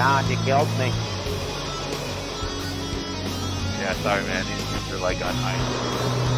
down. You killed me. Yeah, sorry, man. These dudes are like on ice.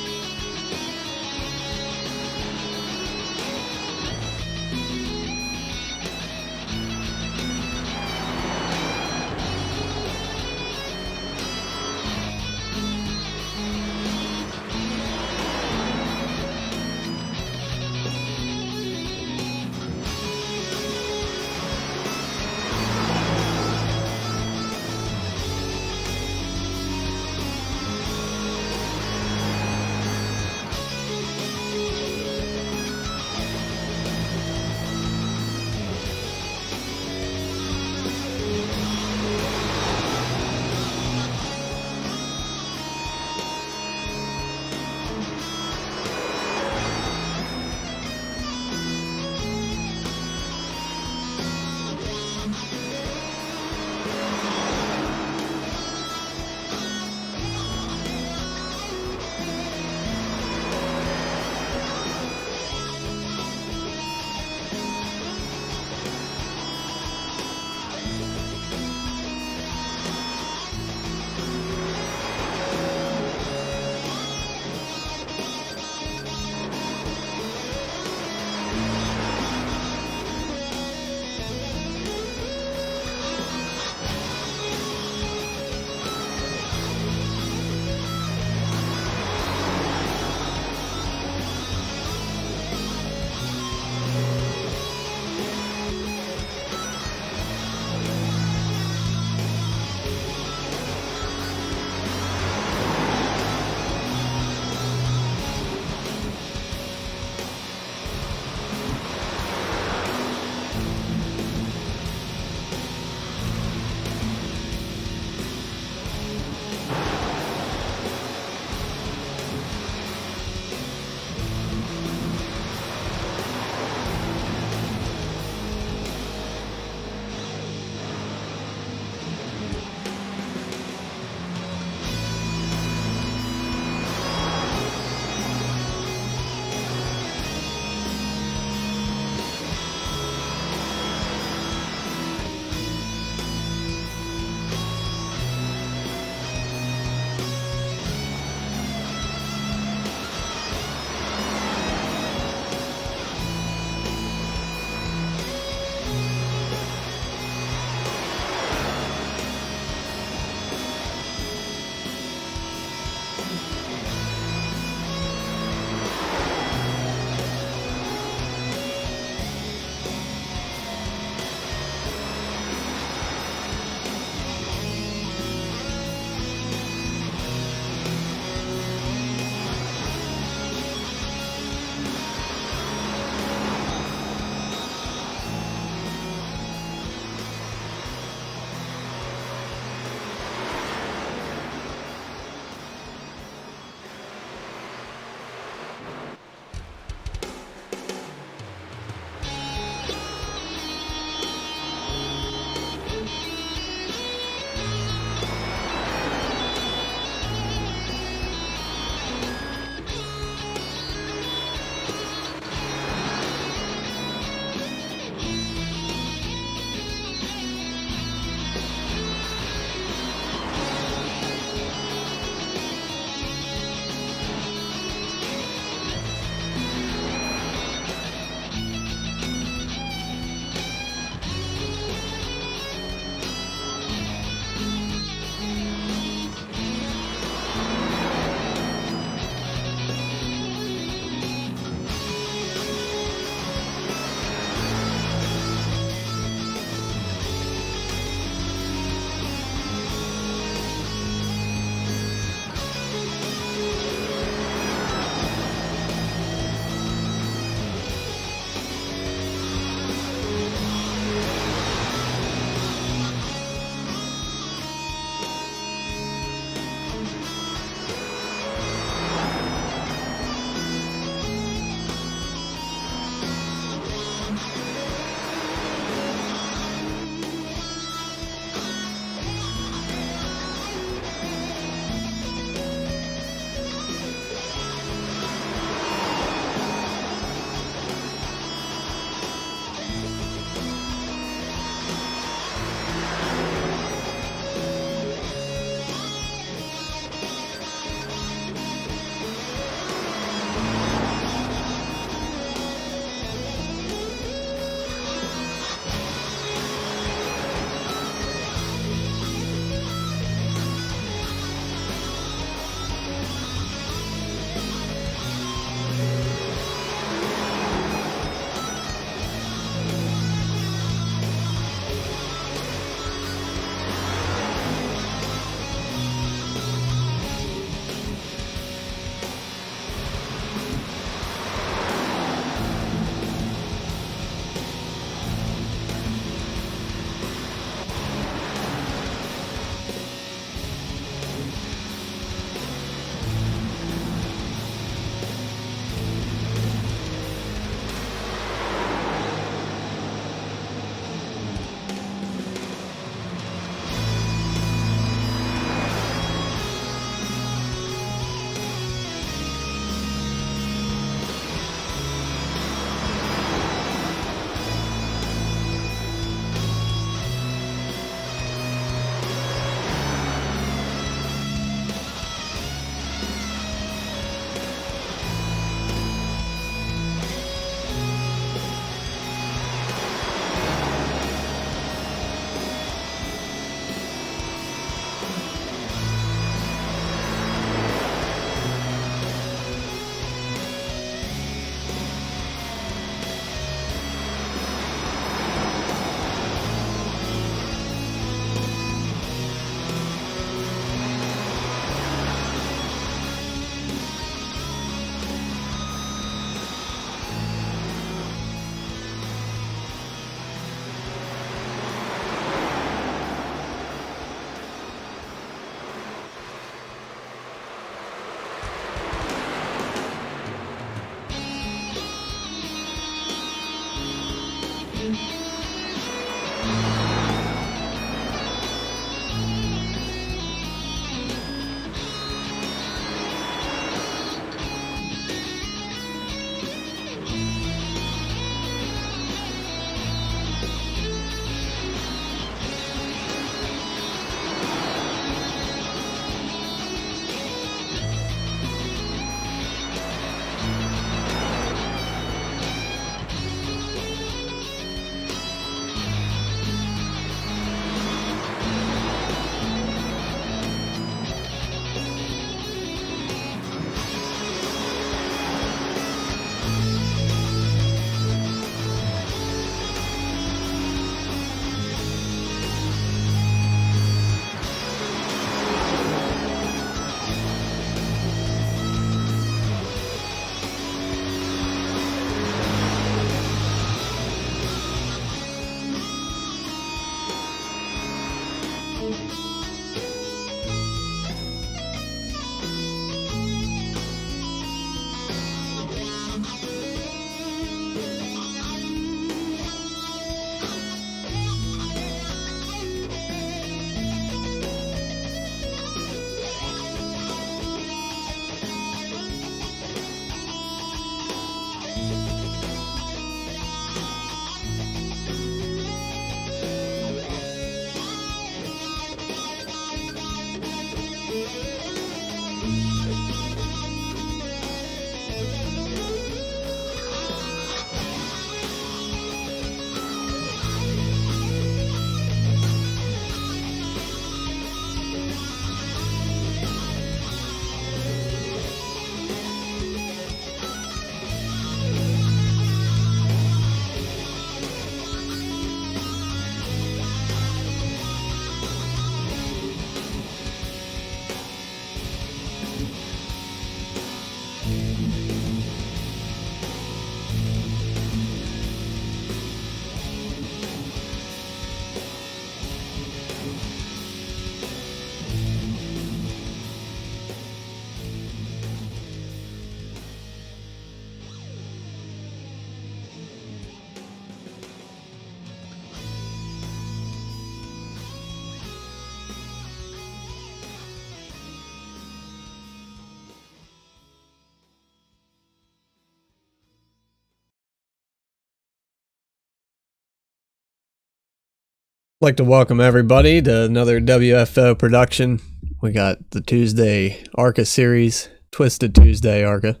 I'd like to welcome everybody to another WFO production. We got the Tuesday ARCA series, Twisted Tuesday ARCA,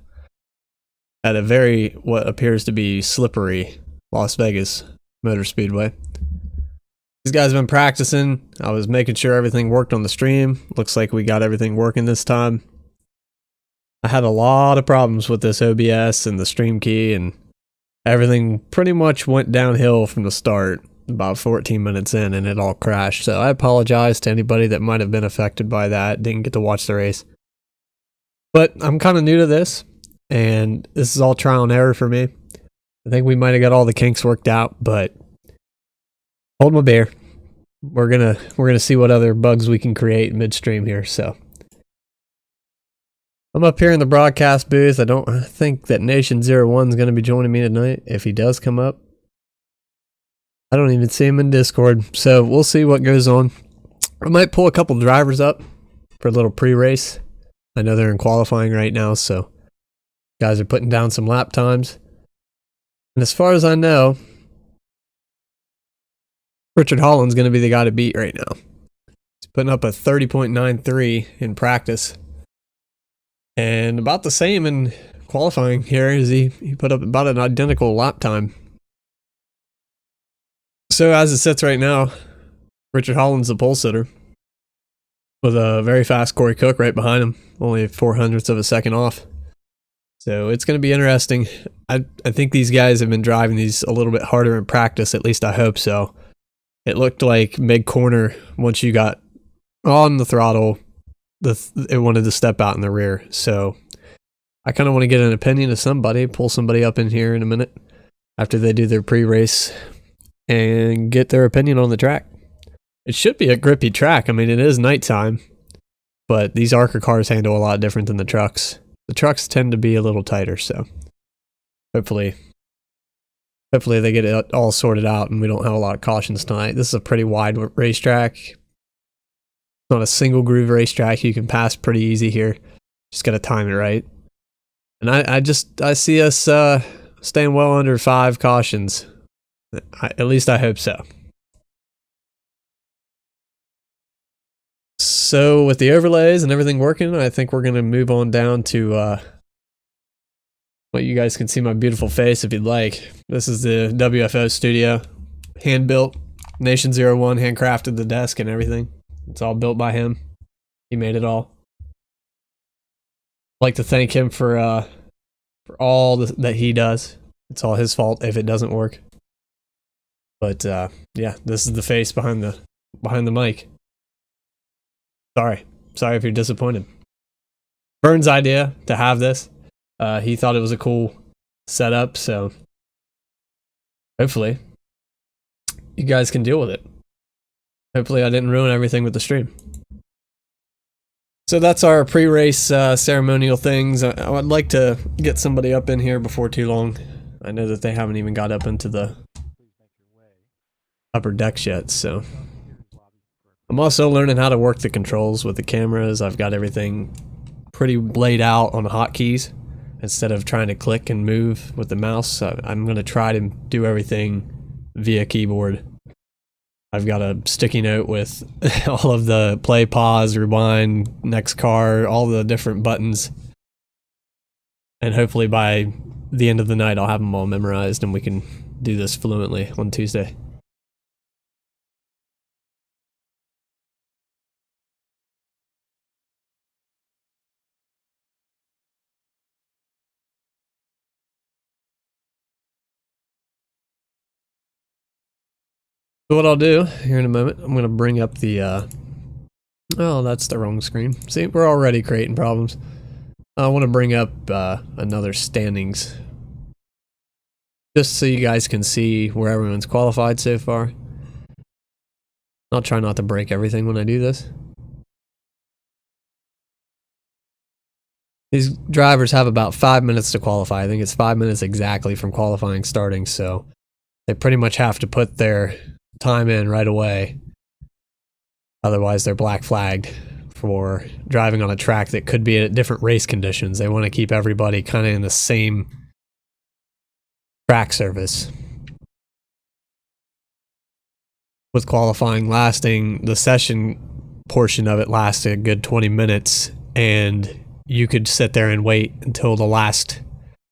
at a very, what appears to be slippery Las Vegas Motor Speedway. These guys have been practicing. I was making sure everything worked on the stream. Looks like we got everything working this time. I had a lot of problems with this OBS and the stream key, and everything pretty much went downhill from the start. About 14 minutes in, and it all crashed. So I apologize to anybody that might have been affected by that, didn't get to watch the race. But I'm kind of new to this, and this is all trial and error for me. I think we might have got all the kinks worked out, but hold my beer. We're gonna see what other bugs we can create midstream here. So I'm up here in the broadcast booth. I don't think that Nation01 is going to be joining me tonight. If he does come up, I don't even see him in Discord, so we'll see what goes on. I might pull a couple drivers up for a little pre-race. I know they're in qualifying right now, so guys are putting down some lap times. And as far as I know, Richard Holland's going to be the guy to beat right now. He's putting up a 30.93 in practice, and about the same in qualifying here as he put up about an identical lap time. So as it sits right now, Richard Holland's the pole sitter with a very fast Corey Cook right behind him, only 0.04 of a second off. So it's going to be interesting. I think these guys have been driving these a little bit harder in practice, at least I hope so. It looked like mid-corner, once you got on the throttle, it wanted to step out in the rear. So I kind of want to get an opinion of somebody, pull somebody up in here in a minute after they do their pre-race, and get their opinion on the track. It should be a grippy track. I mean, it is nighttime, but these ARCA cars handle a lot different than the trucks. The trucks tend to be a little tighter, so hopefully Hopefully they get it all sorted out and we don't have a lot of cautions tonight. This is a pretty wide racetrack. It's not a single groove racetrack. You can pass pretty easy here. Just got to time it right. And I see us staying well under 5 cautions. At least I hope so. So with the overlays and everything working, I think we're going to move on down to well, you guys can see my beautiful face if you'd like. This is the WFO studio. Hand built. Nation 01 handcrafted the desk and everything. It's all built by him. He made it all. I'd like to thank him for all that he does. It's all his fault if it doesn't work. But yeah, this is the face behind the mic. Sorry if you're disappointed. Vern's idea to have this. He thought it was a cool setup, so hopefully you guys can deal with it. Hopefully I didn't ruin everything with the stream. So that's our pre-race ceremonial things. I would like to get somebody up in here before too long. I know that they haven't even got up into the upper decks yet, so I'm also learning how to work the controls with the cameras. I've got everything pretty laid out on hotkeys instead of trying to click and move with the mouse. I'm going to try to do everything via keyboard. I've got a sticky note with all of the play, pause, rewind, next car, all the different buttons. And hopefully by the end of the night I'll have them all memorized and we can do this fluently on Tuesday. So what I'll do here in a moment, I'm going to bring up the, oh, that's the wrong screen. See, we're already creating problems. I want to bring up another standings, just so you guys can see where everyone's qualified so far. I'll try not to break everything when I do this. These drivers have about 5 minutes to qualify. I think it's 5 minutes exactly from qualifying starting, so they pretty much have to put their time in right away. Otherwise, they're black flagged for driving on a track that could be at different race conditions. They want to keep everybody kind of in the same track service. With qualifying lasting, the session portion of it lasted a good 20 minutes, and you could sit there and wait until the last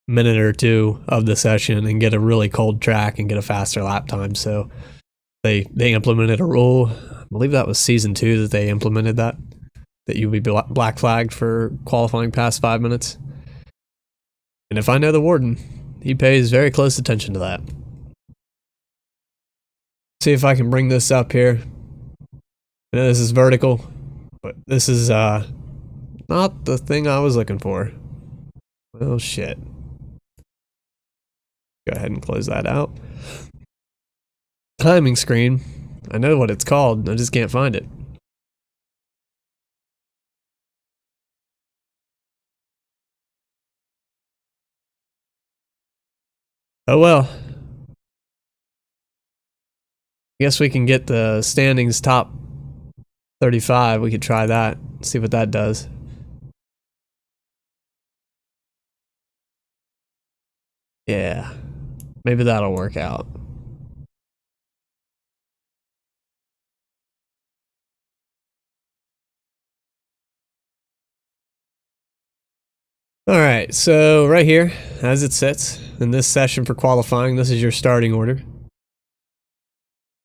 minute or two of the session and get a really cold track and get a faster lap time. So they implemented a rule. I believe that was season 2 that they implemented that you'd be black flagged for qualifying past 5 minutes. And if I know the warden, he pays very close attention to that. See if I can bring this up here. I know this is vertical, but this is not the thing I was looking for. Well, shit. Go ahead and close that out. Timing screen. I know what it's called, I just can't find it. Oh well. I guess we can get the standings top 35. We could try that, see what that does. Yeah, maybe that'll work out. Alright, so right here, as it sits, in this session for qualifying, this is your starting order.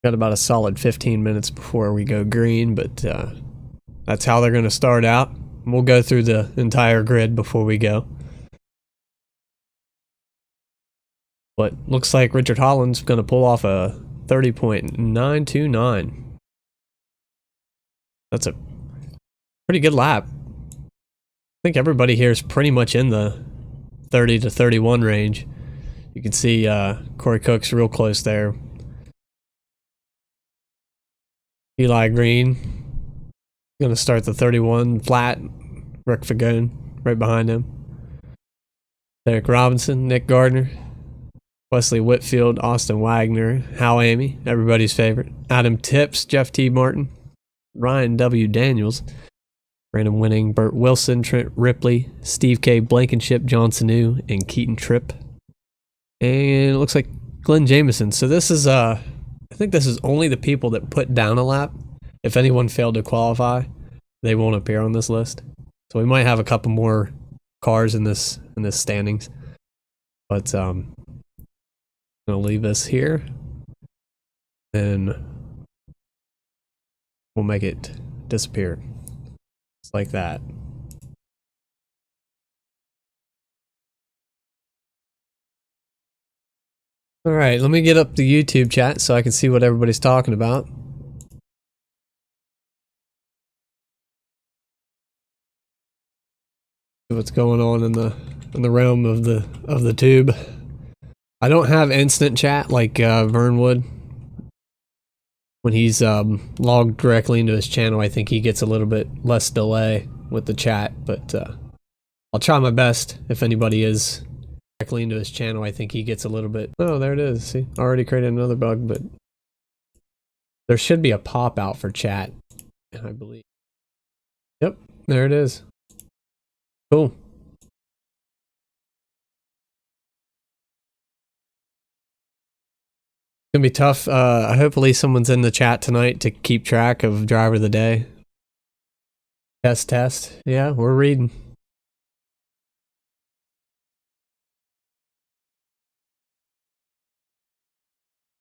Got about a solid 15 minutes before we go green, but that's how they're going to start out. We'll go through the entire grid before we go. But looks like Richard Holland's going to pull off a 30.929. That's a pretty good lap. I think everybody here is pretty much in the 30 to 31 range. You can see Corey Cook's real close there. Eli Green going to start the 31 flat. Rick Fagone right behind him. Derek Robinson, Nick Gardner. Wesley Whitfield, Austin Wagner, Hal Amy, everybody's favorite, Adam Tips, Jeff T. Martin, Ryan W. Daniels, Brandon Winning, Burt Wilson, Trent Ripley, Steve K. Blankenship, John Sanu, and Keaton Tripp. And it looks like Glenn Jameson. So this is, I think this is only the people that put down a lap. If anyone failed to qualify, they won't appear on this list. So we might have a couple more cars in this standings. But I'm gonna leave this here, and we'll make it disappear. Just like that. All right, let me get up the YouTube chat so I can see what everybody's talking about. What's going on in the realm of the tube. I don't have instant chat like Vern would. When he's logged directly into his channel, I think he gets a little bit less delay with the chat, but I'll try my best. If anybody is directly into his channel, I think he gets a little bit... Oh, there it is. See, already created another bug, but there should be a pop out for chat, I believe. Yep, there it is. Cool. It's gonna be tough. Hopefully someone's in the chat tonight to keep track of driver of the day. Test. Yeah, we're reading.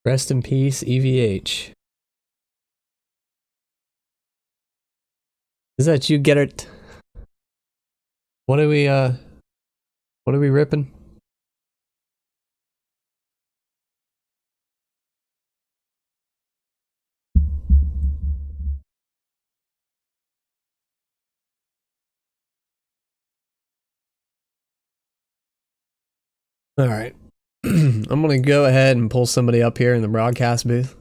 Rest in peace, EVH. Is that you, get it? What are we ripping? All right. I'm going to go ahead and pull somebody up here in the broadcast booth.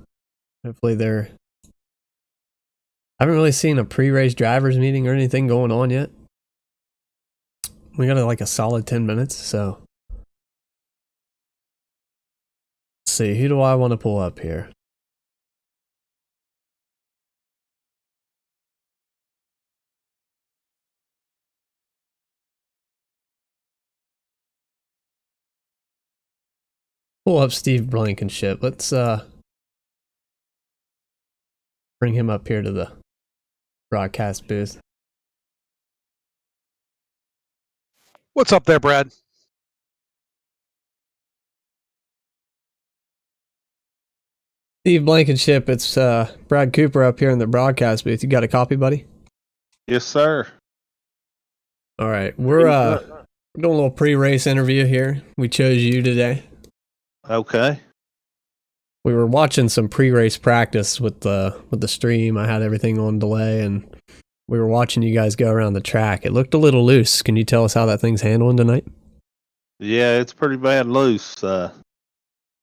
Hopefully they're... I haven't really seen a pre-race drivers meeting or anything going on yet. We got like a solid 10 minutes, so... Let's see, who do I want to pull up here? Pull up Steve Blankenship. Let's bring him up here to the broadcast booth. What's up there, Brad? Steve Blankenship, it's Brad Cooper up here in the broadcast booth. You got a copy, buddy? Yes, sir. All right, we're doing a little pre-race interview here. We chose you today. Okay. We were watching some pre-race practice with the stream. I had everything on delay, and we were watching you guys go around the track. It looked a little loose. Can you tell us how that thing's handling tonight? Yeah, it's pretty bad loose.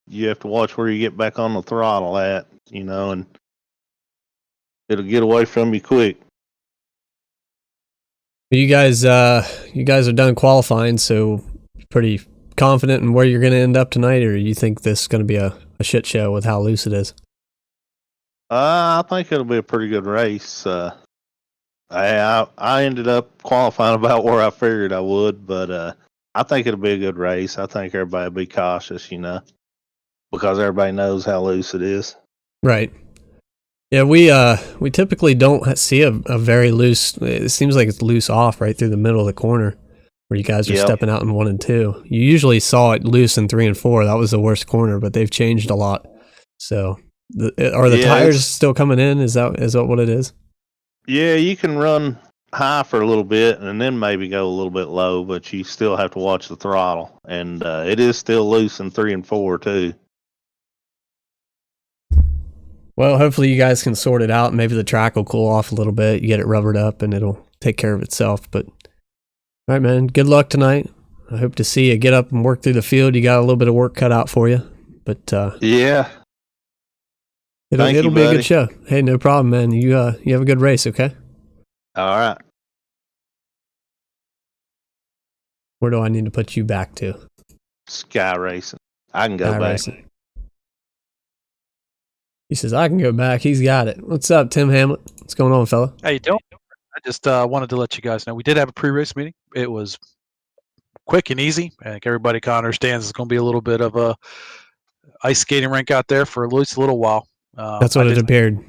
You have to watch where you get back on the throttle at, and it'll get away from you quick. You guys are done qualifying, so pretty confident in where you're going to end up tonight, or you think this is going to be a shit show with how loose it is? I think it'll be a pretty good race. I ended up qualifying about where I figured I would, but I think it'll be a good race. I think everybody will be cautious, because everybody knows how loose it is. Right. Yeah, we typically don't see a very loose. It seems like it's loose off right through the middle of the corner where you guys are stepping out in 1 and 2. You usually saw it loose in 3 and 4. That was the worst corner, but they've changed a lot. So, are the tires still coming in? Is that what it is? Yeah, you can run high for a little bit and then maybe go a little bit low, but you still have to watch the throttle. And it is still loose in 3 and 4 too. Well, hopefully you guys can sort it out. Maybe the track will cool off a little bit. You get it rubbered up and it'll take care of itself. But, all right, man, good luck tonight. I hope to see you get up and work through the field. You got a little bit of work cut out for you. But, yeah. It'll be a good show. Hey, no problem, man. You have a good race, okay? All right. Where do I need to put you back to? Sky racing. I can go back. Racing. He says, I can go back. He's got it. What's up, Tim Hamlet? What's going on, fella? How you doing? I just wanted to let you guys know we did have a pre-race meeting. It was quick and easy. I think everybody kind of understands it's going to be a little bit of a ice skating rink out there for at least a little while. That's what it appeared.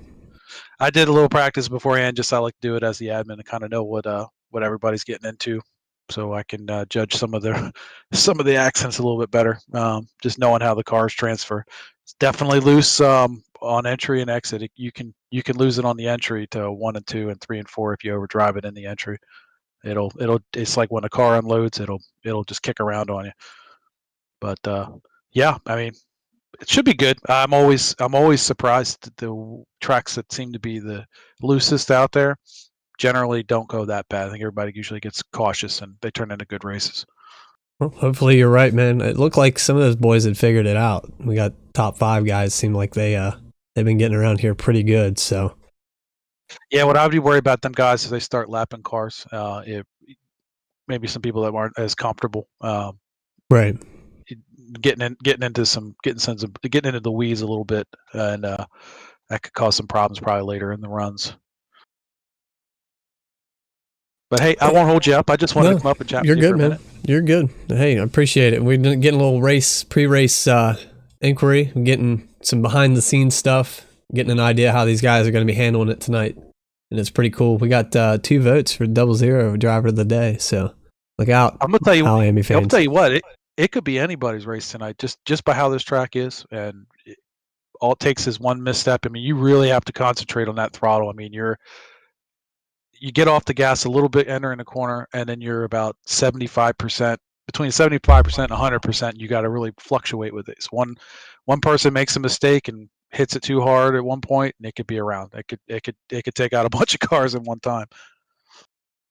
I did a little practice beforehand. Just I like to do it as the admin to kind of know what everybody's getting into, so I can judge some of the accents a little bit better. Just knowing how the cars transfer. It's definitely loose on entry and exit. You can lose it on the entry to 1 and 2 and 3 and 4 if you overdrive it in the entry. It's like when a car unloads, it'll just kick around on you. But yeah, I mean, it should be good. I'm always surprised that the tracks that seem to be the loosest out there generally don't go that bad. I think everybody usually gets cautious and they turn into good races. Well, hopefully you're right, man. It looked like some of those boys had figured it out. We got top 5 guys. Seem like they've been getting around here pretty good. So yeah, what I would be worried about them guys is they start lapping cars. Maybe some people that aren't as comfortable. Right. Getting into the weeds a little bit, and that could cause some problems probably later in the runs. But hey, I won't hold you up. I just wanted to come up and chat with you for a minute. You're good. Hey, I appreciate it. We're getting a little pre-race inquiry, getting some behind-the-scenes stuff, getting an idea how these guys are going to be handling it tonight, and it's pretty cool. We got 2 votes for 00 driver of the day, so look out. I'm gonna tell you. Miami fans. I'll tell you what. It could be anybody's race tonight, just by how this track is, and all it takes is one misstep. I mean, you really have to concentrate on that throttle. I mean, you get off the gas a little bit entering the corner, and then you're about 75%, between 75% and 100%. You got to really fluctuate with it. So one person makes a mistake and hits it too hard at one point, and it could be around. It could take out a bunch of cars at one time.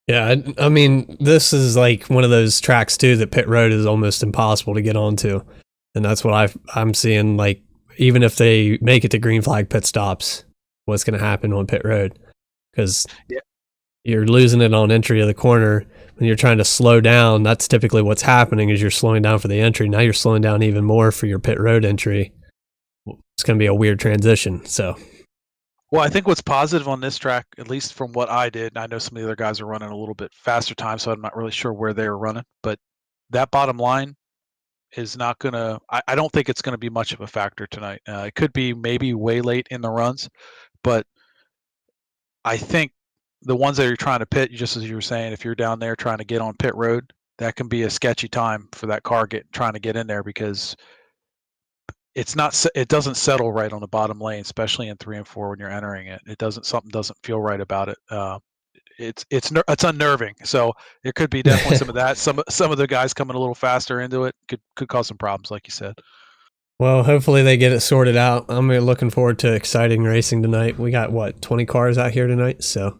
Yeah, I mean, this is like one of those tracks too that pit road is almost impossible to get onto, and that's what I'm seeing. Like, even if they make it to green flag pit stops, what's going to happen on pit road? Because you're losing it on entry of the corner. When you're trying to slow down, that's typically what's happening is you're slowing down for the entry. Now you're slowing down even more for your pit road entry. It's going to be a weird transition. So. Well, I think what's positive on this track, at least from what I did, and I know some of the other guys are running a little bit faster time, so I'm not really sure where they were running, but that bottom line is not going to, I don't think it's going to be much of a factor tonight. It could be maybe way late in the runs, but I think the ones that you're trying to pit, just as you were saying, if you're down there trying to get on pit road, that can be a sketchy time for that car trying to get in there because it doesn't settle right on the bottom lane, especially in 3 and 4 when you're entering it. Something doesn't feel right about it. It's unnerving. So there could be definitely some of that. Some of the guys coming a little faster into it could cause some problems, like you said. Well, hopefully they get it sorted out. I'm looking forward to exciting racing tonight. We got 20 cars out here tonight, so.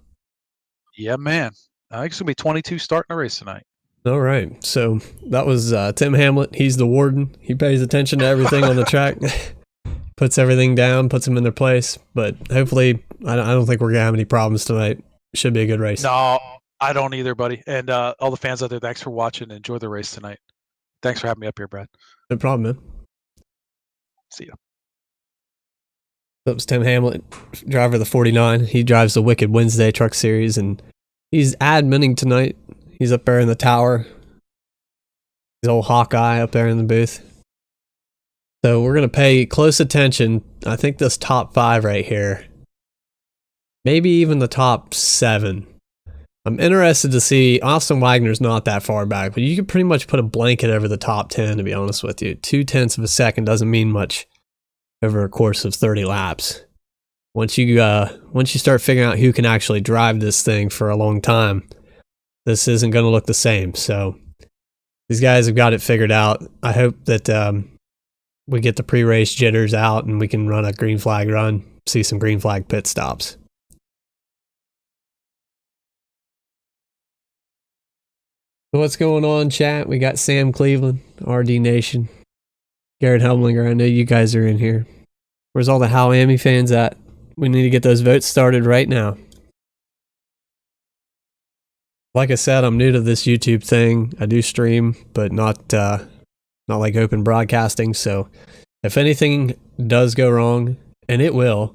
Yeah, man. I think it's gonna be 22 starting a race tonight. All right, so that was Tim Hamlet. He's the warden. He pays attention to everything on the track, puts everything down, puts them in their place. But hopefully, I don't think we're going to have any problems tonight. Should be a good race. No, I don't either, buddy. And all the fans out there, thanks for watching. Enjoy the race tonight. Thanks for having me up here, Brad. No problem, man. See ya. That was Tim Hamlet, driver of the 49. He drives the Wicked Wednesday Truck Series, and he's adminning tonight. He's up there in the tower. He's old Hawkeye up there in the booth. So we're going to pay close attention. I think this top 5 right here. Maybe even the top 7. I'm interested to see. Austin Wagner's not that far back, but you could pretty much put a blanket over the top 10, to be honest with you. 0.2 of a second doesn't mean much over a course of 30 laps. Once you start figuring out who can actually drive this thing for a long time, this isn't going to look the same. So these guys have got it figured out. I hope that we get the pre-race jitters out and we can run a green flag run, see some green flag pit stops. What's going on, chat? We got Sam Cleveland, RD Nation, Garrett Helmlinger. I know you guys are in here. Where's all the Miami fans at? We need to get those votes started right now. Like I said, I'm new to this YouTube thing. I do stream, but not not like open broadcasting. So if anything does go wrong, and it will,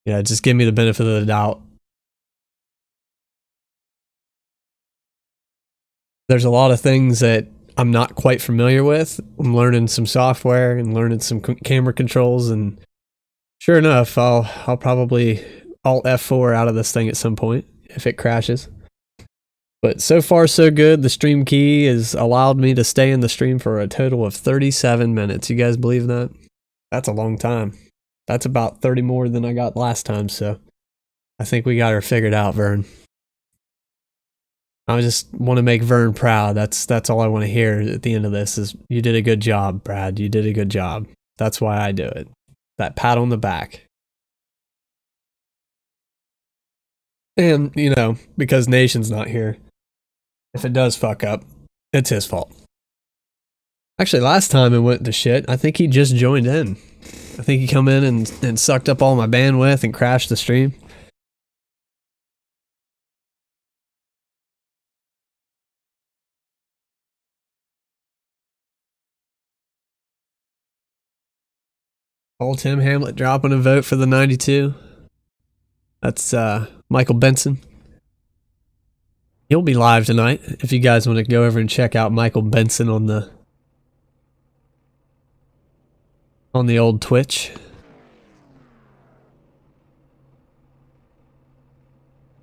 just give me the benefit of the doubt. There's a lot of things that I'm not quite familiar with. I'm learning some software and learning some camera controls, and sure enough, I'll probably Alt F4 out of this thing at some point if it crashes. But so far so good. The stream key has allowed me to stay in the stream for a total of 37 minutes. You guys believe that? That's a long time. That's about 30 more than I got last time, so I think we got her figured out, Vern. I just want to make Vern proud. That's all I want to hear at the end of this is, you did a good job, Brad. You did a good job. That's why I do it. That pat on the back. And, because Nation's not here, if it does fuck up, it's his fault. Actually, last time it went to shit, I think he just joined in. I think he come in and sucked up all my bandwidth and crashed the stream. Old Tim Hamlet dropping a vote for the 92. That's Michael Benson. He'll be live tonight if you guys want to go over and check out Michael Benson on the old Twitch.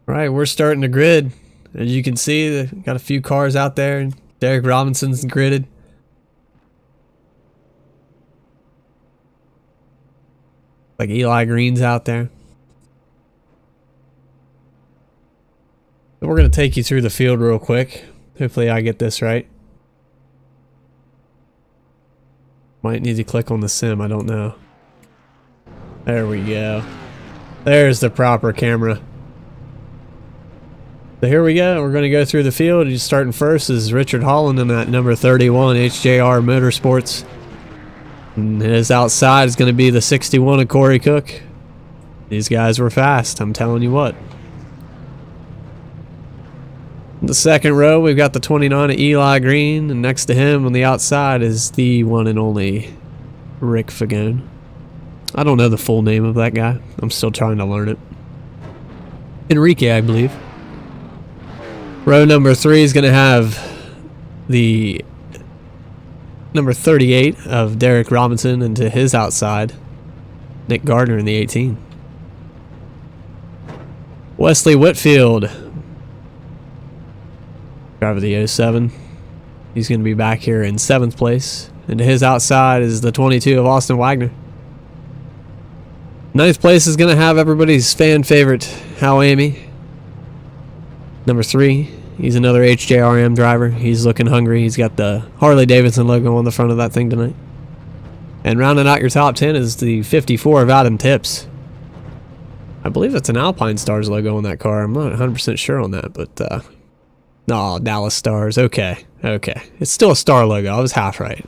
All right, we're starting to grid. As you can see, got a few cars out there. Derek Robinson's gridded. Like Eli Green's out there. So we're going to take you through the field real quick. Hopefully I get this right. Might need to click on the sim, I don't know. There we go. There's the proper camera. So here we go. We're going to go through the field. He's starting first is Richard Holland in that number 31 HJR Motorsports. And his outside is going to be the 61 of Corey Cook. These guys were fast, I'm telling you what. In the second row, we've got the 29 of Eli Green, and next to him on the outside is the one and only Rick Fagone. I don't know the full name of that guy. I'm still trying to learn it. Enrique, I believe. Row number 3 is going to have the number 38 of Derek Robinson, and to his outside, Nick Gardner in the 18. Wesley Whitfield, driver of the 07. He's going to be back here in 7th place. And to his outside is the 22 of Austin Wagner. 9th place is going to have everybody's fan favorite, Hal Amy. Number 3, he's another HJRM driver. He's looking hungry. He's got the Harley Davidson logo on the front of that thing tonight. And rounding out your top 10 is the 54 of Adam Tips. I believe it's an Alpine Stars logo on that car. I'm not 100% sure on that, but no, Dallas Stars. Okay. It's still a star logo. I was half right.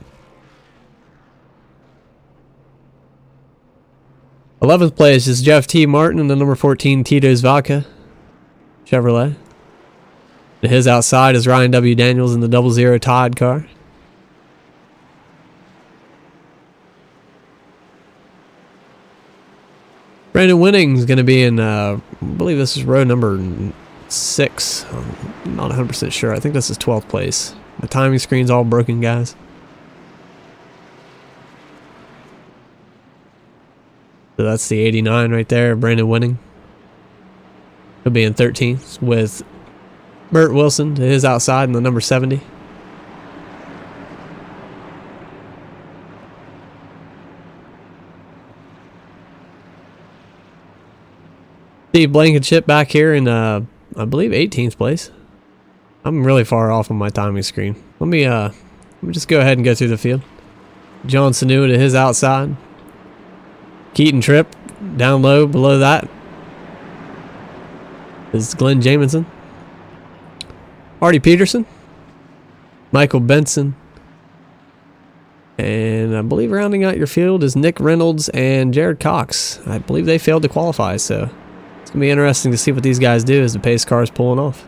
11th place is Jeff T. Martin in the number 14 Tito's Vodka Chevrolet. To his outside is Ryan W. Daniels in the 00 Todd car. Brandon Winning's going to be in, I believe this is row number 6. I'm not 100% sure. I think this is 12th place. The timing screen's all broken, guys. So that's the 89 right there, Brandon Winning. He'll be in 13th with Burt Wilson to his outside in the number 70. Steve Blankenship back here in, I believe 18th place. I'm really far off on my timing screen. Let me just go ahead and go through the field. John Sanu to his outside. Keaton Tripp down low below that is Glenn Jamison. Artie Peterson. Michael Benson. And I believe rounding out your field is Nick Reynolds and Jared Cox. I believe they failed to qualify, so it's going to be interesting to see what these guys do as the pace car is pulling off.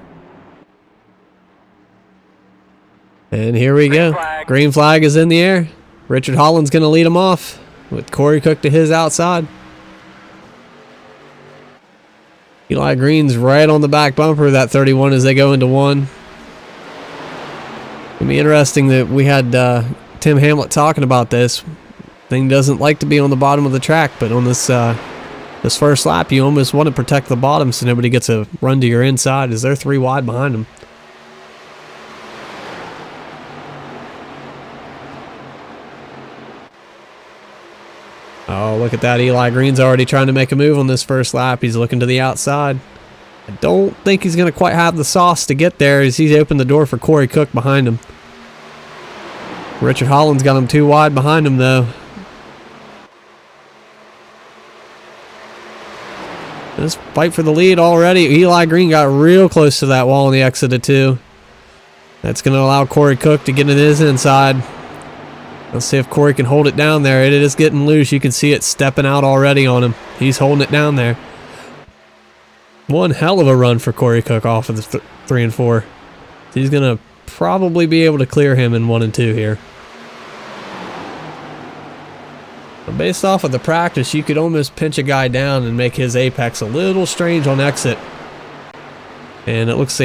And here we go. Green flag is in the air. Richard Holland's going to lead him off with Corey Cook to his outside. Eli Green's right on the back bumper of that 31 as they go into one. It'll be interesting that we had Tim Hamlet talking about this. Thing doesn't like to be on the bottom of the track, but on this this first lap, you almost want to protect the bottom so nobody gets a run to your inside as they're 3 wide behind them. Oh, look at that. Eli Green's already trying to make a move on this first lap. He's looking to the outside. I don't think he's going to quite have the sauce to get there as he's opened the door for Corey Cook behind him. Richard Holland's got him 2 wide behind him, though. Let's fight for the lead already. Eli Green got real close to that wall on the exit of 2. That's going to allow Corey Cook to get in his inside. Let's see if Corey can hold it down there. It is getting loose. You can see it stepping out already on him. He's holding it down there. One hell of a run for Corey Cook off of the 3 and 4. He's going to probably be able to clear him in 1 and 2 here. But based off of the practice, you could almost pinch a guy down and make his apex a little strange on exit. And it looks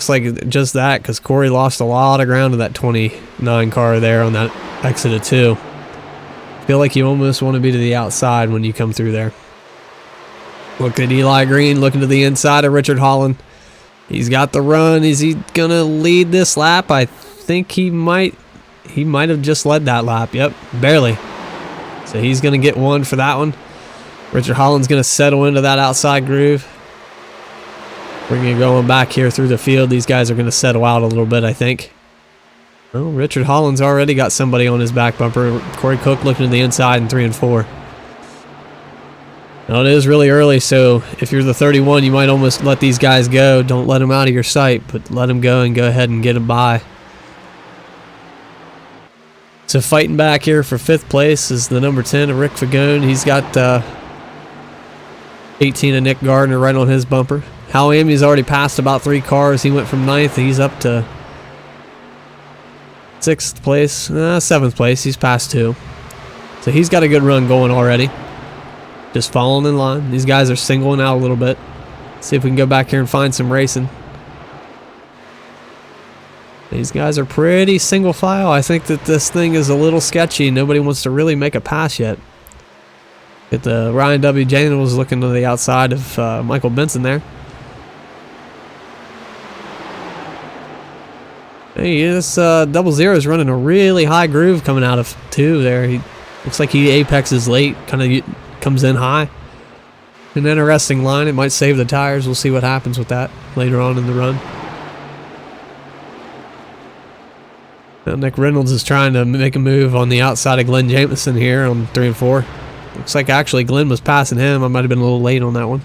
like just that, because Corey lost a lot of ground to that 29 car there on that exit of 2. Feel like you almost want to be to the outside when you come through there. Look at Eli Green looking to the inside of Richard Holland. He's got the run. Is he going to lead this lap? I think he might. He might have just led that lap. Yep, barely. So he's going to get 1 for that one. Richard Holland's going to settle into that outside groove. We're going to go back here through the field. These guys are going to settle out a little bit, I think. Oh, Richard Holland's already got somebody on his back bumper. Corey Cook looking to the inside in 3 and 4. Now, it is really early, so if you're the 31, you might almost let these guys go. Don't let them out of your sight, but let them go and go ahead and get them by. So fighting back here for 5th place is the number 10 of Rick Fagone. He's got 18 of Nick Gardner right on his bumper. Hal Amy's already passed about 3 cars. He went from 9th. He's up to 6th place. 7th place. He's passed 2. So he's got a good run going already. Just following in line. These guys are singling out a little bit. See if we can go back here and find some racing. These guys are pretty single file. I think that this thing is a little sketchy. Nobody wants to really make a pass yet. Get the Ryan W. Daniels looking to the outside of Michael Benson there. Hey, this 00 is running a really high groove coming out of 2 there. He looks like he apexes late, kind of comes in high. An interesting line. It might save the tires. We'll see what happens with that later on in the run. Now Nick Reynolds is trying to make a move on the outside of Glenn Jamison here on 3 and 4. Looks like actually Glenn was passing him. I might have been a little late on that one.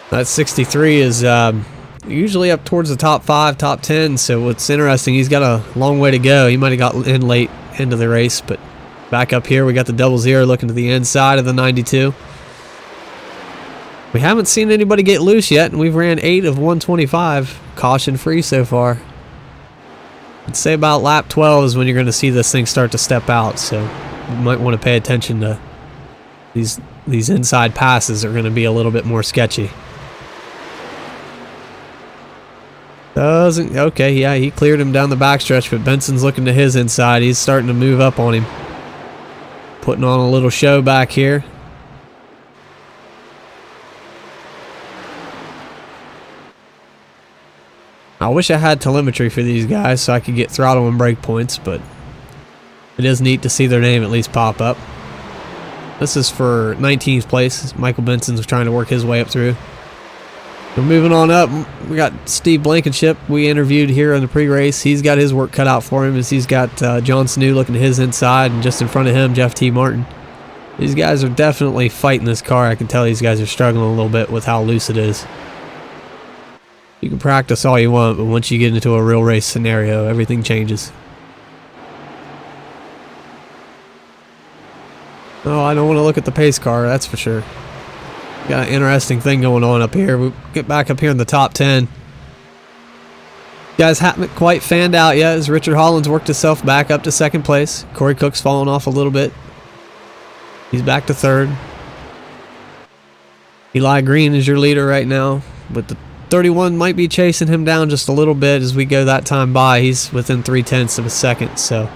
That 63 is usually up towards the top 5, top 10. So what's interesting, he's got a long way to go. He might have got in late into the race, but back up here we got the 00 looking to the inside of the 92. We haven't seen anybody get loose yet, and we've ran 8 of 125, caution free so far. I'd say about lap 12 is when you're going to see this thing start to step out, so you might want to pay attention to these inside passes are going to be a little bit more sketchy. Okay, yeah, he cleared him down the backstretch, but Benson's looking to his inside. He's starting to move up on him. Putting on a little show back here. I wish I had telemetry for these guys so I could get throttle and brake points, but it is neat to see their name at least pop up. This is for 19th place. Michael Benson's trying to work his way up through. We're moving on up. We got Steve Blankenship we interviewed here in the pre-race. He's got his work cut out for him as he's got John Snew looking to his inside, and just in front of him, Jeff T. Martin. These guys are definitely fighting this car. I can tell these guys are struggling a little bit with how loose it is. You can practice all you want, but once you get into a real race scenario, everything changes. Oh, I don't want to look at the pace car, that's for sure. Got an interesting thing going on up here. We get back up here in the top 10. Guys haven't quite fanned out yet as Richard Holland's worked himself back up to second place. Corey Cook's fallen off a little bit. He's back to third. Eli Green is your leader right now, but the 31 might be chasing him down just a little bit as we go that time by. He's within 0.3 of a second, so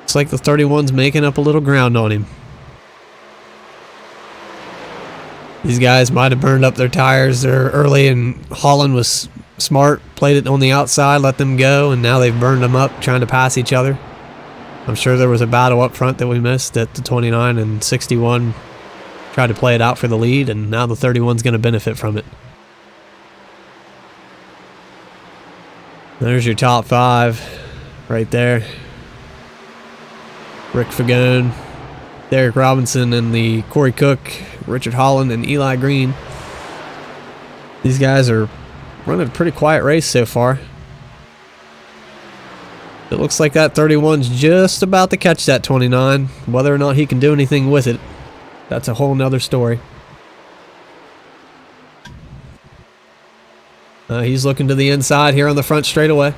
looks like the 31's making up a little ground on him. These guys might have burned up their tires there early, and Holland was smart, played it on the outside, let them go, and now they've burned them up trying to pass each other. I'm sure there was a battle up front that we missed at the 29 and 61. Tried to play it out for the lead, and now the 31's going to benefit from it. There's your top 5 right there. Rick Fagone, Derek Robinson, and the Corey Cook, Richard Holland, and Eli Green. These guys are running a pretty quiet race so far. It looks like that 31's just about to catch that 29. Whether or not he can do anything with it, that's a whole nother story. He's looking to the inside here on the front straightaway.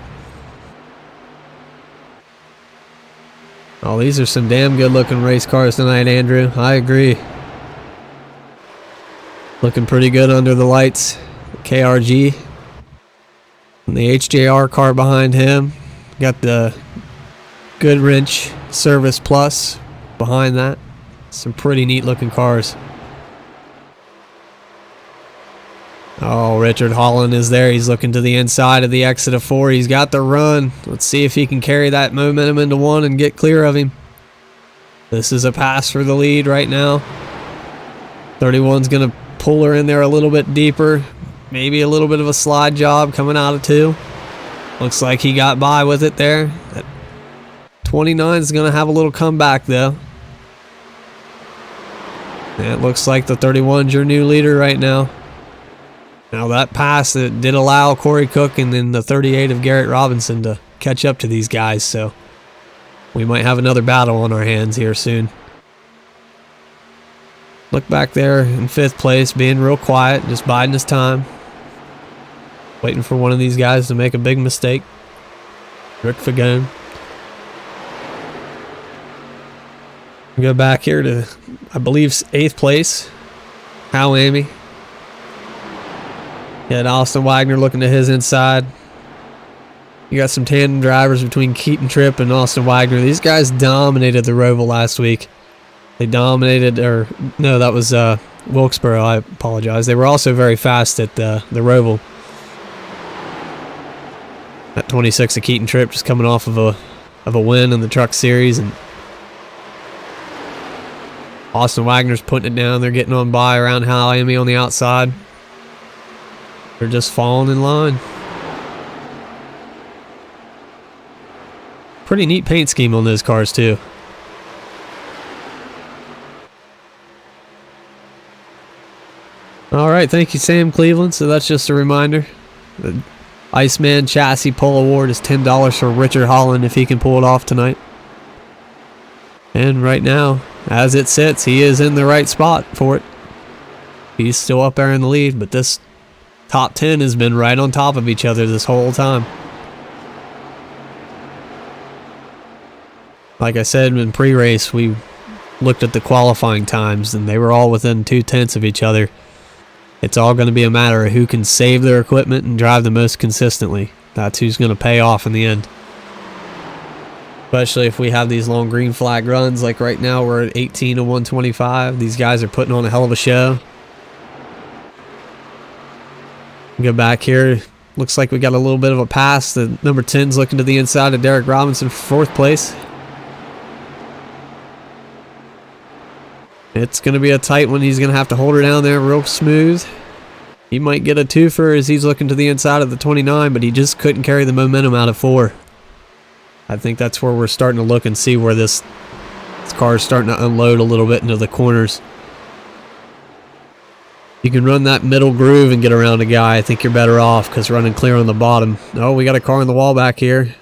Oh, these are some damn good looking race cars tonight, Andrew. I agree. Looking pretty good under the lights. KRG. And the HJR car behind him. Got the Goodwrench Service Plus behind that. Some pretty neat looking cars. Oh, Richard Holland is there. He's looking to the inside of the exit of 4. He's got the run. Let's see if he can carry that momentum into 1 and get clear of him. This is a pass for the lead right now. 31's going to pull her in there a little bit deeper. Maybe a little bit of a slide job coming out of 2. Looks like he got by with it there. That 29 is going to have a little comeback though. And it looks like the 31's your new leader right now. Now that pass that did allow Corey Cook and then the 38 of Garrett Robinson to catch up to these guys, so we might have another battle on our hands here soon. Look back there in 5th place, being real quiet, just biding his time. Waiting for one of these guys to make a big mistake. Rick Fagone. Go back here to, I believe, 8th place. Hal Amy. Got Austin Wagner looking to his inside. You got some tandem drivers between Keaton Tripp and Austin Wagner. These guys dominated the Roval last week. They dominated, or no, that was Wilkesboro. I apologize. They were also very fast at the Roval. That 26 of Keaton Tripp just coming off of a win in the Truck Series, and Austin Wagner's putting it down. They're getting on by around Hal Amy on the outside. They're just falling in line. Pretty neat paint scheme on those cars too. Alright, thank you Sam Cleveland. So that's just a reminder. The Iceman Chassis Pull Award is $10 for Richard Holland if he can pull it off tonight. And right now, as it sits, he is in the right spot for it. He's still up there in the lead, but this top 10 has been right on top of each other this whole time. Like I said in pre-race, we looked at the qualifying times and they were all within 0.2 of each other. It's all going to be a matter of who can save their equipment and drive the most consistently. That's who's going to pay off in the end. Especially if we have these long green flag runs, like right now we're at 18 to 125. These guys are putting on a hell of a show. Go back here. Looks like we got a little bit of a pass. The number 10's looking to the inside of Derek Robinson for 4th place. It's going to be a tight one. He's going to have to hold her down there real smooth. He might get a twofer as he's looking to the inside of the 29, but he just couldn't carry the momentum out of 4. I think that's where we're starting to look and see where this car is starting to unload a little bit into the corners. You can run that middle groove and get around a guy. I think you're better off because running clear on the bottom. Oh, we got a car on the wall back here.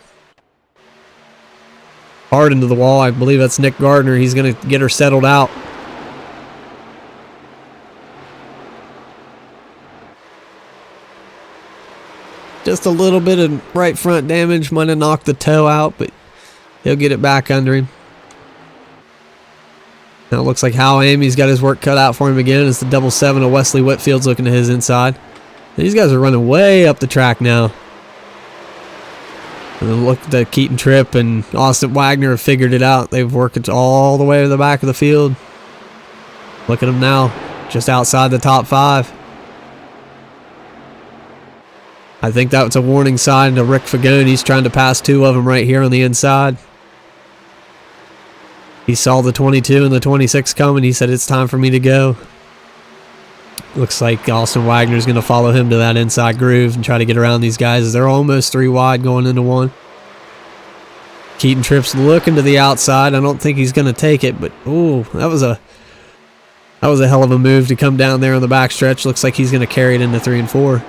hard into the wall. I believe that's Nick Gardner. He's going to get her settled out. Just a little bit of right front damage. Might have knocked the toe out, but he'll get it back under him. Now it looks like Hal Amy's got his work cut out for him again. It's the 7 of Wesley Whitfield's looking to his inside. These guys are running way up the track now. And then look at the Keaton Tripp and Austin Wagner have figured it out. They've worked it all the way to the back of the field. Look at them now, just outside the top 5. I think that was a warning sign to Rick Fagone. He's trying to pass 2 of them right here on the inside. He saw the 22 and the 26 coming. He said, it's time for me to go. Looks like Austin Wagner's going to follow him to that inside groove and try to get around these guys. They're almost 3 wide going into 1. Keaton Tripp's looking to the outside. I don't think he's going to take it, but ooh, that was a hell of a move to come down there on the backstretch. Looks like he's going to carry it into 3 and 4.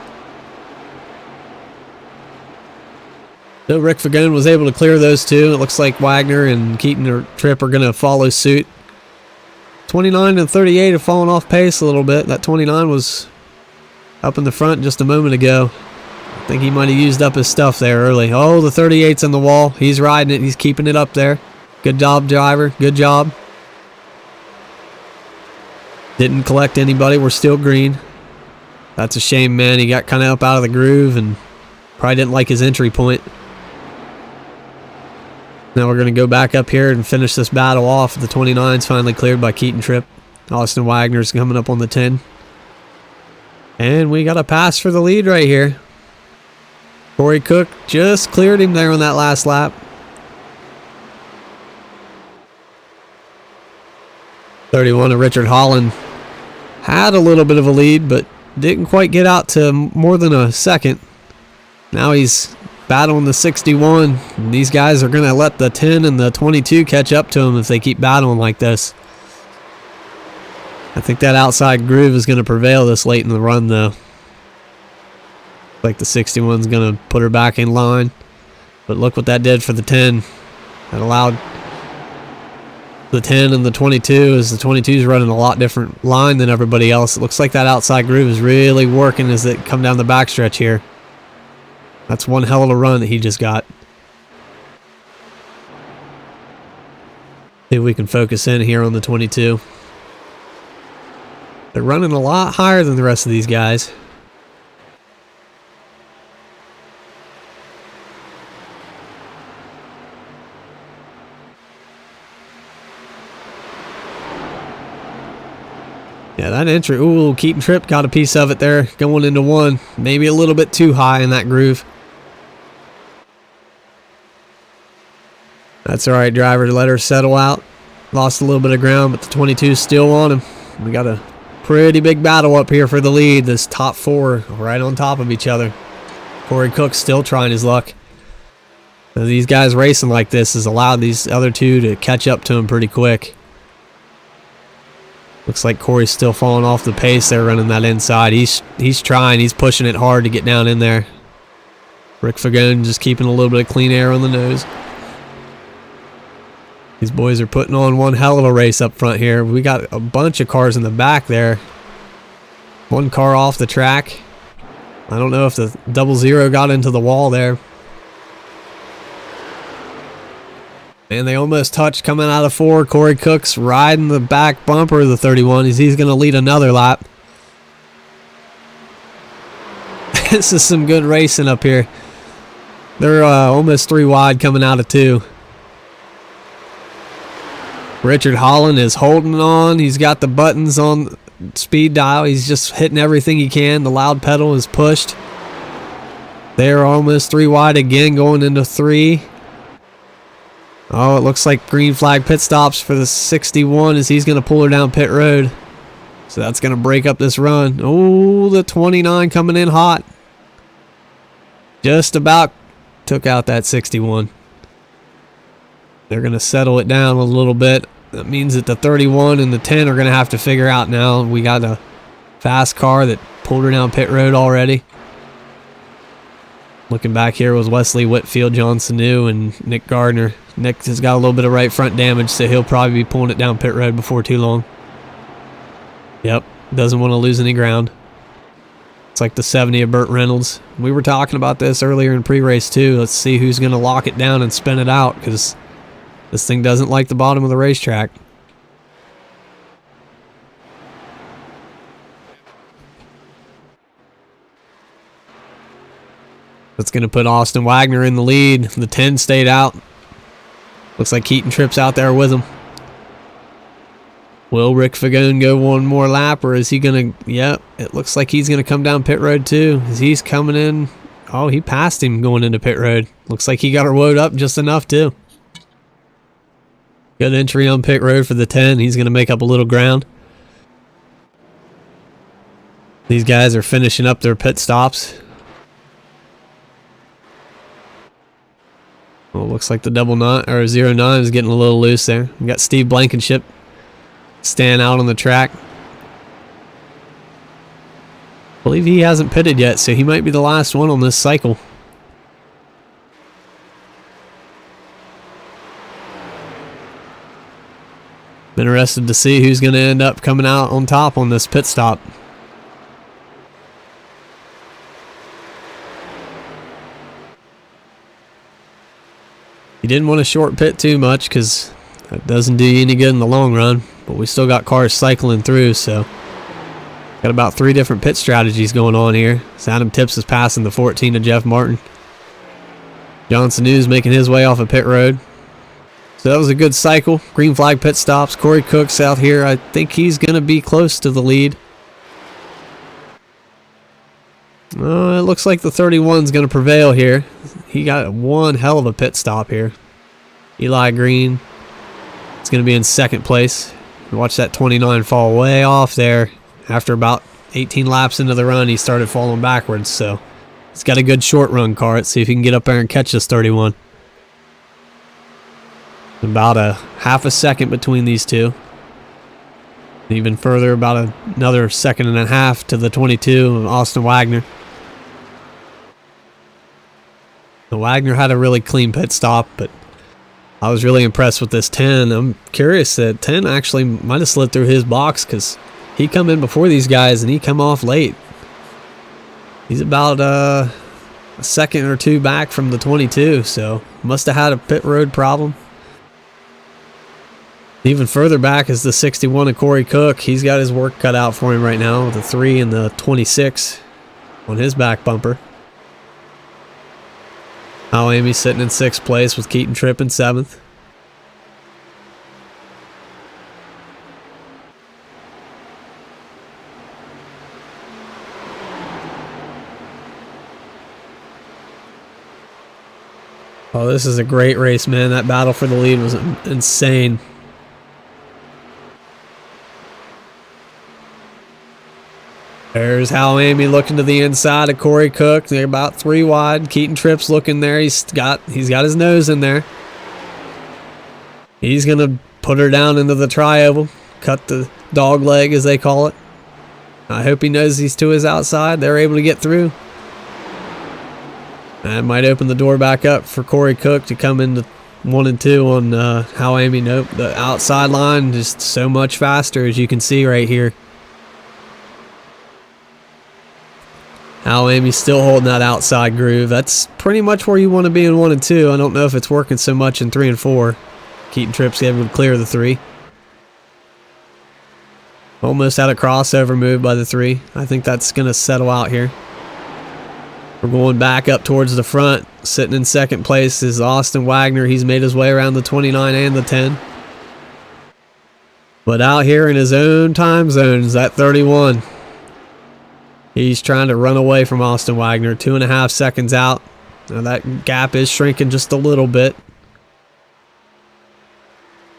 So Rick Fagone was able to clear those 2. It looks like Wagner and Keaton or Tripp are going to follow suit. 29 and 38 have fallen off pace a little bit. That 29 was up in the front just a moment ago. I think he might have used up his stuff there early. Oh, the 38's on the wall. He's riding it. He's keeping it up there. Good job, driver. Good job. Didn't collect anybody. We're still green. That's a shame, man. He got kind of up out of the groove and probably didn't like his entry point. Now we're going to go back up here and finish this battle off. The 29's finally cleared by Keaton Tripp. Austin Wagner's coming up on the 10. And we got a pass for the lead right here. Corey Cook just cleared him there on that last lap. 31 of Richard Holland had a little bit of a lead, but didn't quite get out to more than a second. Now he's battling the 61. And these guys are going to let the 10 and the 22 catch up to him if they keep battling like this. I think that outside groove is going to prevail this late in the run, though. Like the 61's going to put her back in line. But look what that did for the 10. That allowed the 10 and the 22, as the 22's running a lot different line than everybody else. It looks like that outside groove is really working as they come down the backstretch here. That's one hell of a run that he just got. See if we can focus in here on the 22. They're running a lot higher than the rest of these guys. Yeah, that entry. Ooh, Keaton Tripp got a piece of it there going into 1. Maybe a little bit too high in that groove. That's all right, driver. Let her settle out. Lost a little bit of ground, but the 22's still on him. We got a pretty big battle up here for the lead. This top 4 right on top of each other. Corey Cook's still trying his luck. Now, these guys racing like this has allowed these other 2 to catch up to him pretty quick. Looks like Corey's still falling off the pace there running that inside. He's trying. He's pushing it hard to get down in there. Rick Fagone just keeping a little bit of clean air on the nose. These boys are putting on one hell of a race up front here. We got a bunch of cars in the back there. One car off the track. I don't know if the 00 got into the wall there. And they almost touched coming out of 4. Corey Cook's riding the back bumper of the 31. He's going to lead another lap. This is some good racing up here. They're almost 3 wide coming out of 2. Richard Holland is holding on. He's got the buttons on speed dial. He's just hitting everything he can. The loud pedal is pushed. They're almost 3 wide again going into 3. Oh, it looks like green flag pit stops for the 61 as he's going to pull her down pit road. So that's going to break up this run. Oh, the 29 coming in hot. Just about took out that 61. They're going to settle it down a little bit. That means that the 31 and the 10 are going to have to figure out now. We got a fast car that pulled her down pit road already. Looking back here was Wesley Whitfield, John Sanu, and Nick Gardner. Nick has got a little bit of right front damage, so he'll probably be pulling it down pit road before too long. Yep, doesn't want to lose any ground. It's like the 70 of Burt Reynolds. We were talking about this earlier in pre-race too. Let's see who's going to lock it down and spin it out, because this thing doesn't like the bottom of the racetrack. That's going to put Austin Wagner in the lead. The 10 stayed out. Looks like Keaton Tripp's out there with him. Will Rick Fagone go one more lap, or is he going to... Yep, it looks like he's going to come down pit road too. As he's coming in... Oh, he passed him going into pit road. Looks like he got her woed up just enough too. Good entry on pit road for the 10. He's going to make up a little ground. These guys are finishing up their pit stops. Well, looks like the 09 is getting a little loose there. We got Steve Blankenship staying out on the track. I believe he hasn't pitted yet, so he might be the last one on this cycle. Interested to see who's going to end up coming out on top on this pit stop. You didn't want to short pit too much because that doesn't do you any good in the long run, but we still got cars cycling through, so got about 3 different pit strategies going on here. So Adam Tips is passing the 14 to Jeff Martin. Johnson News making his way off of pit road. So that was a good cycle. Green flag pit stops. Corey Cook's out here. I think he's going to be close to the lead. It looks like the 31's going to prevail here. He got one hell of a pit stop here. Eli Green is going to be in second place. Watch that 29 fall way off there. After about 18 laps into the run, he started falling backwards. So he's got a good short run car. Let's see if he can get up there and catch this 31. About a half a second between these two. Even further, about another second and a half to the 22 of Austin Wagner. The Wagner had a really clean pit stop, but I was really impressed with this 10. I'm curious that 10 actually might have slid through his box because he come in before these guys and he come off late. He's about a second or two back from the 22, so must have had a pit road problem. Even further back is the 61 of Corey Cook. He's got his work cut out for him right now with the 3 and the 26 on his back bumper. Hal Amy sitting in 6th place with Keaton Tripp in 7th. Oh, this is a great race, man. That battle for the lead was insane. There's Hal Amy looking to the inside of Corey Cook. They're about 3 wide. Keaton Tripp's looking there. He's got his nose in there. He's gonna put her down into the tri-oval. Cut the dog leg, as they call it. I hope he knows he's to his outside. They're able to get through. That might open the door back up for Corey Cook to come into 1 and 2 on Hal Amy. Nope, the outside line just so much faster, as you can see right here. Hal Amy's still holding that outside groove. That's pretty much where you want to be in 1 and 2. I don't know if it's working so much in 3 and 4. Keaton Tripp's able to clear the 3. Almost had a crossover move by the 3. I think that's going to settle out here. We're going back up towards the front. Sitting in 2nd place is Austin Wagner. He's made his way around the 29 and the 10. But out here in his own time zone is that 31. He's trying to run away from Austin Wagner. 2.5 seconds out. Now that gap is shrinking just a little bit.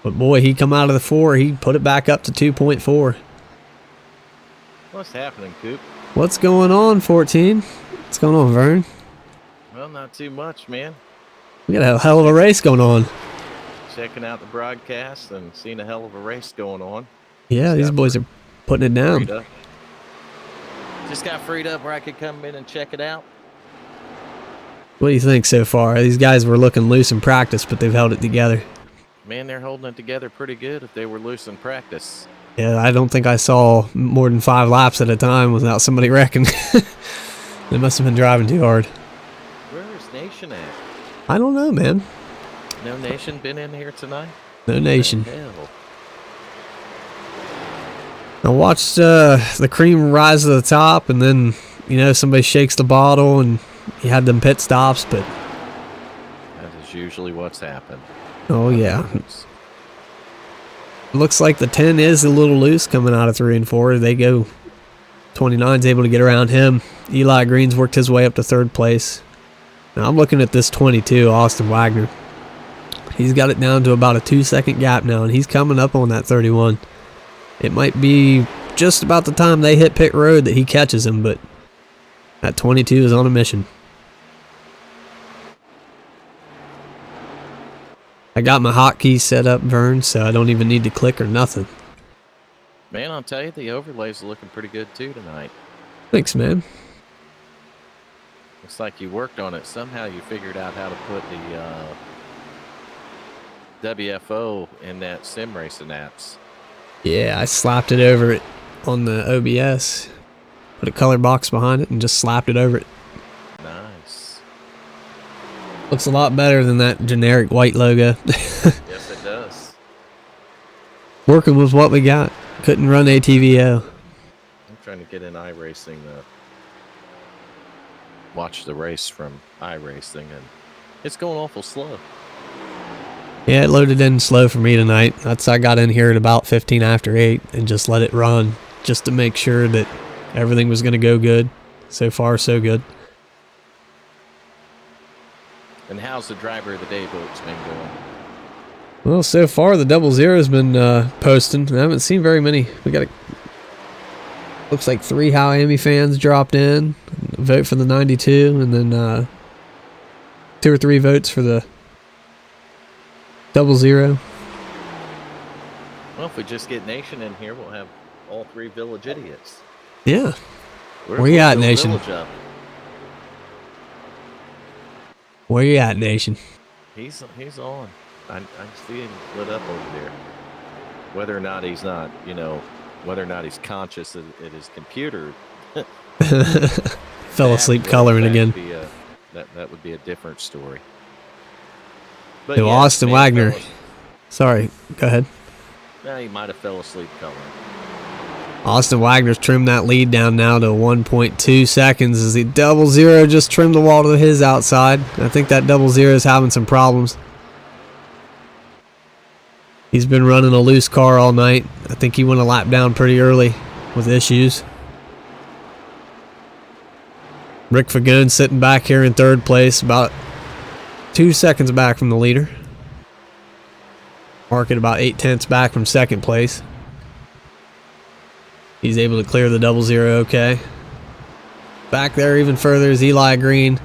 But boy, he come out of the 4. He put it back up to 2.4. What's happening, Coop? What's going on, 14? What's going on, Vern? Well, not too much, man. We got a hell of a race going on. Checking out the broadcast and seeing a hell of a race going on. Yeah, these boys are putting it down. Just got freed up where I could come in and check it out. What do you think so far? These guys were looking loose in practice, but they've held it together. Man, they're holding it together pretty good if they were loose in practice. Yeah, I don't think I saw more than 5 laps at a time without somebody wrecking. They must have been driving too hard. Where is Nation at? I don't know, man. No Nation been in here tonight? No Nation. Hell. I watched the cream rise to the top, and then, somebody shakes the bottle, and you had them pit stops, but... That is usually what's happened. Oh, yeah. It looks like the 10 is a little loose coming out of 3 and 4. They go... 29's able to get around him. Eli Green's worked his way up to 3rd place. Now I'm looking at this 22, Austin Wagner. He's got it down to about a 2-second gap now, and he's coming up on that 31. It might be just about the time they hit pit road that he catches him, but that 22 is on a mission. I got my hotkeys set up, Vern, so I don't even need to click or nothing. Man, I'll tell you, the overlays are looking pretty good too tonight. Thanks, man. Looks like you worked on it. Somehow you figured out how to put the WFO in that sim racing apps. Yeah, I slapped it over it on the OBS. Put a color box behind it and just slapped it over it. Nice. Looks a lot better than that generic white logo. Yes, it does. Working with what we got. Couldn't run ATVO. I'm trying to get in iRacing. Watch the race from iRacing, and it's going awful slow. Yeah, it loaded in slow for me tonight. I got in here at about 15 after 8 and just let it run just to make sure that everything was going to go good. So far, so good. And how's the driver of the day votes been going? Well, so far the 00's been posting. I haven't seen very many. We got looks like 3 Miami fans dropped in, vote for the 92, and then 2 or 3 votes for the 00. Well, if we just get Nation in here, we'll have all 3 Village Idiots. Yeah. Where's Where you at, Little Nation? Village up? Where you at, Nation? He's on. I see him lit up over there. Whether or not he's not, whether or not he's conscious at his computer. Fell asleep coloring again. That would be a different story. But No, yeah, Austin man, Wagner. Sorry, go ahead. Nah, he might have fell asleep coloring. Austin Wagner's trimmed that lead down now to 1.2 seconds as the 00 just trimmed the wall to his outside. I think that 00 is having some problems. He's been running a loose car all night. I think he went a lap down pretty early with issues. Rick Fagone sitting back here in 3rd place, about 2 seconds back from the leader. Mark at about 8/10 back from 2nd place. He's able to clear the 00 okay. Back there even further is Eli Green.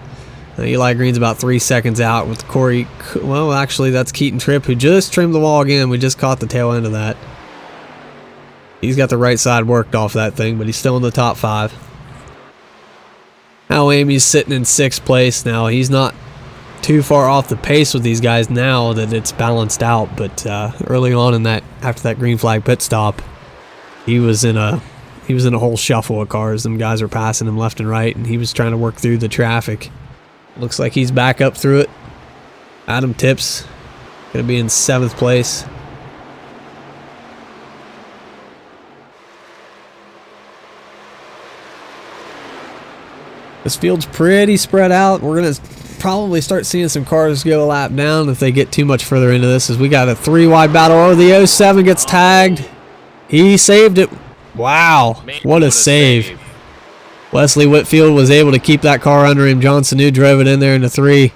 Eli Green's about 3 seconds out with Corey. Well, actually, that's Keaton Tripp, who just trimmed the wall again. We just caught the tail end of that. He's got the right side worked off that thing, but he's still in the top 5. Now Amy's sitting in 6th place. Now he's not too far off the pace with these guys now that it's balanced out, but early on in that, after that green flag pit stop, he was in a whole shuffle of cars. Them guys were passing him left and right, and he was trying to work through the traffic. Looks like he's back up through it. Adam Tips going to be in 7th place. This field's pretty spread out. We're going to probably start seeing some cars go a lap down if they get too much further into this, as we got a 3-wide battle. Oh, the 07 gets tagged. He saved it. Wow, Man, what a save. Wesley Whitfield was able to keep that car under him. John Sanu drove it in there into 3.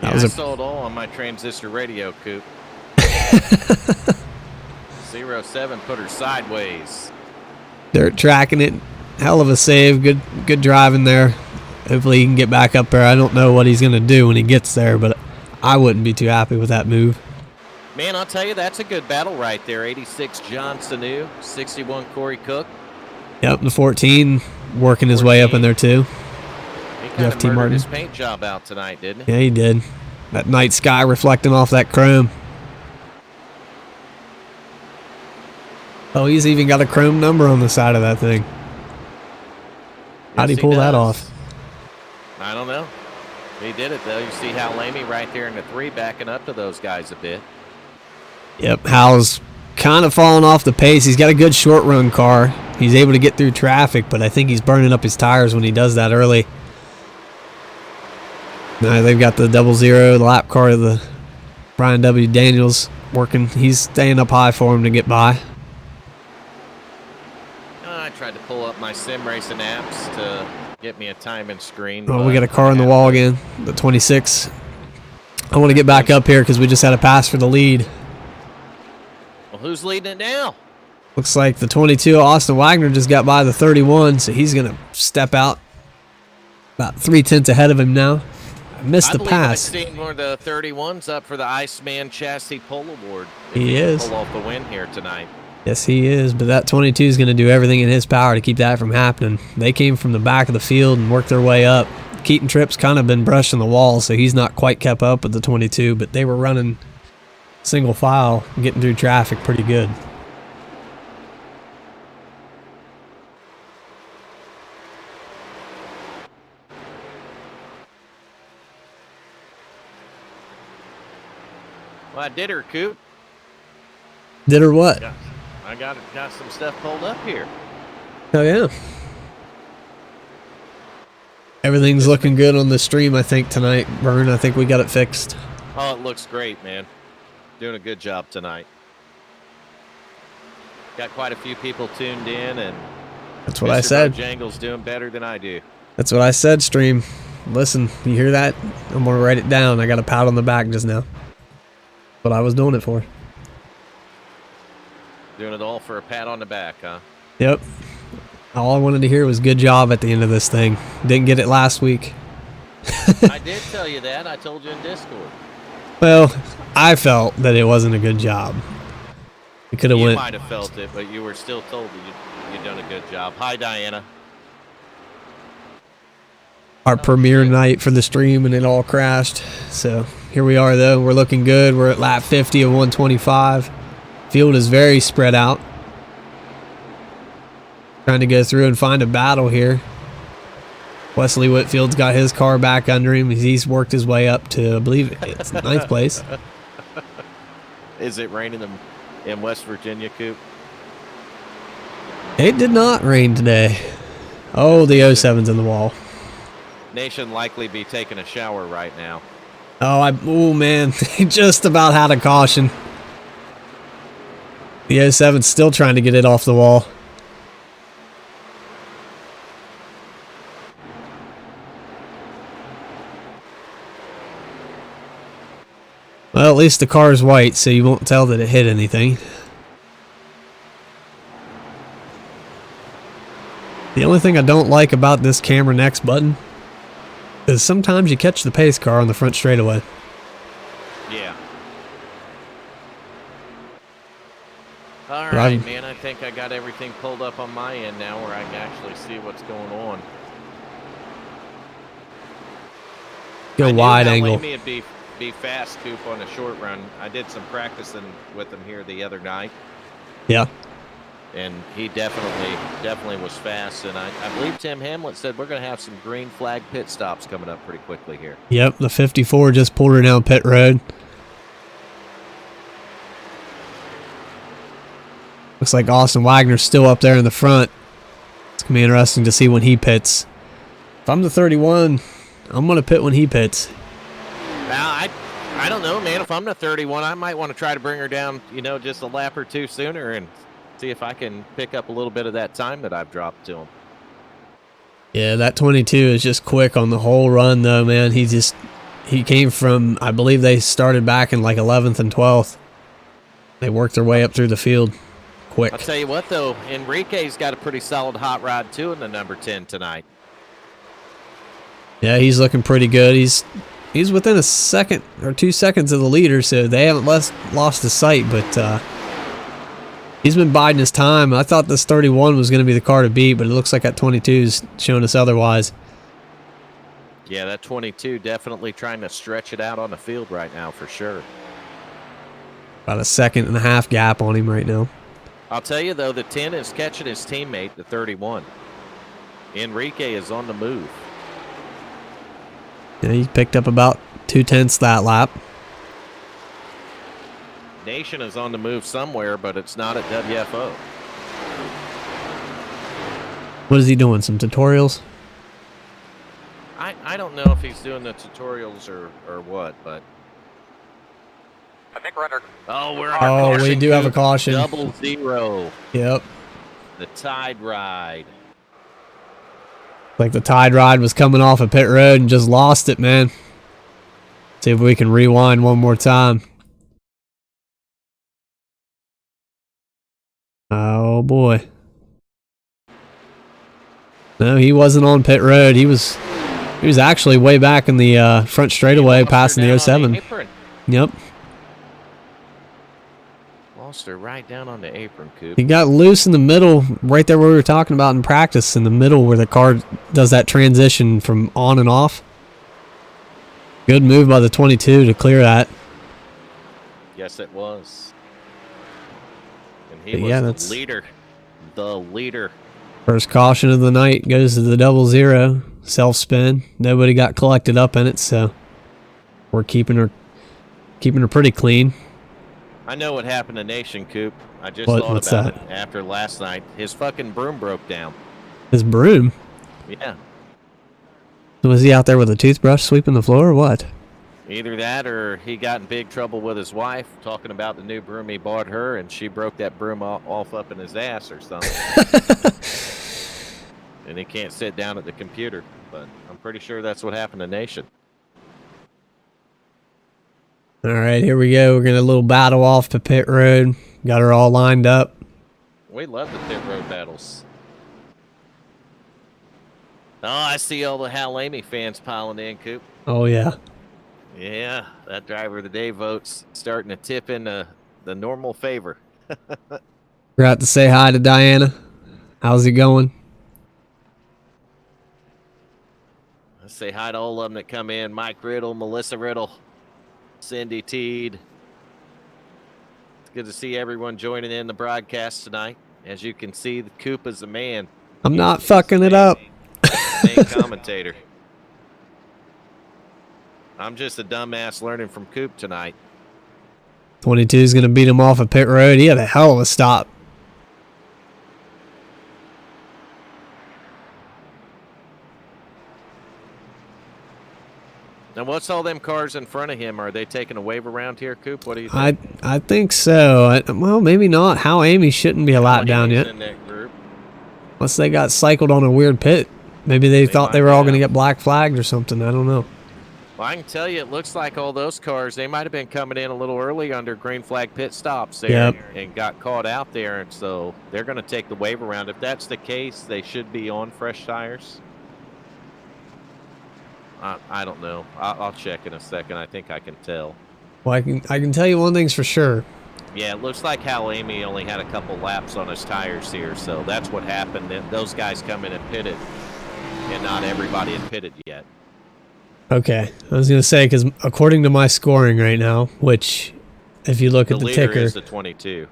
Yeah, I saw it all on my transistor radio, Coop. 07 put her sideways. Dirt tracking it. Hell of a save. Good driving there. Hopefully he can get back up there. I don't know what he's going to do when he gets there, but I wouldn't be too happy with that move. Man, I'll tell you, that's a good battle right there. 86 John Sanu, 61 Corey Cook. Yep, the 14 working his way up in there too. He kind Jeff of T. murdered Martin. his paint job out tonight, didn't he? Yeah, he did. That night sky reflecting off that chrome. Oh, he's even got a chrome number on the side of that thing. How'd he Yes, pull that does. off? I don't know. He did it, though. You see Hal Lamy right there in the 3 backing up to those guys a bit. Yep, Hal's kind of falling off the pace. He's got a good short run car. He's able to get through traffic, but I think he's burning up his tires when he does that early. Now they've got the 00, the lap car of the Brian W. Daniels working. He's staying up high for him to get by. I tried to pull up my sim racing apps to get me a timing screen. Oh, we got a car on the wall again, the 26. I want to get back up here because we just had a pass for the lead. Well, who's leading it now? Looks like the 22, Austin Wagner, just got by the 31, so he's going to step out about 3/10 ahead of him now. I missed the pass. I've seen one of the 31s up for the Iceman Chassis Pole Award. He is. Pull off the win here tonight. Yes, he is, but that 22 is going to do everything in his power to keep that from happening. They came from the back of the field and worked their way up. Keaton Tripp's kind of been brushing the wall, so he's not quite kept up with the 22, but they were running single file, getting through traffic pretty good. Well, I did her, Coop. Did or what? Yeah, I got some stuff pulled up here. Oh, yeah. Everything's looking good on the stream, I think, tonight, Vern. I think we got it fixed. Oh, it looks great, man. Doing a good job tonight. Got quite a few people tuned in, and That's what I said. Bojangles doing better than I do. That's what I said, stream. Listen, you hear that? I'm going to write it down. I got a pat on the back just now. What I was doing it for. Doing it all for a pat on the back, huh? Yep. All I wanted to hear was good job at the end of this thing. Didn't get it last week. I did tell you that. I told you in Discord. Well, I felt that it wasn't a good job. It could have You went. might have felt it, but you were still told that you'd done a good job. Hi, Diana. Our premiere night for the stream, and it all crashed. So here we are, though. We're looking good. We're at lap 50 of 125. Field is very spread out. Trying to go through and find a battle here. Wesley Whitfield's got his car back under him. He's worked his way up to, I believe, it's 9th place. Is it raining in West Virginia, Coop? It did not rain today. Oh, the 07's in the wall. Nation likely be taking a shower right now. Oh man, they just about had a caution. The 07's still trying to get it off the wall. Well, at least the car is white, so you won't tell that it hit anything. The only thing I don't like about this camera next button is sometimes you catch the pace car on the front straightaway. Yeah. All right, man. I think I got everything pulled up on my end now where I can actually see what's going on. Go wide angle. It'd be fast, Coop, on a short run. I did some practicing with him here the other night. Yeah. And he definitely was fast. And I believe Tim Hamlet said we're going to have some green flag pit stops coming up pretty quickly here. Yep, the 54 just pulled her down pit road. Looks like Austin Wagner's still up there in the front. It's going to be interesting to see when he pits. If I'm the 31, I'm going to pit when he pits. Now, I don't know, man. If I'm the 31, I might want to try to bring her down, just a lap or two sooner and see if I can pick up a little bit of that time that I've dropped to him. Yeah, that 22 is just quick on the whole run, though, man. He came from, I believe they started back in like 11th and 12th. They worked their way up through the field quick. I'll tell you what, though, Enrique's got a pretty solid hot rod, too, in the number 10 tonight. Yeah, he's looking pretty good. He's within a second or 2 seconds of the leader, so they haven't lost his sight, but he's been biding his time. I thought this 31 was going to be the car to beat, but it looks like that 22 is showing us otherwise. Yeah, that 22 definitely trying to stretch it out on the field right now for sure. About a 1.5 second gap on him right now. I'll tell you, though, the 10 is catching his teammate, the 31. Enrique is on the move. Yeah, he picked up about 2/10 that lap. Nation is on the move somewhere, but it's not at WFO. What is he doing? Some tutorials? I don't know if he's doing the tutorials or what, but... I think we're under. Oh, we're Oh, under we do have a caution. 0-0. Yep. The Tide Ride. Like the Tide Ride was coming off of pit road and just lost it, man. See if we can rewind one more time. Oh boy. No, he wasn't on pit road. He was actually way back in the front straightaway, passing the 07. Yep. Lost her right down on the apron, Coop. He got loose in the middle, right there where we were talking about in practice, in the middle where the car does that transition from on and off. Good move by the 22 to clear that. Yes, it was. And he But was yeah, the that's- leader. The leader. First caution of the night goes to the 00. Self spin. Nobody got collected up in it, so we're keeping her pretty clean. I know what happened to Nation, Coop. I just What- thought what's about that? it after last night. His fucking broom broke down. His broom. Yeah. Was he out there with a toothbrush sweeping the floor or what? Either that or he got in big trouble with his wife talking about the new broom he bought her, and she broke that broom off up in his ass or something. And he can't sit down at the computer. But I'm pretty sure that's what happened to Nation. All right, here we go. We're going to a little battle off to pit road. Got her all lined up. We love the pit road battles. Oh, I see all the Hal Amy fans piling in, Coop. Oh, yeah. Yeah, that driver of the day vote's starting to tip in the normal favor. Forgot to say hi to Diana. How's it going? Let's say hi to all of them that come in. Mike Riddle, Melissa Riddle, Cindy Teed. It's good to see everyone joining in the broadcast tonight. As you can see, the Coop is a man. I'm not fucking it up. Main commentator. I'm just a dumbass learning from Coop tonight. 22 is going to beat him off of pit road. He had a hell of a stop. Now, what's all them cars in front of him? Are they taking a wave around here, Coop? What do you think? I think so. Well, maybe not. How Amy shouldn't be a lap down He's yet. in that group. Unless they got cycled on a weird pit. Maybe they thought they might were all have. going to get black flagged or something. I don't know. Well, I can tell you, it looks like all those cars, they might have been coming in a little early under green flag pit stops there Yep. and got caught out there. And so they're going to take the wave around. If that's the case, they should be on fresh tires. I don't know. I'll check in a second. I think I can tell. Well, I can tell you one thing's for sure. Yeah, it looks like Hal Amy only had a couple laps on his tires here, so that's what happened. Then those guys come in and pitted, and not everybody had pitted yet. Okay. I was going to say, because according to my scoring right now, which if you look The at the leader ticker, is the 22.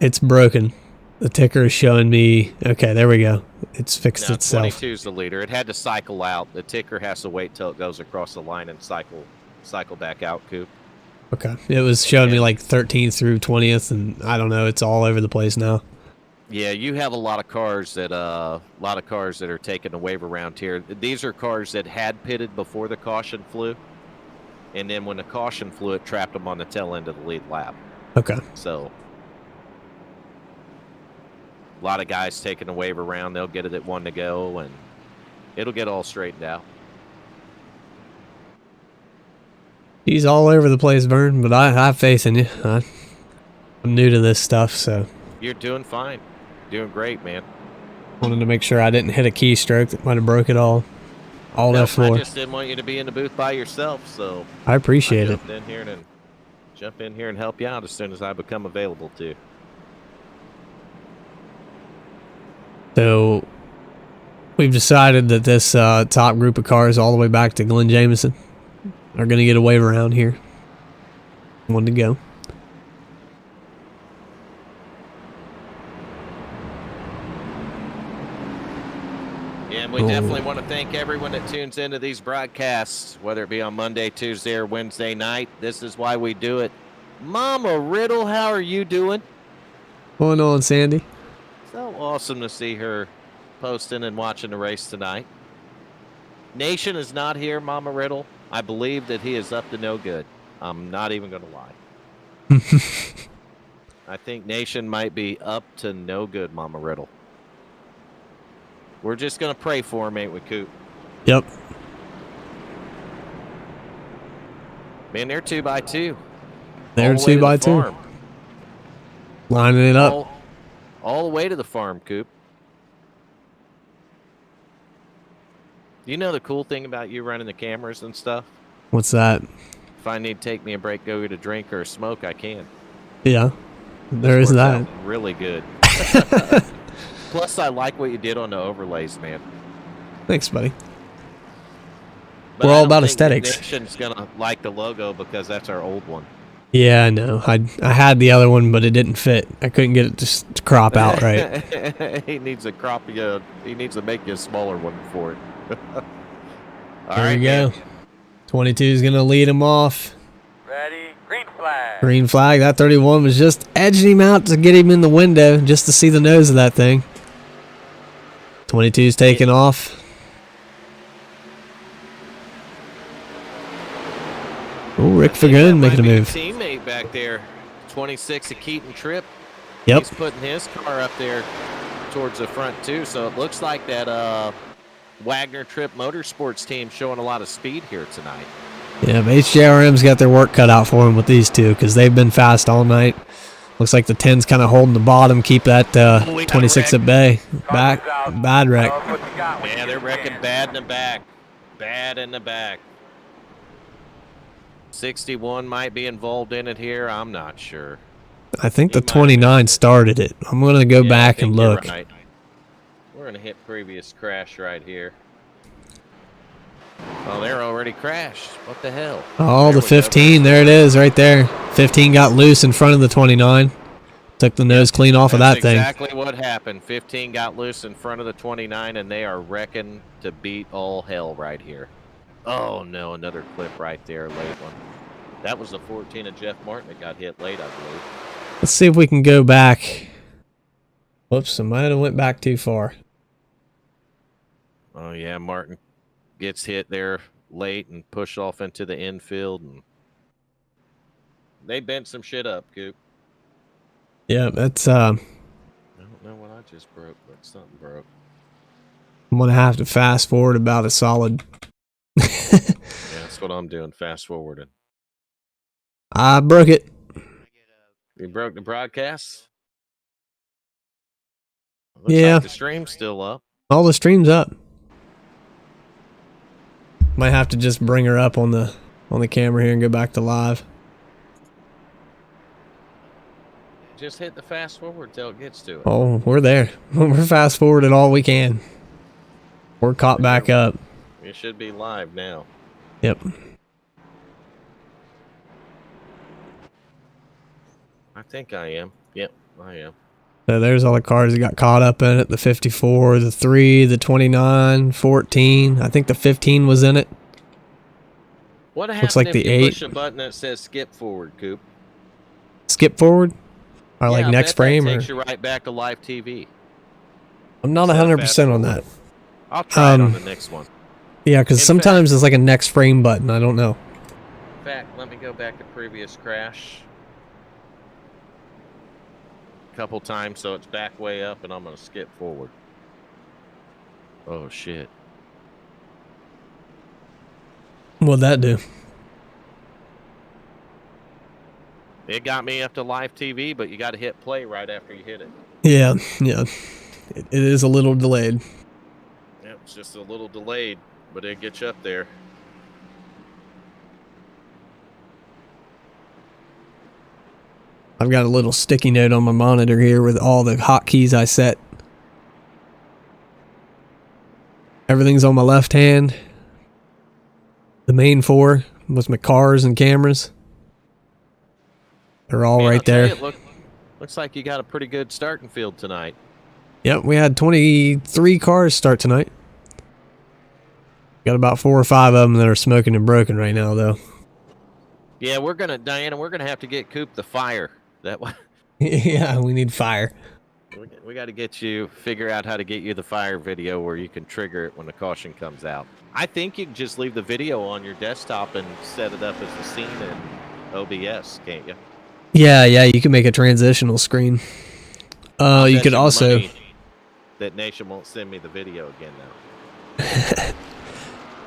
it's broken. The ticker is showing me, okay, there we go. It's fixed Now, itself. 22 is the leader. It had to cycle out. The ticker has to wait till it goes across the line and cycle back out, Coop. Okay. It was showing me like 13th through 20th, and I don't know. It's all over the place now. Yeah, you have a lot of cars that are taking the wave around here. These are cars that had pitted before the caution flew, and then when the caution flew, it trapped them on the tail end of the lead lap. Okay. So a lot of guys taking the wave around. They'll get it at one to go, and it'll get all straightened out. He's all over the place, Vern, but I have faith in you. I'm new to this stuff, so You're doing fine. Doing great, man. wanted to make sure I didn't hit a keystroke that might have broke it all Nope, F4. I just didn't want you to be in the booth by yourself, so I appreciate I it. jump in here and help you out as soon as I become available to. So We've decided that this top group of cars all the way back to Glenn Jameson are going to get a wave around here. One to go. Yeah, and we definitely want to thank everyone that tunes into these broadcasts, whether it be on Monday, Tuesday, or Wednesday night. This is why we do it. Mama Riddle, how are you doing? What's going on, Sandy? So awesome to see her posting and watching the race tonight. Nation is not here, Mama Riddle. I believe that he is up to no good. I'm not even going to lie. I think Nation might be up to no good, Mama Riddle. We're just going to pray for him, ain't we, Coop? Yep. Man, they're 2x2. They're All the way to 2x2. the farm. Lining it up. All the way to the farm, Coop. You know the cool thing about you running the cameras and stuff? What's that? If I need to take me a break, go get a drink or a smoke, I can. Yeah. There This is works that. out really good. Plus, I like what you did on the overlays, man. Thanks, buddy. But We're I all don't about think aesthetics. Nation's gonna like the logo because that's our old one. Yeah, I know. I had the other one, but it didn't fit. I couldn't get it to crop out right. He needs a crop. He needs to make you a smaller one for it. There we go. 22 is going to lead him off. Ready, green flag. Green flag. That 31 was just edging him out to get him in the window just to see the nose of that thing. 22's taking off. Oh, Rick Fagun making a move. Teammate back there, 26 of Keaton Tripp. Yep. He's putting his car up there towards the front too. So it looks like that Wagner Tripp Motorsports team showing a lot of speed here tonight. Yeah, but HJRM's got their work cut out for them with these two because they've been fast all night. Looks like the 10's kind of holding the bottom, keep that 26 at bay. Back, bad wreck. Yeah, they're wrecking bad in the back. Bad in the back. 61 might be involved in it here. I'm not sure. I think the 29 started it. I'm going to go back and look. Right. We're going to hit previous crash right here. Oh, they're already crashed. What the hell? Oh, the 15. There it is right there. 15 got loose in front of the 29. Took the nose clean off of that thing. Exactly what happened. 15 got loose in front of the 29, and they are wrecking to beat all hell right here. Oh, no, another clip right there, late one. That was the 14 of Jeff Martin that got hit late, I believe. Let's see if we can go back. Whoops, I might have went back too far. Oh, yeah, Martin gets hit there late and pushed off into the infield. And they bent some shit up, Coop. Yeah, that's, I don't know what I just broke, but something broke. I'm going to have to fast forward about a solid. Yeah, that's what I'm doing, fast forwarding. I broke it. You broke the broadcast? Looks Yeah. like the stream's still up. All the stream's up. Might have to just bring her up on the camera here and go back to live. Just hit the fast forward till it gets to it. Oh, we're there. We're fast forwarded all we can. We're caught back up. It should be live now. Yep. I think I am. Yep, I am. So there's all the cars that got caught up in it. The 54, the 3, the 29, 14. I think the 15 was in it. What happens Looks like if the you 8. push a button that says skip forward, Coop? Skip forward? Or like I next bet that frame? Or takes you right back to live TV. I'm not 100% on that. I'll try it on the next one. Yeah, because In sometimes it's like a next frame button. I don't know. In fact, let me go back to previous crash. Couple times, so it's back way up, and I'm going to skip forward. Oh, shit. What'd that do? It got me up to live TV, but you got to hit play right after you hit it. Yeah. It is a little delayed. Yep, it's just a little delayed, but it gets you up there. I've got a little sticky note on my monitor here with all the hotkeys I set. Everything's on my left hand. The main four with my cars and cameras. They're all Man, I'll right tell there. you, looks like you got a pretty good starting field tonight. Yep, we had 23 cars start tonight. Got about 4 or 5 of them that are smoking and broken right now, though. Yeah, Diana, we're gonna have to get Coop the fire. That way, Yeah, we need fire. we got to figure out how to get you the fire video where you can trigger it when the caution comes out. I think you can just leave the video on your desktop and set it up as a scene in OBS, can't you? Yeah, you can make a transitional screen. You could also... That Nation won't send me the video again, though.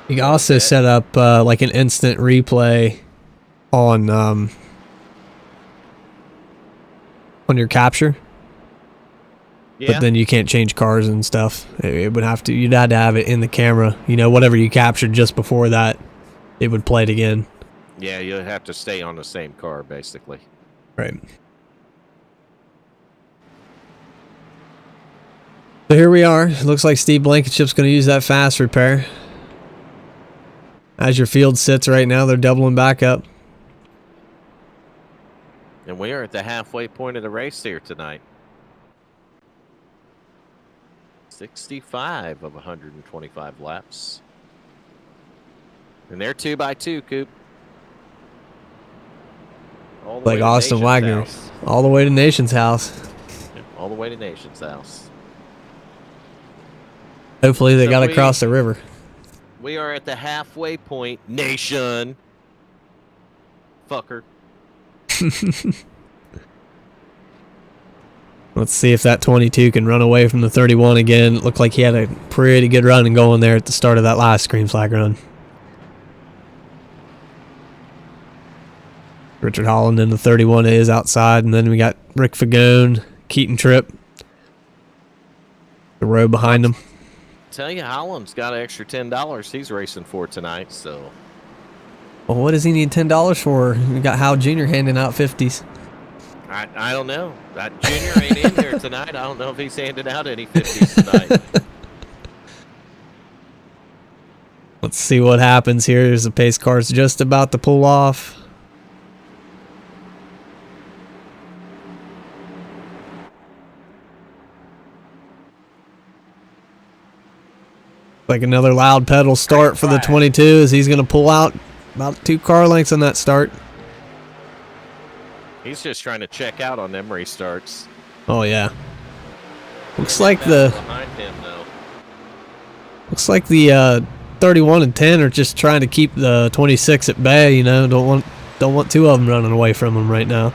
You can also set up like an instant replay on your capture. Yeah. But then you can't change cars and stuff. It would have to. You'd have to have it in the camera. You know, whatever you captured just before that, it would play it again. Yeah, you'll have to stay on the same car, basically. Right. So here we are. It looks like Steve Blankenship's going to use that fast repair. As your field sits right now, they're doubling back up. And we are at the halfway point of the race here tonight. 65 of 125 laps. And they're 2x2, Coop. All the way Like to Austin Nation's Wagner. house. All the way to Nation's house. All the way to Nation's house. Hopefully they So got across the river. We are at the halfway point, Nation. Fucker. Let's see if that 22 can run away from the 31 again. It looked like he had a pretty good run and going there at the start of that last green flag run. Richard Holland in the 31 is outside, and then we got Rick Fagone, Keaton Tripp, the row behind him. Tell you, Holland's got an extra $10 he's racing for tonight, so. Well, what does he need $10 for? We got Hal Jr. handing out 50s. I don't know. That Junior ain't in here tonight. I don't know if he's handing out any 50s tonight. Let's see what happens here. There's the pace car's just about to pull off. Like another loud pedal start for the 22 as he's going to pull out about 2 car lengths on that start. He's just trying to check out on them restarts. Oh yeah. Looks like the behind him though. Looks like the 31 and 10 are just trying to keep the 26 at bay, you know. Don't want 2 of them running away from him right now.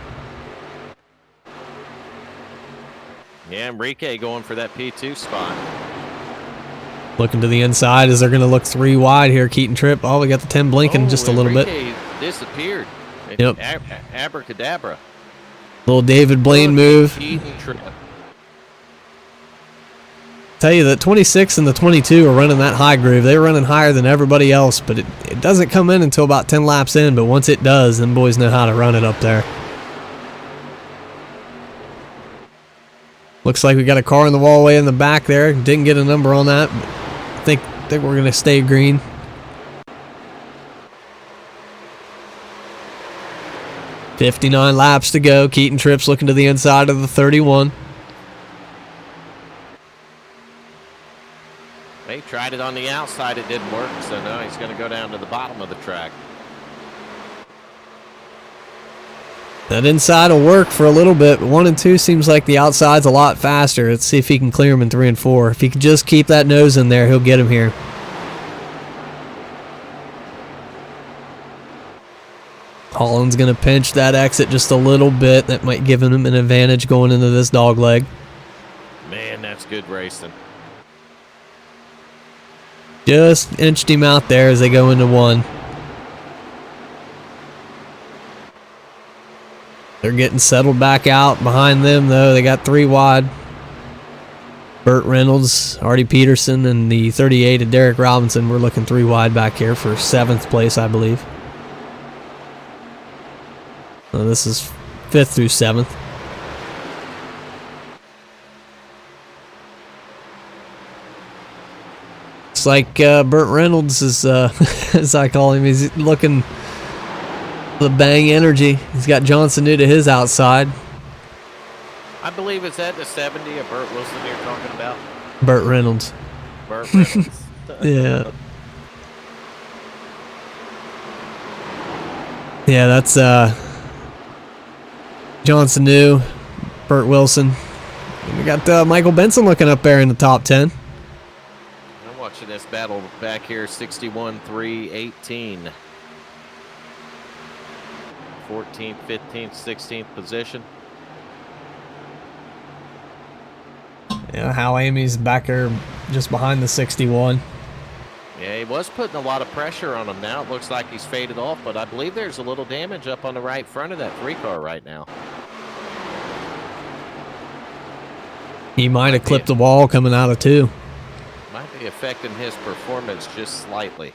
Yeah, Enrique going for that P2 spot. Looking to the inside as they're going to look 3 wide here. Keaton Tripp. Oh, we got the 10 blinking just a little bit. Disappeared. Yep. Abracadabra. Little David Blaine move. Keaton Tripp. Tell you that 26 and the 22 are running that high groove. They're running higher than everybody else, but it doesn't come in until about 10 laps in. But once it does, them boys know how to run it up there. Looks like we got a car in the wall way in the back there. Didn't get a number on that. I think we're going to stay green. .59 laps to go. Keaton Tripp's looking to the inside of the 31. They tried it on the outside. It didn't work, so now he's going to go down to the bottom of the track. That inside will work for a little bit, but 1 and 2 seems like the outside's a lot faster. Let's see if he can clear him in 3 and 4. If he can just keep that nose in there, he'll get him here. Holland's going to pinch that exit just a little bit. That might give him an advantage going into this dog leg. Man, that's good racing. Just inched him out there as they go into 1. They're getting settled back out behind them, though. They got 3 wide. Burt Reynolds, Artie Peterson, and the 38 of Derek Robinson. We're looking 3 wide back here for 7th place, I believe. This is 5th through 7th. Looks like Burt Reynolds is, as I call him, he's looking the bang energy. He's got Johnson new to his outside. I believe it's at the 70 of Burt Wilson you're talking about. Burt Reynolds. Burt Reynolds. Yeah. Yeah, that's Johnson new, Burt Wilson. And we got Michael Benson looking up there in the top 10. I'm watching this battle back here, 61, 3, 18. 14th, 15th, 16th position. Yeah, Hal Amy's back there just behind the 61. Yeah, he was putting a lot of pressure on him. Now it looks like he's faded off, but I believe there's a little damage up on the right front of that 3-car right now. He might have clipped the wall coming out of 2. Might be affecting his performance just slightly.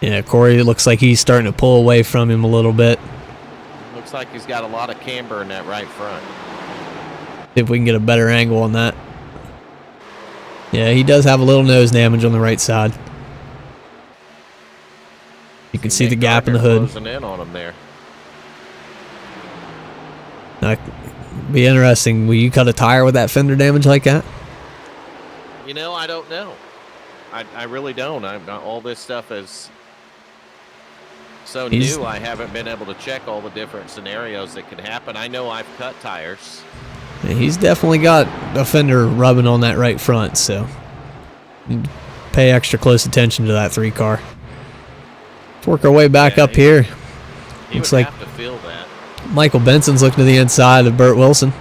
Yeah, Corey looks like he's starting to pull away from him a little bit. Looks like he's got a lot of camber in that right front. See if we can get a better angle on that. Yeah, he does have a little nose damage on the right side. You can see the gap in the hood. Closing in on him there. Be interesting. Will you cut a tire with that fender damage like that? You know, I don't know. I really don't. All this stuff is so new. I haven't been able to check all the different scenarios that could happen. I know I've cut tires. He's definitely got a fender rubbing on that right front, so pay extra close attention to that 3-car. Let's work our way back up here. Looks like have to feel that. Michael Benson's looking to the inside of Burt Wilson.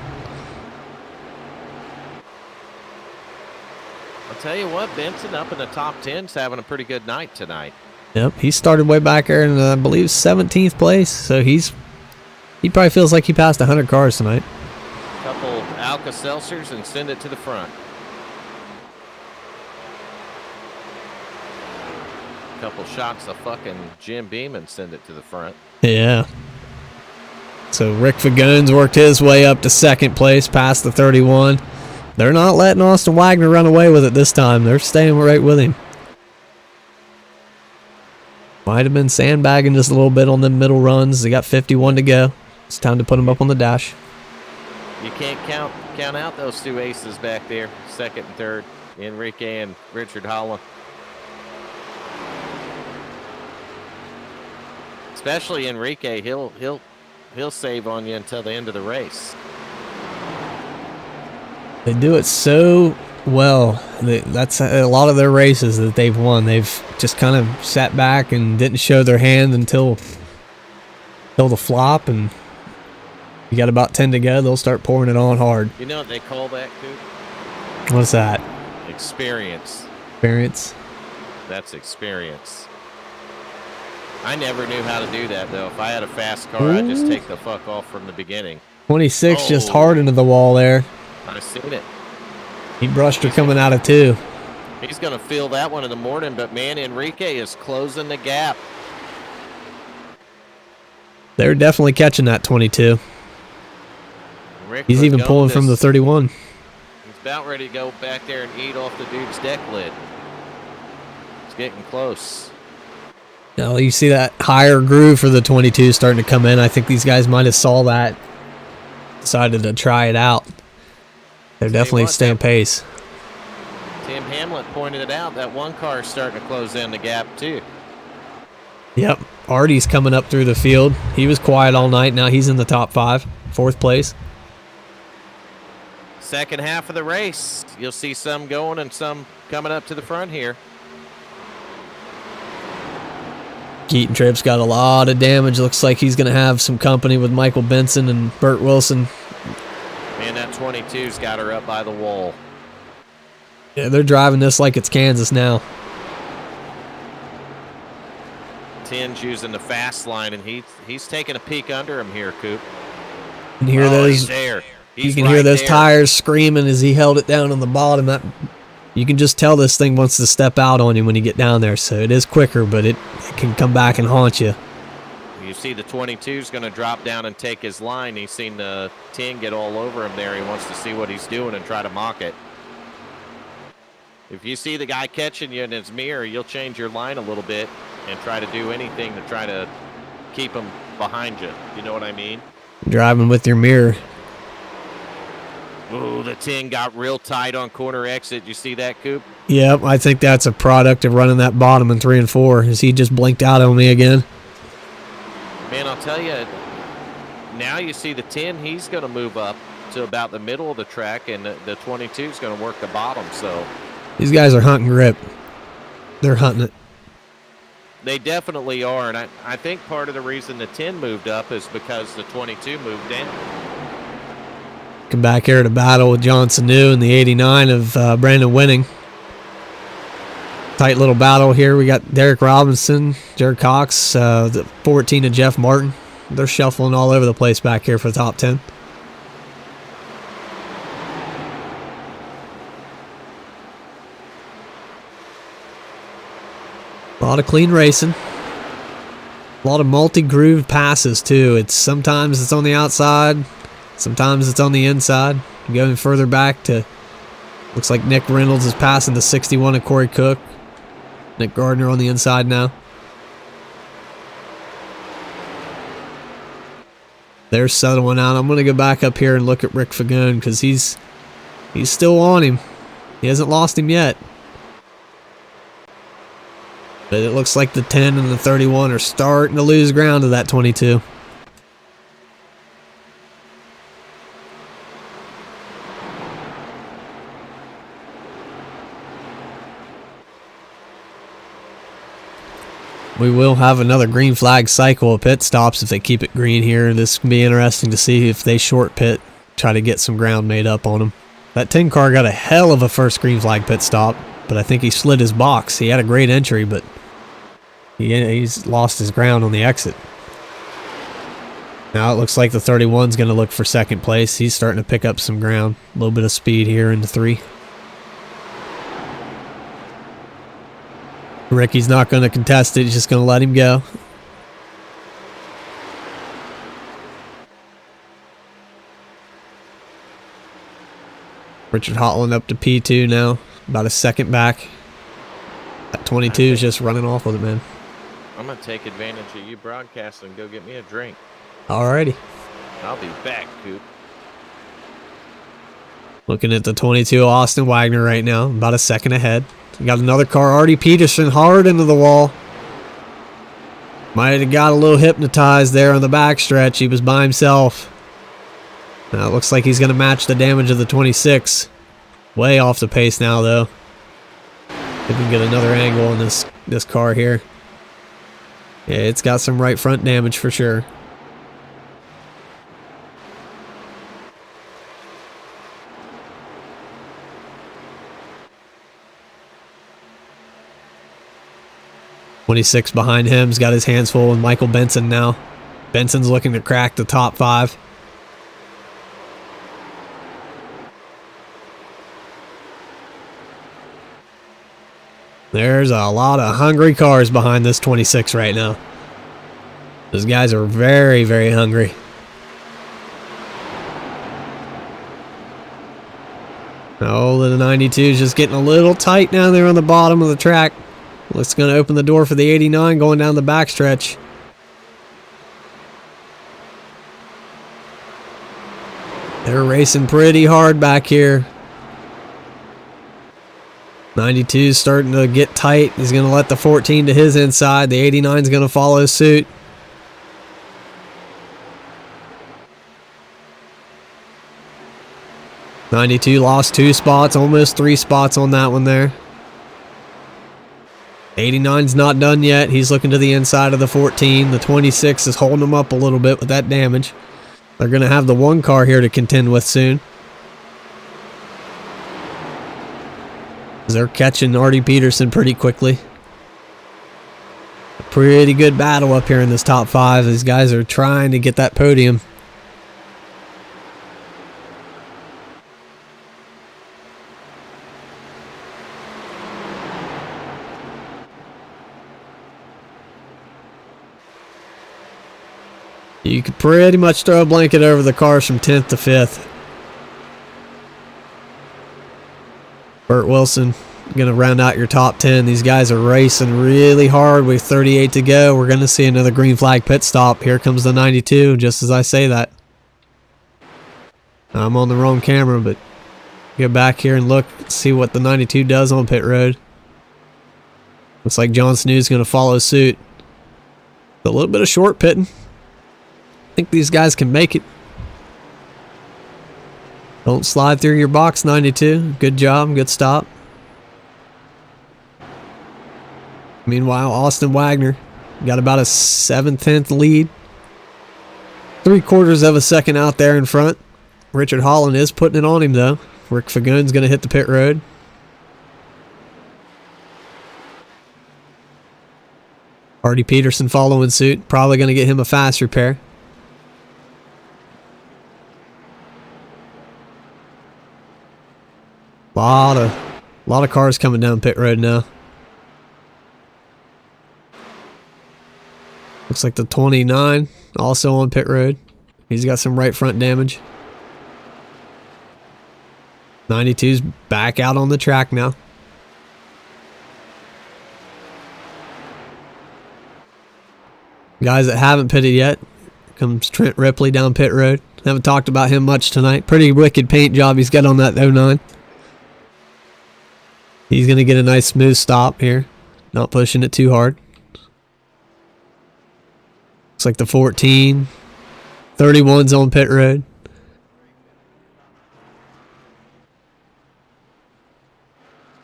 I'll tell you what, Benson up in the top 10's having a pretty good night tonight. Yep, he started way back there in, I believe, 17th place, so he probably feels like he passed 100 cars tonight. Couple Alka-Seltzers and send it to the front. Couple shots of fucking Jim Beam and send it to the front. Yeah. So Rick Fagones worked his way up to 2nd place, past the 31. They're not letting Austin Wagner run away with it this time. They're staying right with him. Might have been sandbagging just a little bit on the middle runs. They got 51 to go. It's time to put them up on the dash. You can't count out those 2 aces back there, 2nd and 3rd, Enrique and Richard Holland. Especially Enrique, he'll save on you until the end of the race. They do it so well. That's a lot of their races that they've won. They've just kind of sat back and didn't show their hand until the flop, and you got about 10 to go. They'll start pouring it on hard. You know what they call that, Coop? What's that? Experience. Experience. That's experience. I never knew how to do that, though. If I had a fast car, I'd just take the fuck off from the beginning. 26 just hard into the wall there. I've seen it. He brushed her coming out of 2. He's going to feel that one in the morning, but man, Enrique is closing the gap. They're definitely catching that 22. He's even pulling from the 31. He's about ready to go back there and eat off the dude's deck lid. It's getting close. Now you see that higher groove for the 22 starting to come in. I think these guys might have saw that, decided to try it out. They're definitely staying pace. Tim Hamlet pointed it out. That 1 car is starting to close in the gap too. Yep, Artie's coming up through the field. He was quiet all night. Now he's in the top 5, 4th place. Second half of the race, you'll see some going and some coming up to the front here. Keaton Tripp's got a lot of damage. Looks like he's going to have some company with Michael Benson and Burt Wilson. Man, that 22's got her up by the wall. Yeah, they're driving this like it's Kansas now. 10's using the fast line, and he's taking a peek under him here, Coop. You can hear he's there. You can hear those tires screaming as he held it down on the bottom. You can just tell this thing wants to step out on you when you get down there. So it is quicker, but it can come back and haunt you. You see the 22's going to drop down and take his line. He's seen the 10 get all over him there. He wants to see what he's doing and try to mock it. If you see the guy catching you in his mirror, you'll change your line a little bit and try to do anything to try to keep him behind you. You know what I mean? Driving with your mirror. Ooh, the 10 got real tight on corner exit. You see that, Coop? Yep, I think that's a product of running that bottom in 3 and 4. As he just blinked out on me again. Man, I'll tell you, now you see the 10, he's going to move up to about the middle of the track, and the 22 is going to work the bottom. So these guys are hunting grip. They're hunting it. They definitely are, and I think part of the reason the 10 moved up is because the 22 moved down. Come back here to battle with Johnson New and the 89 of Brandon Winning. Tight little battle here. We got Derek Robinson, Jared Cox, the 14 of Jeff Martin. They're shuffling all over the place back here for the top 10. A lot of clean racing. A lot of multi-groove passes too. Sometimes it's on the outside, sometimes it's on the inside. Going further back to, looks like Nick Reynolds is passing the 61 of Corey Cook. Nick Gardner on the inside now. They're settling out. I'm going to go back up here and look at Rick Fagone because he's still on him. He hasn't lost him yet. But it looks like the 10 and the 31 are starting to lose ground to that 22. We will have another green flag cycle of pit stops if they keep it green here. This can be interesting to see if they short pit, try to get some ground made up on them. That 10 car got a hell of a first green flag pit stop, but I think he slid his box. He had a great entry, but he's lost his ground on the exit. Now it looks like the 31's going to look for second place. He's starting to pick up some ground. A little bit of speed here in the 3. Ricky's not going to contest it. He's just going to let him go. Richard Hotland up to P2 now. About a second back. That 22 is just running off with it, man. I'm going to take advantage of you broadcasting and go get me a drink. Alrighty. I'll be back, Coop. Looking at the 22 Austin Wagner right now. About a second ahead. We got another car. Artie Peterson hard into the wall. Might have got a little hypnotized there on the backstretch. He was by himself. Now it looks like he's going to match the damage of the 26. Way off the pace now, though. If we can get another angle on this car here. Yeah, it's got some right front damage for sure. .26 behind him. He's got his hands full with Michael Benson now. Benson's looking to crack the top 5. There's a lot of hungry cars behind this 26 right now. Those guys are very, very hungry. Oh, the 92 is just getting a little tight down there on the bottom of the track. Looks going to open the door for the 89 going down the backstretch. They're racing pretty hard back here. 92 is starting to get tight. He's going to let the 14 to his inside. The 89 is going to follow suit. .92 lost 2 spots, almost 3 spots on that one there. 89's not done yet. He's looking to the inside of the 14. The 26 is holding him up a little bit with that damage. They're going to have the 1 car here to contend with soon. They're catching Artie Peterson pretty quickly. A pretty good battle up here in this top 5. These guys are trying to get that podium. You could pretty much throw a blanket over the cars from 10th to 5th. Burt Wilson Gonna round out your top 10. These guys are racing really hard with 38 to go. We're gonna see another green flag pit stop. Here comes the 92, just as I say that. I'm on the wrong camera, but go back here and look, see what the 92 does on pit road. Looks like John Snoo's gonna follow suit. A little bit of short pitting. I think these guys can make it. Don't slide through your box, 92. Good job, good stop. Meanwhile, Austin Wagner got about a 7/10 lead. 3/4 of a second out there in front. Richard Holland is putting it on him though. Rick Fagone's going to hit the pit road. Hardy Peterson following suit. Probably going to get him a fast repair. Lot of cars coming down pit road now. Looks like the 29 also on pit road. He's got some right front damage. 92's back out on the track now. Guys that haven't pitted yet. Comes Trent Ripley down pit road. Haven't talked about him much tonight. Pretty wicked paint job he's got on that 09. He's going to get a nice smooth stop here. Not pushing it too hard. Looks like the 14. 31's on pit road.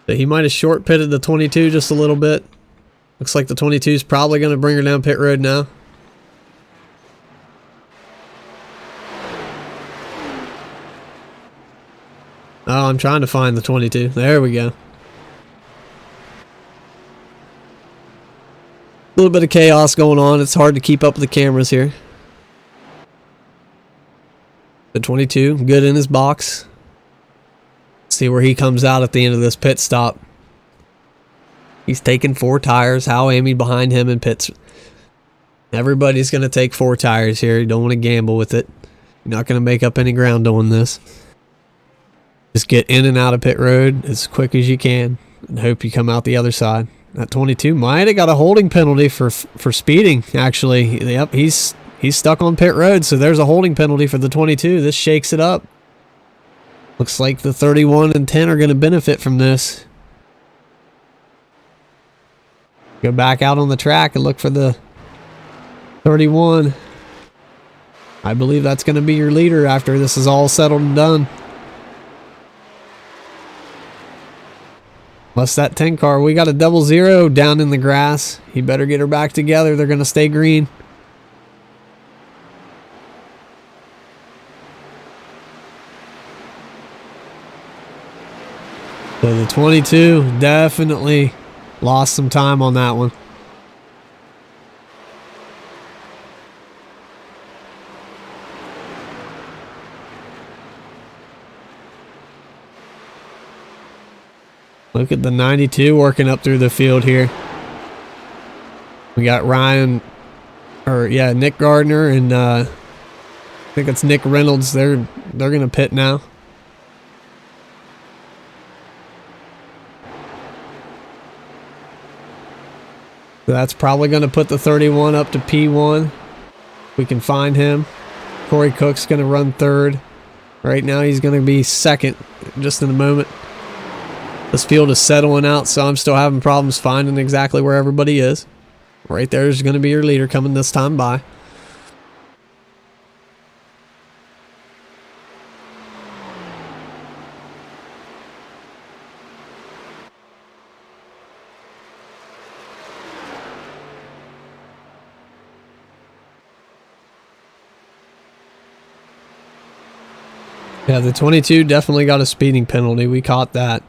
But he might have short pitted the 22 just a little bit. Looks like the 22 is probably going to bring her down pit road now. Oh, I'm trying to find the 22. There we go. A little bit of chaos going on. It's hard to keep up with the cameras here. The 22, good in his box. See where he comes out at the end of this pit stop. He's taking 4 tires. Hal Amy behind him in pits. Everybody's going to take 4 tires here. You don't want to gamble with it. You're not going to make up any ground doing this. Just get in and out of pit road as quick as you can and hope you come out the other side. That 22 might have got a holding penalty for speeding, actually. Yep, he's stuck on pit road, so there's a holding penalty for the 22. This shakes it up. Looks like the 31 and 10 are going to benefit from this. Go back out on the track and look for the 31. I believe that's going to be your leader after this is all settled and done. Plus that 10 car, we got a 00 down in the grass. He better get her back together. They're going to stay green. So the 22 definitely lost some time on that one. Look at the 92 working up through the field here. We got Nick Gardner and I think it's Nick Reynolds. They're gonna pit now. So that's probably gonna put the 31 up to P1. We can find him. Corey Cook's gonna run third. Right now he's gonna be second just in a moment. This field is settling out, so I'm still having problems finding exactly where everybody is. Right there is going to be your leader coming this time by. Yeah, the 22 definitely got a speeding penalty. We caught that.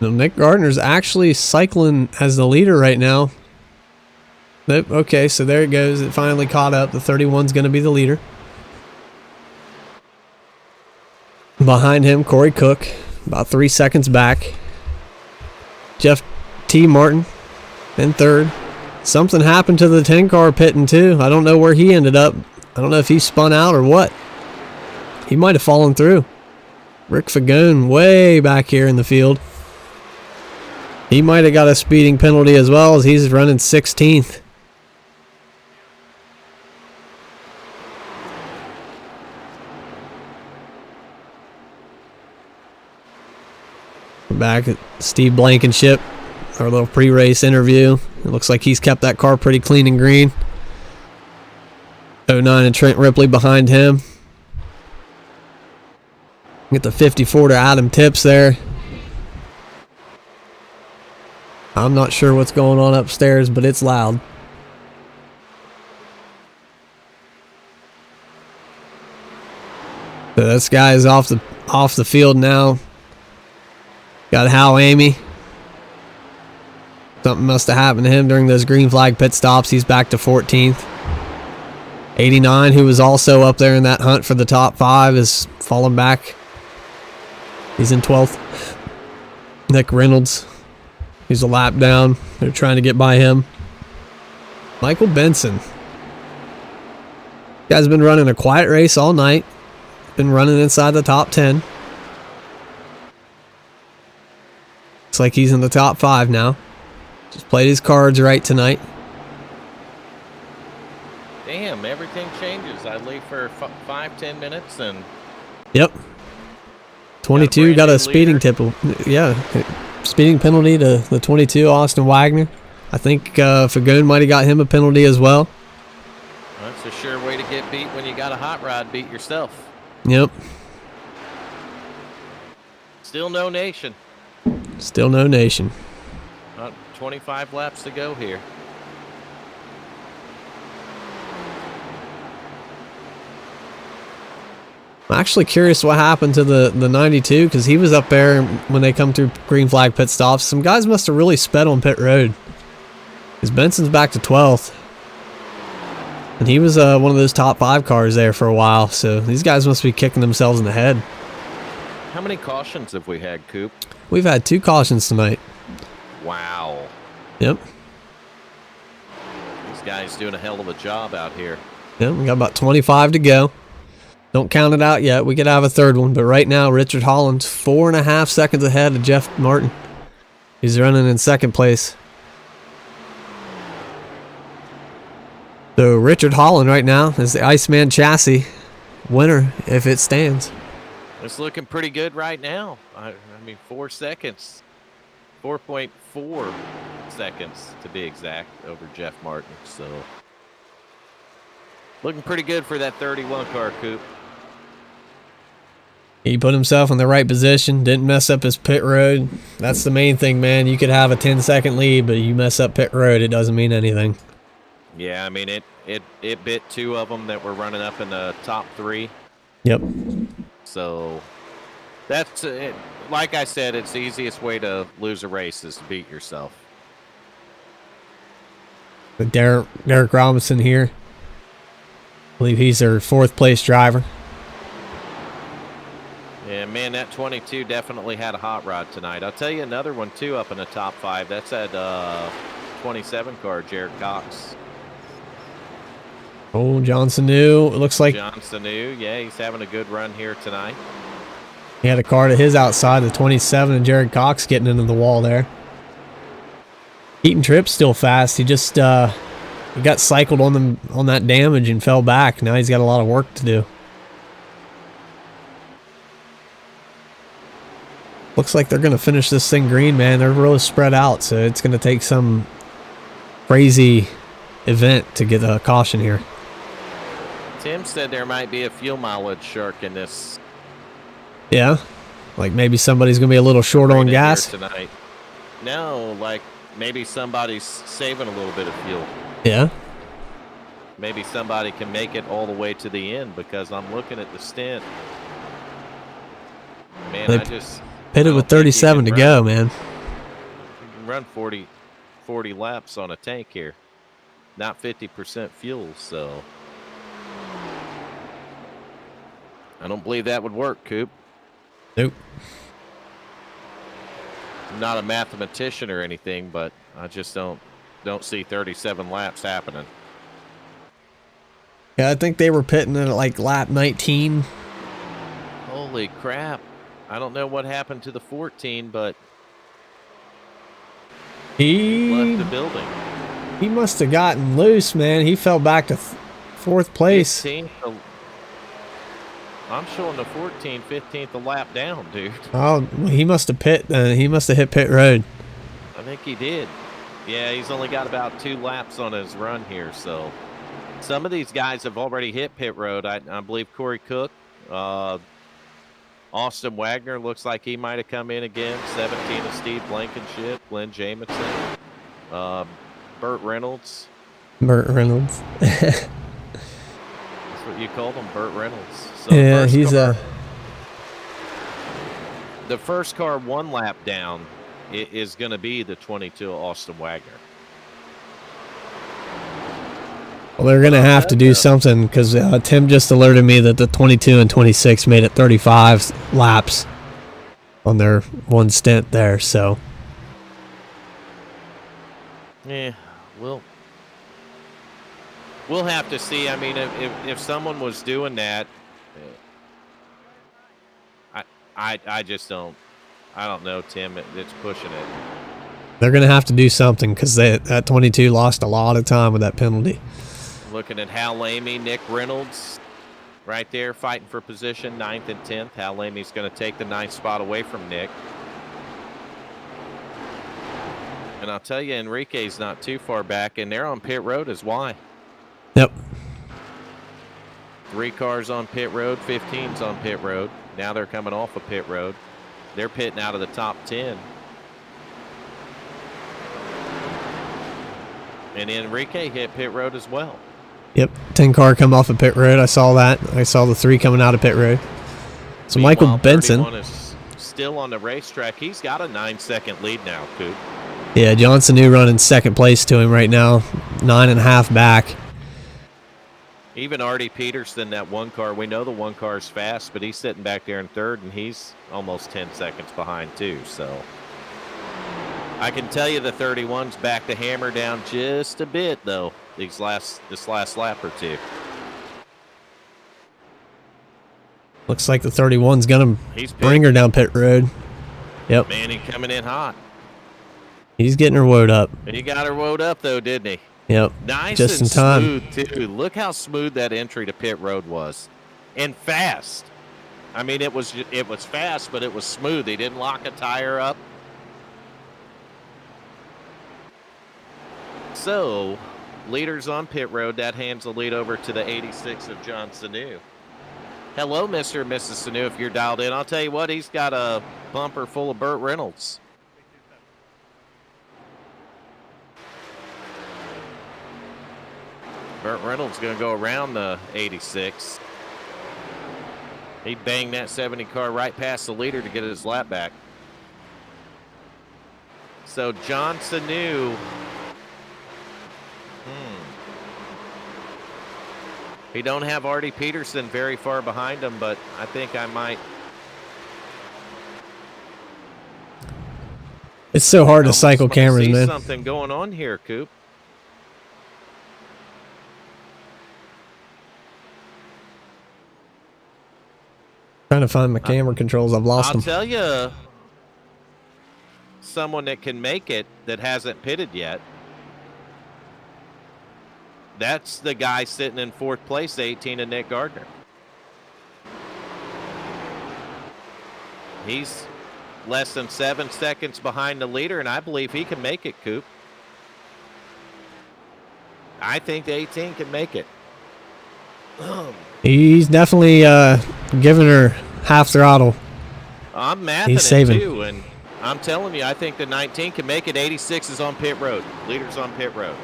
Now, Nick Gardner's actually cycling as the leader right now. Nope, okay, so there it goes. It finally caught up. The 31's going to be the leader. Behind him, Corey Cook, about 3 seconds back. Jeff T. Martin in third. Something happened to the 10 car pitting too. I don't know where he ended up. I don't know if he spun out or what. He might have fallen through. Rick Fagone way back here in the field. He might have got a speeding penalty as well, as he's running 16th. We're back at Steve Blankenship, our little pre-race interview. It looks like he's kept that car pretty clean and green. 09 and Trent Ripley behind him. Get the 54 to Adam Tips there. I'm not sure what's going on upstairs, but it's loud. So this guy is off the field now. Got Hal Amy. Something must have happened to him during those green flag pit stops. He's back to 14th. 89, who was also up there in that hunt for the top 5, is falling back. He's in 12th. Nick Reynolds, he's a lap down. They're trying to get by him. Michael Benson. Guy's been running a quiet race all night. Been running inside the top 10. Looks like he's in the top 5 now. Just played his cards right tonight. Damn, everything changes. I leave for 5-10 minutes and... Yep. 22 got a speeding tip. Yeah, speeding penalty to the 22, Austin Wagner. I think Fagone might have got him a penalty as well. That's a sure way to get beat when you got a hot rod. Beat yourself. Yep. Still no nation. Still no nation. Not 25 laps to go here. I'm actually curious what happened to the 92, because he was up there when they come through green flag pit stops. Some guys must have really sped on pit road, because Benson's back to 12th. And he was one of those top 5 cars there for a while, so these guys must be kicking themselves in the head. How many cautions have we had, Coop? We've had 2 cautions tonight. Wow. Yep. These guys doing a hell of a job out here. Yep, we got about 25 to go. Don't count it out yet. We could have a third one, but right now Richard Holland's 4.5 seconds ahead of Jeff Martin. He's running in second place. So Richard Holland right now is the Iceman chassis winner if it stands. It's looking pretty good right now. I mean, 4 seconds. 4.4 seconds to be exact over Jeff Martin. So looking pretty good for that 31 car, Coop. He put himself in the right position, didn't mess up his pit road. That's the main thing, man. You could have a 10-second lead, but you mess up pit road, it doesn't mean anything. Yeah, I mean, it bit 2 of them that were running up in the top 3. Yep. So that's it. Like I said, it's the easiest way to lose a race is to beat yourself. Derek Robinson here. I believe he's their 4th place driver. Yeah, man, that 22 definitely had a hot rod tonight. I'll tell you another one, too, up in the top 5. That's that 27 car, Jared Cox. Oh, Johnson New. It looks like Johnson New, yeah, he's having a good run here tonight. he had a car to his outside, the 27, and Jared Cox getting into the wall there. Keaton Tripp's still fast. He just he got cycled on that damage and fell back. Now he's got a lot of work to do. Looks like they're going to finish this thing green, man. They're really spread out, so it's going to take some crazy event to get a caution here. Tim said there might be a fuel mileage shark in this. Yeah? Like maybe somebody's going to be a little short on gas? Tonight. No, like maybe somebody's saving a little bit of fuel. Yeah? Maybe somebody can make it all the way to the end, because I'm looking at the stint. Man, They I just... pitted with 37 to go, man. You can run 40 laps on a tank here. Not 50% fuel, so... I don't believe that would work, Coop. Nope. I'm not a mathematician or anything, but I just don't see 37 laps happening. Yeah, I think they were pitting at like lap 19. Holy crap. I don't know what happened to the 14, but he left the building. He must have gotten loose, man. He fell back to fourth place. 15th, I'm showing the 14th, 15th a lap down, dude. Oh, he must have hit pit road. I think he did. Yeah, he's only got about 2 laps on his run here, so some of these guys have already hit pit road. I believe Corey Cook, Austin Wagner looks like he might have come in again. 17 of Steve Blankenship, Glenn Jamison, Burt Reynolds. Burt Reynolds. That's what you call him, Burt Reynolds. So yeah, he's the first car 1 lap down is going to be the 22 Austin Wagner. Well, they're going to have to do something because Tim just alerted me that the 22 and 26 made it 35 laps on their one stint there. So, yeah, we'll have to see. I mean, if someone was doing that, I just don't. I don't know, Tim. It's pushing it. They're going to have to do something because that 22 lost a lot of time with that penalty. Looking at Hal Lamy, Nick Reynolds, right there fighting for position, 9th and 10th. Hal Lamy's going to take the 9th spot away from Nick. And I'll tell you, Enrique's not too far back, and they're on pit road as why. Yep. 3 cars on pit road, 15's on pit road. Now they're coming off of pit road. They're pitting out of the top 10. And Enrique hit pit road as well. Yep, 10 car come off of pit road. I saw that. I saw the 3 coming out of pit road. So Meanwhile, Michael Benson 31 is still on the racetrack. He's got a 9-second lead now, Coop. Yeah, Johnson new running second place to him right now, 9.5 back. Even Artie Peterson, that 1 car, we know the 1 car is fast, but he's sitting back there in 3rd, and he's almost 10 seconds behind too. So I can tell you the 31's back to hammer down just a bit though. This last lap or 2. Looks like the 31's gonna He's bring her down pit road. Yep. Man, he's coming in hot. He's getting her woed up. He got her woed up though, didn't he? Yep. Nice just and in time. smooth too. Look how smooth that entry to pit road was, and fast. I mean, it was fast, but it was smooth. He didn't lock a tire up. So, leaders on pit road. That hands the lead over to the 86 of John Sanu. Hello, Mr. and Mrs. Sanu, if you're dialed in. I'll tell you what, he's got a bumper full of Burt Reynolds. Burt Reynolds going to go around the 86. He banged that 70 car right past the leader to get his lap back. So John Sanu. He don't have Artie Peterson very far behind him, but I think I might. It's so hard to cycle cameras, man. Something going on here, Coop. Trying to find my camera controls. I've lost them. I'll tell you, someone that can make it that hasn't pitted yet. That's the guy sitting in 4th place, 18 of Nick Gardner. He's less than 7 seconds behind the leader, and I believe he can make it, Coop. I think the 18 can make it. He's definitely giving her half throttle. I'm mathing He's saving. it too, and I'm telling you, I think the 19 can make it. 86 is on pit road. Leader's on pit road.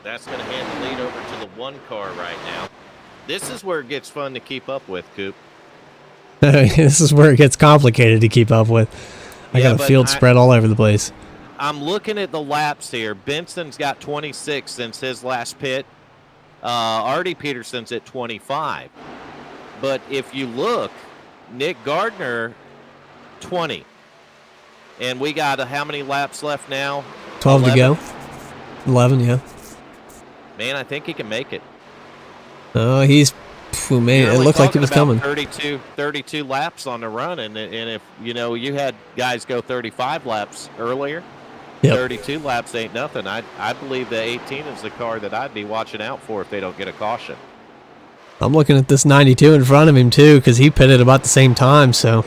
That's going to hand the lead over to the 1 car right now. This is where it gets fun to keep up with, Coop. This is where it gets complicated to keep up with. I got a field spread all over the place. I'm looking at the laps here. Benson's got 26 since his last pit. Artie Peterson's at 25. But if you look, Nick Gardner, 20. And we got how many laps left now? 12 to go. 11, yeah. Man, I think he can make it. Oh, he's. Man, You're it only looked like he talking was about coming. 32 laps on the run, and if you had guys go 35 laps earlier, Yep. 32 laps ain't nothing. I believe the 18 is the car that I'd be watching out for if they don't get a caution. I'm looking at this 92 in front of him too, because he pitted about the same time. So.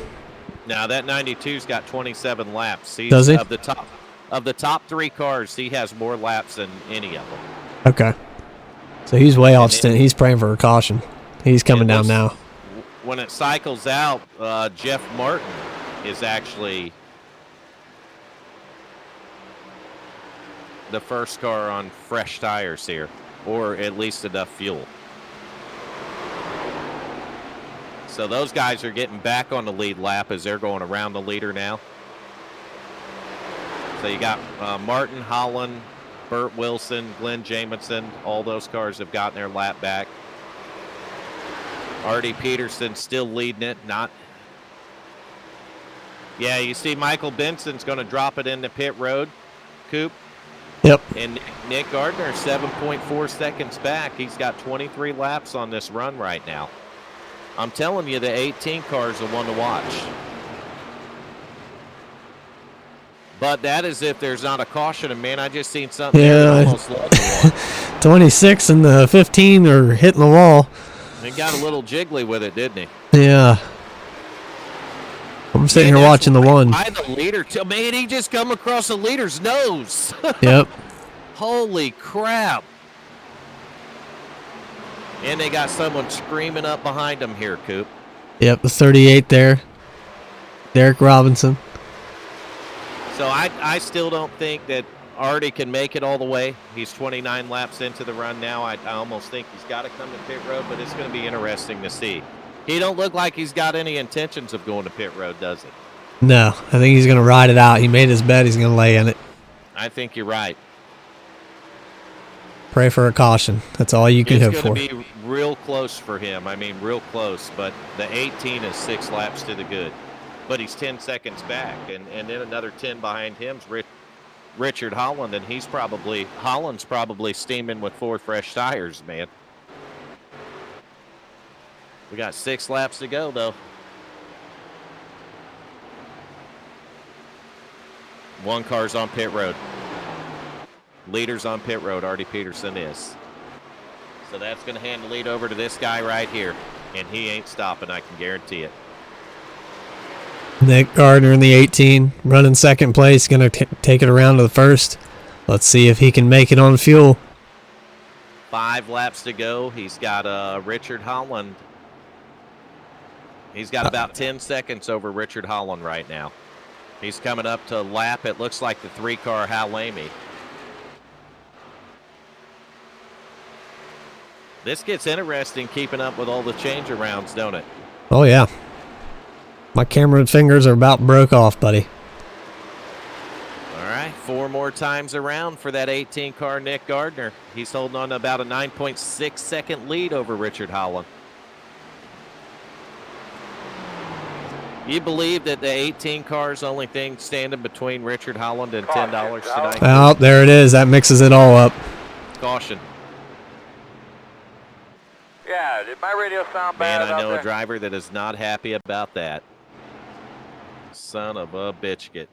Now that 92's got 27 laps. Does he? Of the top 3 cars, he has more laps than any of them. Okay. So he's way off stint. He's praying for a caution. He's coming down now. When it cycles out, Jeff Martin is actually the first car on fresh tires here, or at least enough fuel. So those guys are getting back on the lead lap as they're going around the leader now. So you got Martin, Holland, Burt Wilson, Glenn Jamison. All those cars have gotten their lap back. Artie Peterson still leading it. Yeah, you see Michael Benson's going to drop it into pit road. Coop. Yep. And Nick Gardner, 7.4 seconds back. He's got 23 laps on this run right now. I'm telling you, the 18 car is the one to watch. But that is if there's not a caution. And, man, I just seen something there that almost lost the one. 26 and the 15 are hitting the wall. He got a little jiggly with it, didn't he? Yeah. I'm sitting here watching the one. By the leader, man, he just come across the leader's nose. Yep. Holy crap. And they got someone screaming up behind him here, Coop. Yep, the 38 there. Derek Robinson. So I still don't think that Artie can make it all the way. He's 29 laps into the run now. I almost think he's got to come to pit road, but it's going to be interesting to see. He don't look like he's got any intentions of going to pit road, does he? No, I think he's going to ride it out. He made his bet. He's going to lay in it. I think you're right. Pray for a caution. That's all you can hope for. It's going to be real close for him. I mean, real close. But the 18 is 6 laps to the good. But he's 10 seconds back. And then another 10 behind him's Richard Holland. And Holland's probably steaming with 4 fresh tires, man. We got 6 laps to go, though. One car's on pit road. Leader's on pit road. Artie Peterson is. So that's going to hand the lead over to this guy right here. And he ain't stopping, I can guarantee it. Nick Gardner in the 18, running second place, going to take it around to the first. Let's see if he can make it on fuel. 5 laps to go. He's got Richard Holland. He's got about 10 seconds over Richard Holland right now. He's coming up to lap, it looks like the 3-car Hal Lamy. This gets interesting keeping up with all the change-arounds, don't it? Oh, yeah. My camera fingers are about broke off, buddy. All right, 4 more times around for that 18-car Nick Gardner. He's holding on to about a 9.6-second lead over Richard Holland. You believe that the 18 car is the only thing standing between Richard Holland and $10 tonight? Oh, there it is. That mixes it all up. Caution. Yeah, did my radio sound bad? Man, I out know there? a driver that is not happy about that. Son of a bitchkit.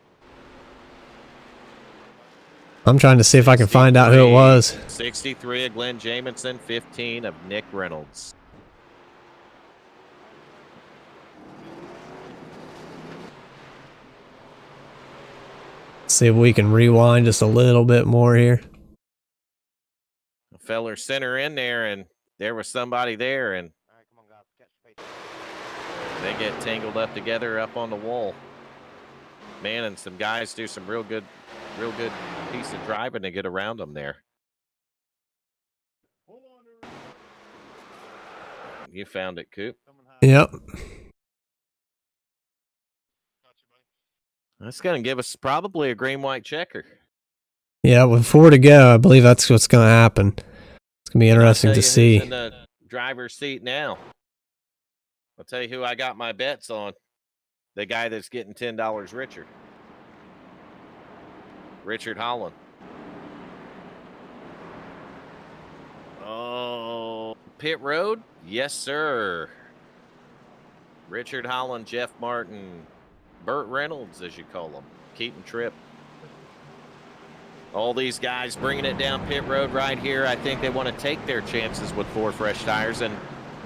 I'm trying to see if I can find out who it was. 63 of Glenn Jamison, 15 of Nick Reynolds. See if we can rewind just a little bit more here. A feller sent her in there, and there was somebody there, and they get tangled up together up on the wall. Man, and some guys do some real good piece of driving to get around them there. You found it, Coop. Yep. That's going to give us probably a green-white checker. Yeah, with 4 to go, I believe that's what's going to happen. It's going to be interesting to see. Who's in the driver's seat now. I'll tell you who I got my bets on. The guy that's getting $10 richer. Richard Holland. pit road? Yes, sir. Richard Holland, Jeff Martin, Burt Reynolds, as you call him, Keaton Tripp. All these guys bringing it down pit road right here. I think they want to take their chances with 4 fresh tires. And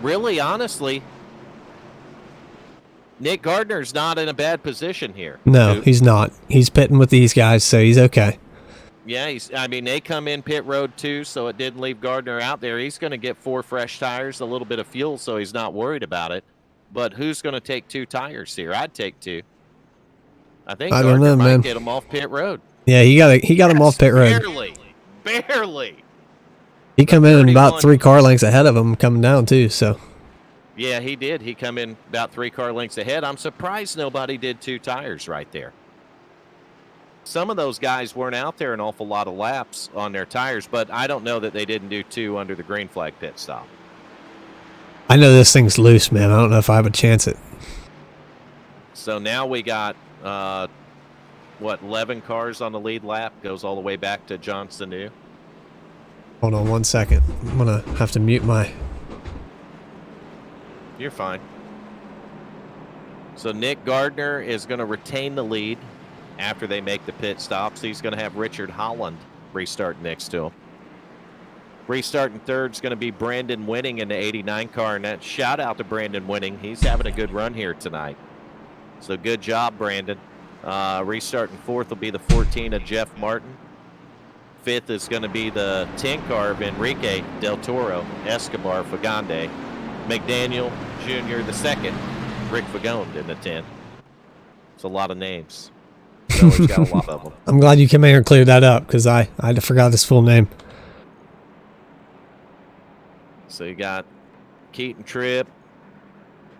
really, honestly, Nick Gardner's not in a bad position here. No, he's not. He's pitting with these guys, so he's okay. Yeah, they come in pit road too, so it didn't leave Gardner out there. He's going to get 4 fresh tires, a little bit of fuel, so he's not worried about it. But who's going to take 2 tires here? I'd take 2. I think Gardner might get him off pit road. Yeah, he got him off pit road. Barely. He come in about 3 car lengths ahead of him coming down too, so. Yeah, he did. He come in about 3 car lengths ahead. I'm surprised nobody did 2 tires right there. Some of those guys weren't out there an awful lot of laps on their tires, but I don't know that they didn't do 2 under the green flag pit stop. I know this thing's loose, man. I don't know if I have a chance at. So now we got, 11 cars on the lead lap? Goes all the way back to John Sanu. Hold on 1 second. I'm going to have to mute my... You're fine. So Nick Gardner is going to retain the lead after they make the pit stops. He's going to have Richard Holland restart next to him. Restarting third is going to be Brandon Winning in the 89 car. And that shout out to Brandon Winning. He's having a good run here tonight. So good job, Brandon. Restarting fourth will be the 14 of Jeff Martin. Fifth is going to be the 10 car of Enrique Del Toro, Escobar Fagande. McDaniel Jr. the second, Rick Fagone in the 10. It's a lot of names. So he's got a lot of them. I'm glad you came in here and cleared that up because I forgot his full name. So you got Keaton Tripp,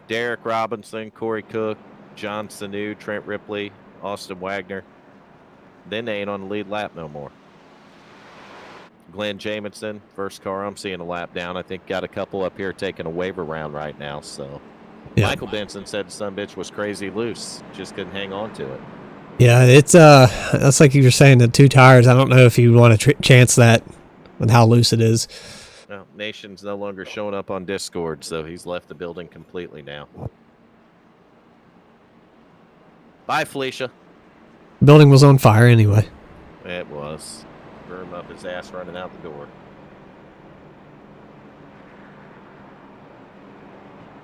Derek Robinson, Corey Cook, John Sanu, Trent Ripley, Austin Wagner. Then they ain't on the lead lap no more. Glenn Jamison, first car I'm seeing a lap down. I think got a couple up here taking a waiver round right now. So yeah. Michael Benson said the sumbitch was crazy loose. Just couldn't hang on to it. Yeah, it's that's like you were saying, the 2 tires. I don't know if you want to chance that with how loose it is. Well, Nation's no longer showing up on Discord, so he's left the building completely now. Bye, Felicia. The building was on fire anyway. It was. Threw him up his ass running out the door.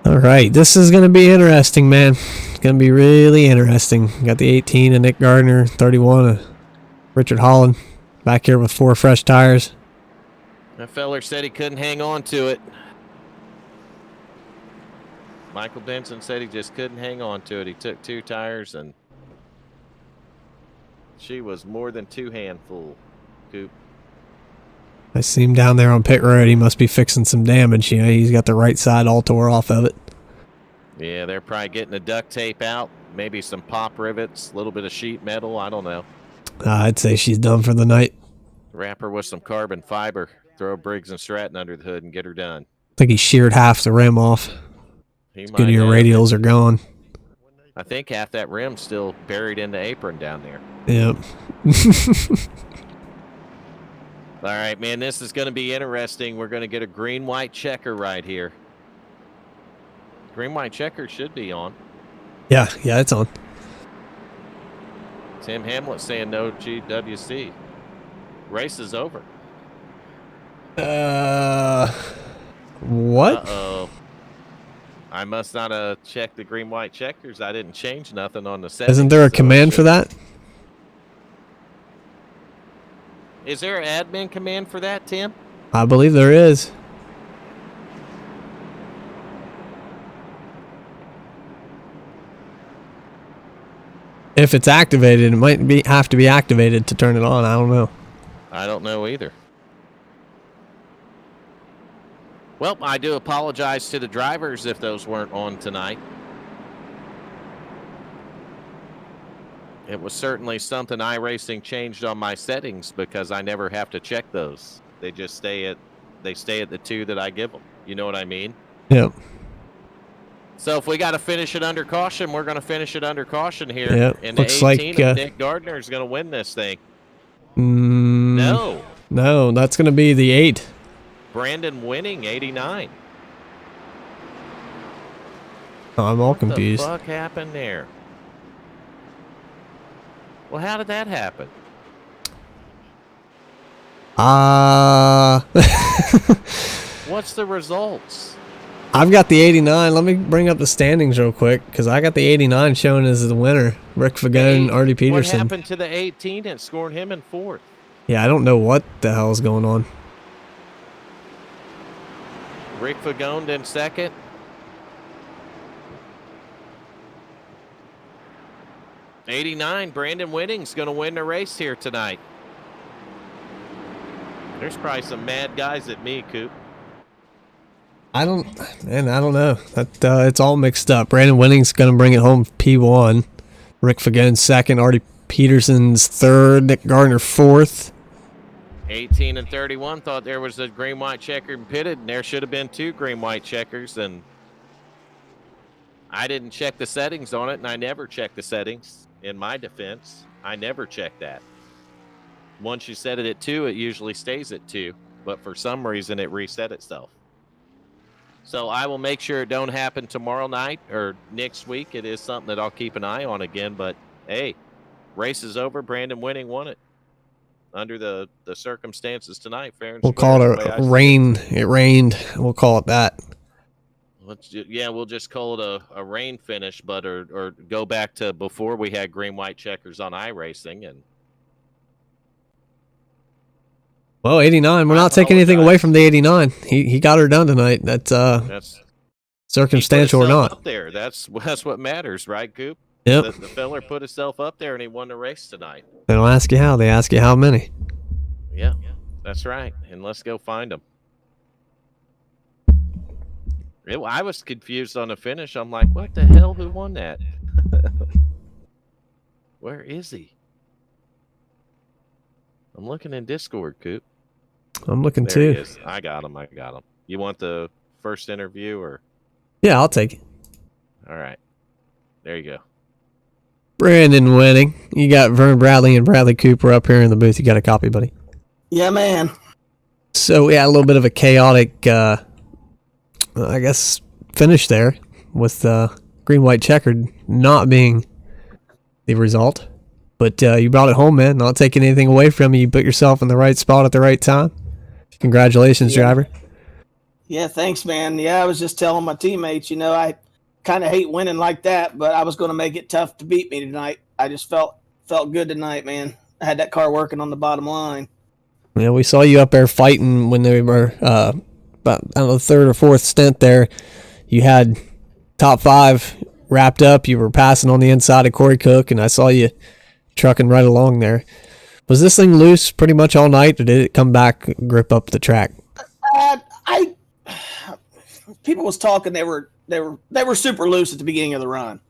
All right, this is going to be interesting, man. It's going to be really interesting. Got the 18 of Nick Gardner, 31 of Richard Holland. Back here with 4 fresh tires. That feller said he couldn't hang on to it. Michael Benson said he just couldn't hang on to it. He took 2 tires, and she was more than 2 handful. Coop. I see him down there on pit road. He must be fixing some damage. You know, he's got the right side all tore off of it. Yeah, they're probably getting the duct tape out, maybe some pop rivets, a little bit of sheet metal. I don't know. I'd say she's done for the night. Wrap her with some carbon fiber. Throw Briggs and Stratton under the hood and get her done. I think he sheared half the rim off. Good your radials are gone. I think half that rim's still buried in the apron down there. Yep. All right, man, this is going to be interesting. We're going to get a green-white checker right here. Green-white checker should be on. Yeah, it's on. Tim Hamlet saying no GWC. Race is over. What? Uh-oh. I must not have checked the green-white checkers. I didn't change nothing on the settings. Isn't there a command for that? Is there an admin command for that, Tim? I believe there is. If it's activated, it might have to be activated to turn it on. I don't know. I don't know either. Well, I do apologize to the drivers if those weren't on tonight. It was certainly something iRacing changed on my settings because I never have to check those. They just stay at the 2 that I give them. You know what I mean? Yep. So if we got to finish it under caution, we're going to finish it under caution here. Yep. And the Looks 18 like of Nick Gardner is going to win this thing. No, No, that's going to be the 8. Brandon winning 89. Oh, I'm all What confused. the fuck happened there? Well, how did that happen? What's the results? I've got the 89. Let me bring up the standings real quick because I got the 89 showing as the winner. Rick Fagone, Artie What Peterson. happened to the 18 and scoring him in fourth? Yeah, I don't know what the hell is going on. Rick Fagone in second. '89, Brandon Winning's going to win the race here tonight. There's probably some mad guys at me, Coop. I don't know. That it's all mixed up. Brandon Winning's going to bring it home P1. Rick Fagone second. Artie Peterson's third. Nick Gardner fourth. 18 and 31 thought there was a green-white checker and pitted, and there should have been 2 green-white checkers, and I didn't check the settings on it, and I never check the settings. In my defense, I never check that. Once you set it at 2, it usually stays at 2, but for some reason it reset itself. So I will make sure it don't happen tomorrow night or next week. It is something that I'll keep an eye on again, but hey, race is over. Brandon Winning won it under the circumstances tonight. Fair and We'll square, call the it way a I see rain. It rained. We'll call it that. we'll just call it a rain finish, but or go back to before we had green-white checkers on iRacing. And Well, 89. We're I not taking anything away apologize. from the 89. He got her done tonight. That's circumstantial he or put himself not. up there. That's what matters, right, Coop? Yep. The feller put himself up there and he won the race tonight. They don't ask you how. They ask you how many. Yeah, that's right. And let's go find him. I was confused on the finish. I'm like, what the hell? Who won that? Where is he? I'm looking in Discord, Coop. I'm looking There too. he is. I got him. You want the first interview or? Yeah, I'll take it. All right. There you go. Brandon Winning. You got Vern Bradley and Bradley Cooper up here in the booth. You got a copy, buddy? Yeah, man. So we had a little bit of a chaotic, I guess, finish there with green-white checkered not being the result. But you brought it home, man. Not taking anything away from you. You put yourself in the right spot at the right time. Congratulations, driver. Yeah, thanks, man. Yeah, I was just telling my teammates, I kind of hate winning like that, but I was going to make it tough to beat me tonight. I just felt good tonight, man. I had that car working on the bottom line. Yeah, we saw you up there fighting when they were about the third or fourth stint there. You had top 5 wrapped up. You were passing on the inside of Corey Cook, and I saw you trucking right along there. Was this thing loose pretty much all night, or did it come back, grip up the track? People was talking they were super loose at the beginning of the run.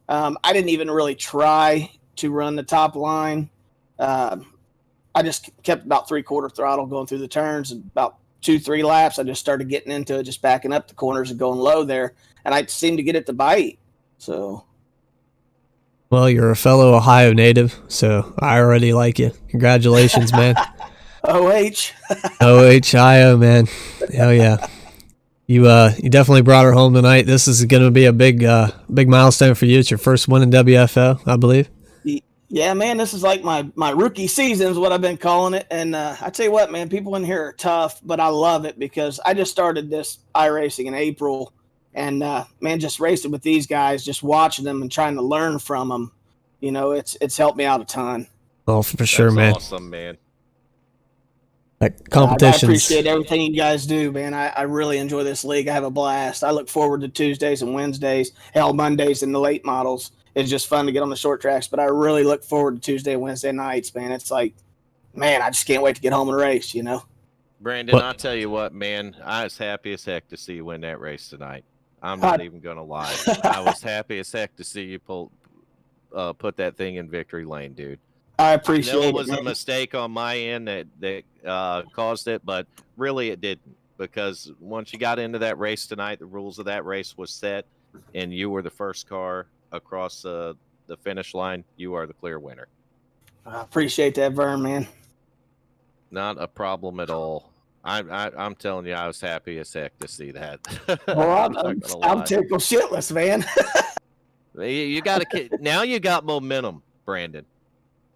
I didn't even really try to run the top line. I just kept about 3/4 throttle going through the turns, and about 2-3 laps I just started getting into it, just backing up the corners and going low there, and I seemed to get it to bite. So, Well, you're a fellow Ohio native, so I already like you. Congratulations, man. OH. Ohio, man. Hell yeah. You definitely brought her home tonight. This is going to be a big milestone for you. It's your first win in WFO, I believe. Yeah, man, this is like my rookie season is what I've been calling it. And I tell you what, man, people in here are tough, but I love it because I just started this iRacing in April. And, man, just racing with these guys, just watching them and trying to learn from them, it's helped me out a ton. Oh, for sure, man. Awesome, man. Like competitions. I appreciate everything you guys do, man. I really enjoy this league. I have a blast. I look forward to Tuesdays and Wednesdays, Mondays and the late models. It's just fun to get on the short tracks, but I really look forward to Tuesday and Wednesday nights, man. It's like, man, I just can't wait to get home and race, Brandon, I'll tell you what, man. I was happy as heck to see you win that race tonight. I'm not even going to lie. I was happy as heck to see you put that thing in victory lane, dude. I appreciate it. I know it was man. a mistake on my end that caused it, but really it didn't, because once you got into that race tonight, the rules of that race was set, and you were the first car across the finish line. You are the clear winner. I appreciate that, Vern, man. Not a problem at all. I'm telling you, I was happy as heck to see that. Well, not gonna I'm lie. tickled shitless, man. You got to now. You got momentum, Brandon.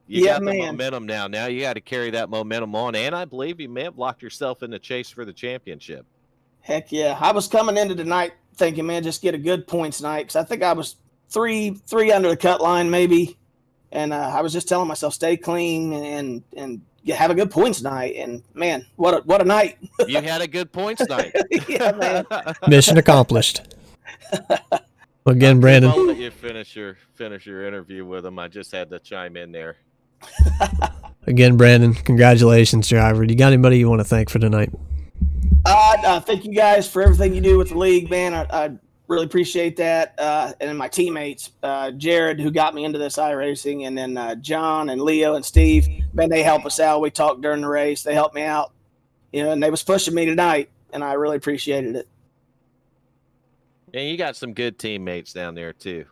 You Yeah, got the man. momentum now. Now you got to carry that momentum on, and I believe you may have locked yourself in the chase for the championship. Heck yeah. I was coming into tonight thinking, man, just get a good points night, because I think I was three under the cut line maybe, and I was just telling myself stay clean and have a good points night. And man, what a night! You had a good points night. Yeah, man. Mission accomplished. Again, Brandon. I'll let you finish your interview with him. I just had to chime in there. Again, Brandon, congratulations, driver. You got anybody you want to thank for tonight? Thank you guys for everything you do with the league, man. I really appreciate that. And then my teammates, Jared, who got me into this iRacing, and then John and Leo and Steve, man, they help us out. We talked during the race. They helped me out, and they was pushing me tonight, and I really appreciated it. And you got some good teammates down there too.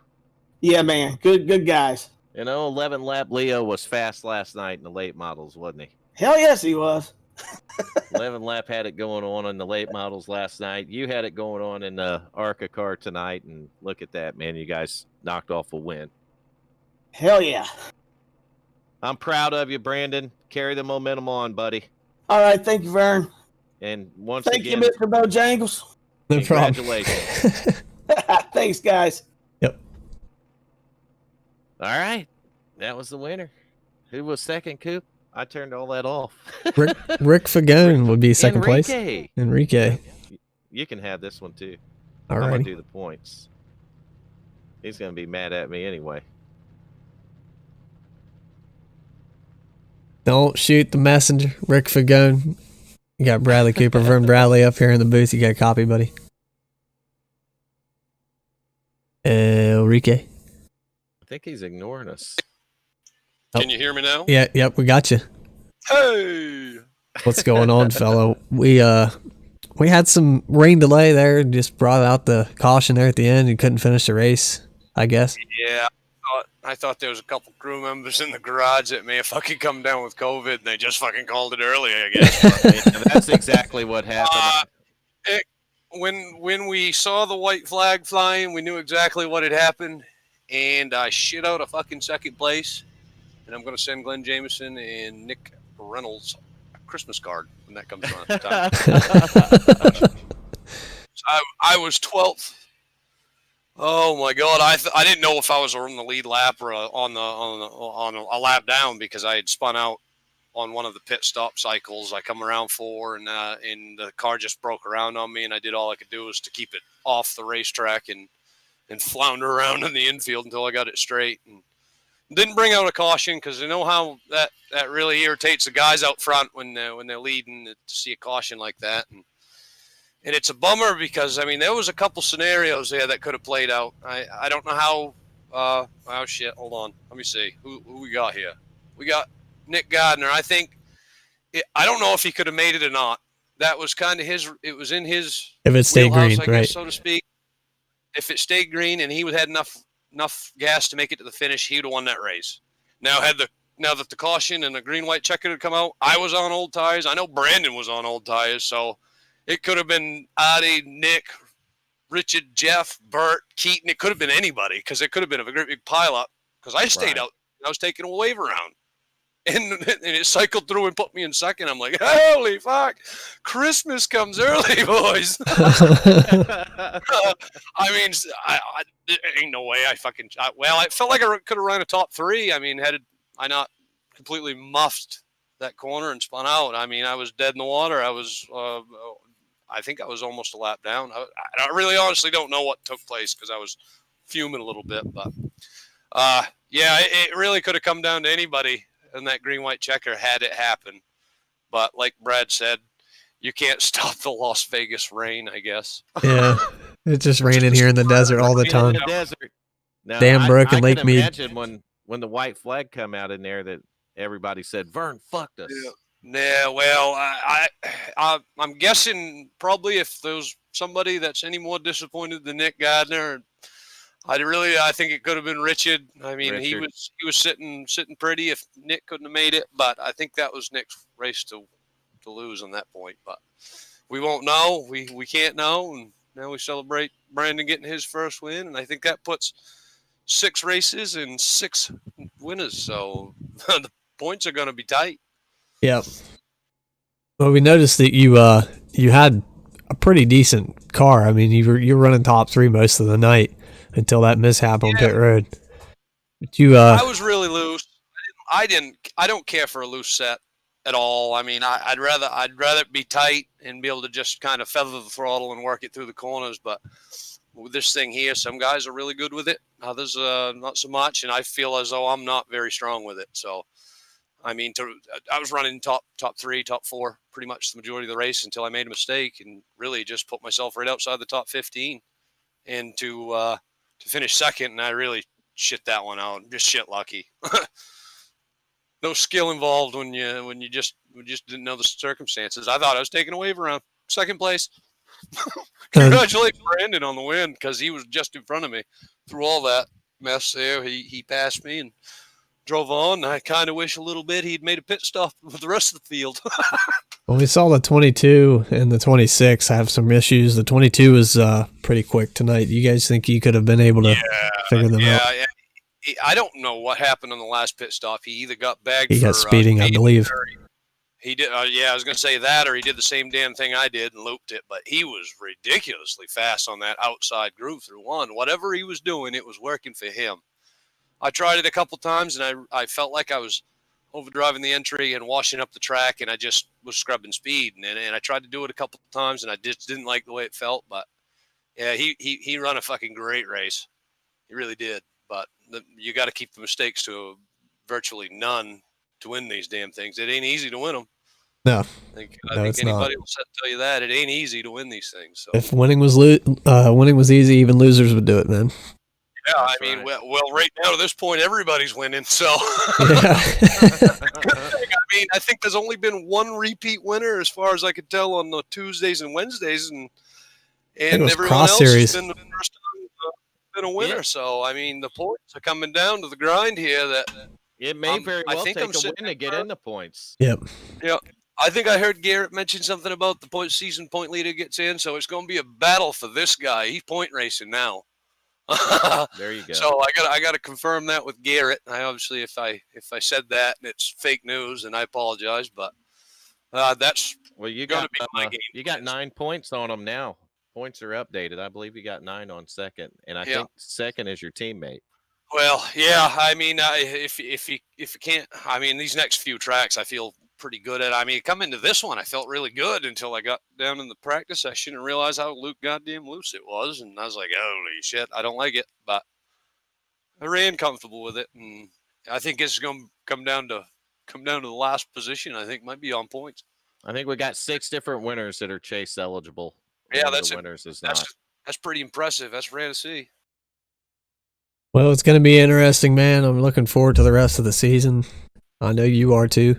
Yeah, man. Good guys. 11 lap Leo was fast last night in the late models, wasn't he? Hell yes, he was. 11 lap had it going on in the late models last night. You had it going on in the ARCA car tonight, and look at that, man. You guys knocked off a win. Hell yeah. I'm proud of you, Brandon. Carry the momentum on, buddy. All right. Thank you, Vern. And once Thank again, you, Mr. Bojangles. No problem. congratulations. Thanks, guys. Yep. All right. That was the winner. Who was second, Coop? I turned all that off. Rick Fagone would be second place. Enrique. You can have this one too. All I'm right. going to do the points. He's going to be mad at me anyway. Don't shoot the messenger, Rick Fagone. You got Bradley Cooper, Vern Bradley up here in the booth. You got a copy, buddy. Enrique. I think he's ignoring us. Can you hear me now? Yeah, yep, we got you. Hey! What's going on, fellow? We had some rain delay there, just brought out the caution there at the end. You couldn't finish the race, I guess. Yeah, I thought there was a couple crew members in the garage that may have fucking come down with COVID, and they just fucking called it early, I guess. That's exactly what happened. When we saw the white flag flying, we knew exactly what had happened, and I shit out a fucking second place, and I'm going to send Glenn Jameson and Nick Reynolds a Christmas card when that comes around. I was 12th. Oh my God! I didn't know if I was on the lead lap or on a lap down, because I had spun out on one of the pit stop cycles. I come around 4, and the car just broke around on me, and I did all I could do was to keep it off the racetrack and flounder around in the infield until I got it straight, and didn't bring out a caution, because I know how that really irritates the guys out front when they're leading to see a caution like that. And it's a bummer, because, I mean, there was a couple scenarios there that could have played out. I don't know how. Oh, shit. Hold on. Let me see. Who we got here? We got Nick Gardner. I think. I don't know if he could have made it or not. That was kind of his. It was in his. If it stayed green, I guess, right? so to speak. If it stayed green and he had enough gas to make it to the finish, he would have won that race. Now that the caution and the green-white checker had come out, I was on old tires. I know Brandon was on old tires, so. It could have been Adi, Nick, Richard, Jeff, Bert, Keaton. It could have been anybody, because it could have been a great big pileup. Because I stayed out. I was taking a wave around. And it cycled through and put me in second. I'm like, holy fuck. Christmas comes early, boys. I mean, ain't no way I felt like I could have run a top 3. I mean, had I not completely muffed that corner and spun out. I mean, I was dead in the water. I think I was almost a lap down. I really honestly don't know what took place, because I was fuming a little bit. But, yeah, it really could have come down to anybody in that green-white checker had it happen. But like Brad said, you can't stop the Las Vegas rain, I guess. Yeah, it's just raining here in the desert all the time. In the desert. Now, Damn Brook and Lake can Mead. Imagine when the white flag come out in there that everybody said, Vern fucked us. Yeah, well, I'm guessing probably if there's somebody that's any more disappointed than Nick Gardner, I think it could have been Richard. I mean, Richard. he was sitting pretty if Nick couldn't have made it, but I think that was Nick's race to lose on that point. But we won't know. We can't know. And now we celebrate Brandon getting his first win. And I think that puts 6 races and 6 winners. So the points are going to be tight. Yep. Well, we noticed that you had a pretty decent car. I mean, you were running top 3 most of the night until that mishap on pit road. But I was really loose. I don't care for a loose set at all. I mean, I'd rather it be tight and be able to just kind of feather the throttle and work it through the corners. But with this thing here, some guys are really good with it, others not so much, and I feel as though I'm not very strong with it. So, I mean, I was running top 3, top 4 pretty much the majority of the race until I made a mistake and really just put myself right outside the top 15, and to finish second, and I really shit that one out. Just shit lucky. No skill involved when you just didn't know the circumstances. I thought I was taking a wave around second place. Congratulations, Brandon, on the win, because he was just in front of me through all that mess there. He passed me and drove on. I kind of wish a little bit he'd made a pit stop with the rest of the field. Well, we saw the 22 and the 26 have some issues. The 22 was pretty quick tonight. You guys think you could have been able to figure them out? Yeah. I don't know what happened on the last pit stop. He either got bagged. He got speeding, I believe. He did. I was going to say that, or he did the same damn thing I did and looped it. But he was ridiculously fast on that outside groove through one. Whatever he was doing, it was working for him. I tried it a couple times, and I felt like I was overdriving the entry and washing up the track, and I just was scrubbing speed. And I tried to do it a couple of times, and I just didn't like the way it felt. But yeah, he run a fucking great race. He really did. But you got to keep the mistakes to virtually none to win these damn things. It ain't easy to win them. No, I think anybody will tell you that. It ain't easy to win these things. So. If winning was easy, even losers would do it, man. Yeah, I mean, well, right now to this point, everybody's winning. So, Yeah. I mean, I think there's only been one repeat winner, as far as I could tell, on the Tuesdays and Wednesdays, and everyone else has been the first time been a winner. Yeah. So, I mean, the points are coming down to the grind here. That it may very well take a win to get in the points. Yep. Yeah. I think I heard Garrett mention something about the season point leader gets in, so it's going to be a battle for this guy. He's point racing now. There you go. So I got to confirm that with Garrett. I obviously, if I said that and it's fake news, and I apologize, but that's you going to be my game. You got 9 points on him now. Points are updated. I believe you got 9 on second, and I think second is your teammate. Well, yeah. I mean, if you can't, I mean, these next few tracks, I feel pretty good at. I mean, come into this one, I felt really good until I got down in the practice session and realized how goddamn loose it was, and I was like, holy shit, I don't like it. But I ran comfortable with it, and I think it's going to come down to the last position. I think might be on points. I think we got 6 different winners that are chase eligible. Yeah, that's winners is not. That's pretty impressive. That's rare to see. Well, it's going to be interesting, man. I'm looking forward to the rest of the season. I know you are too.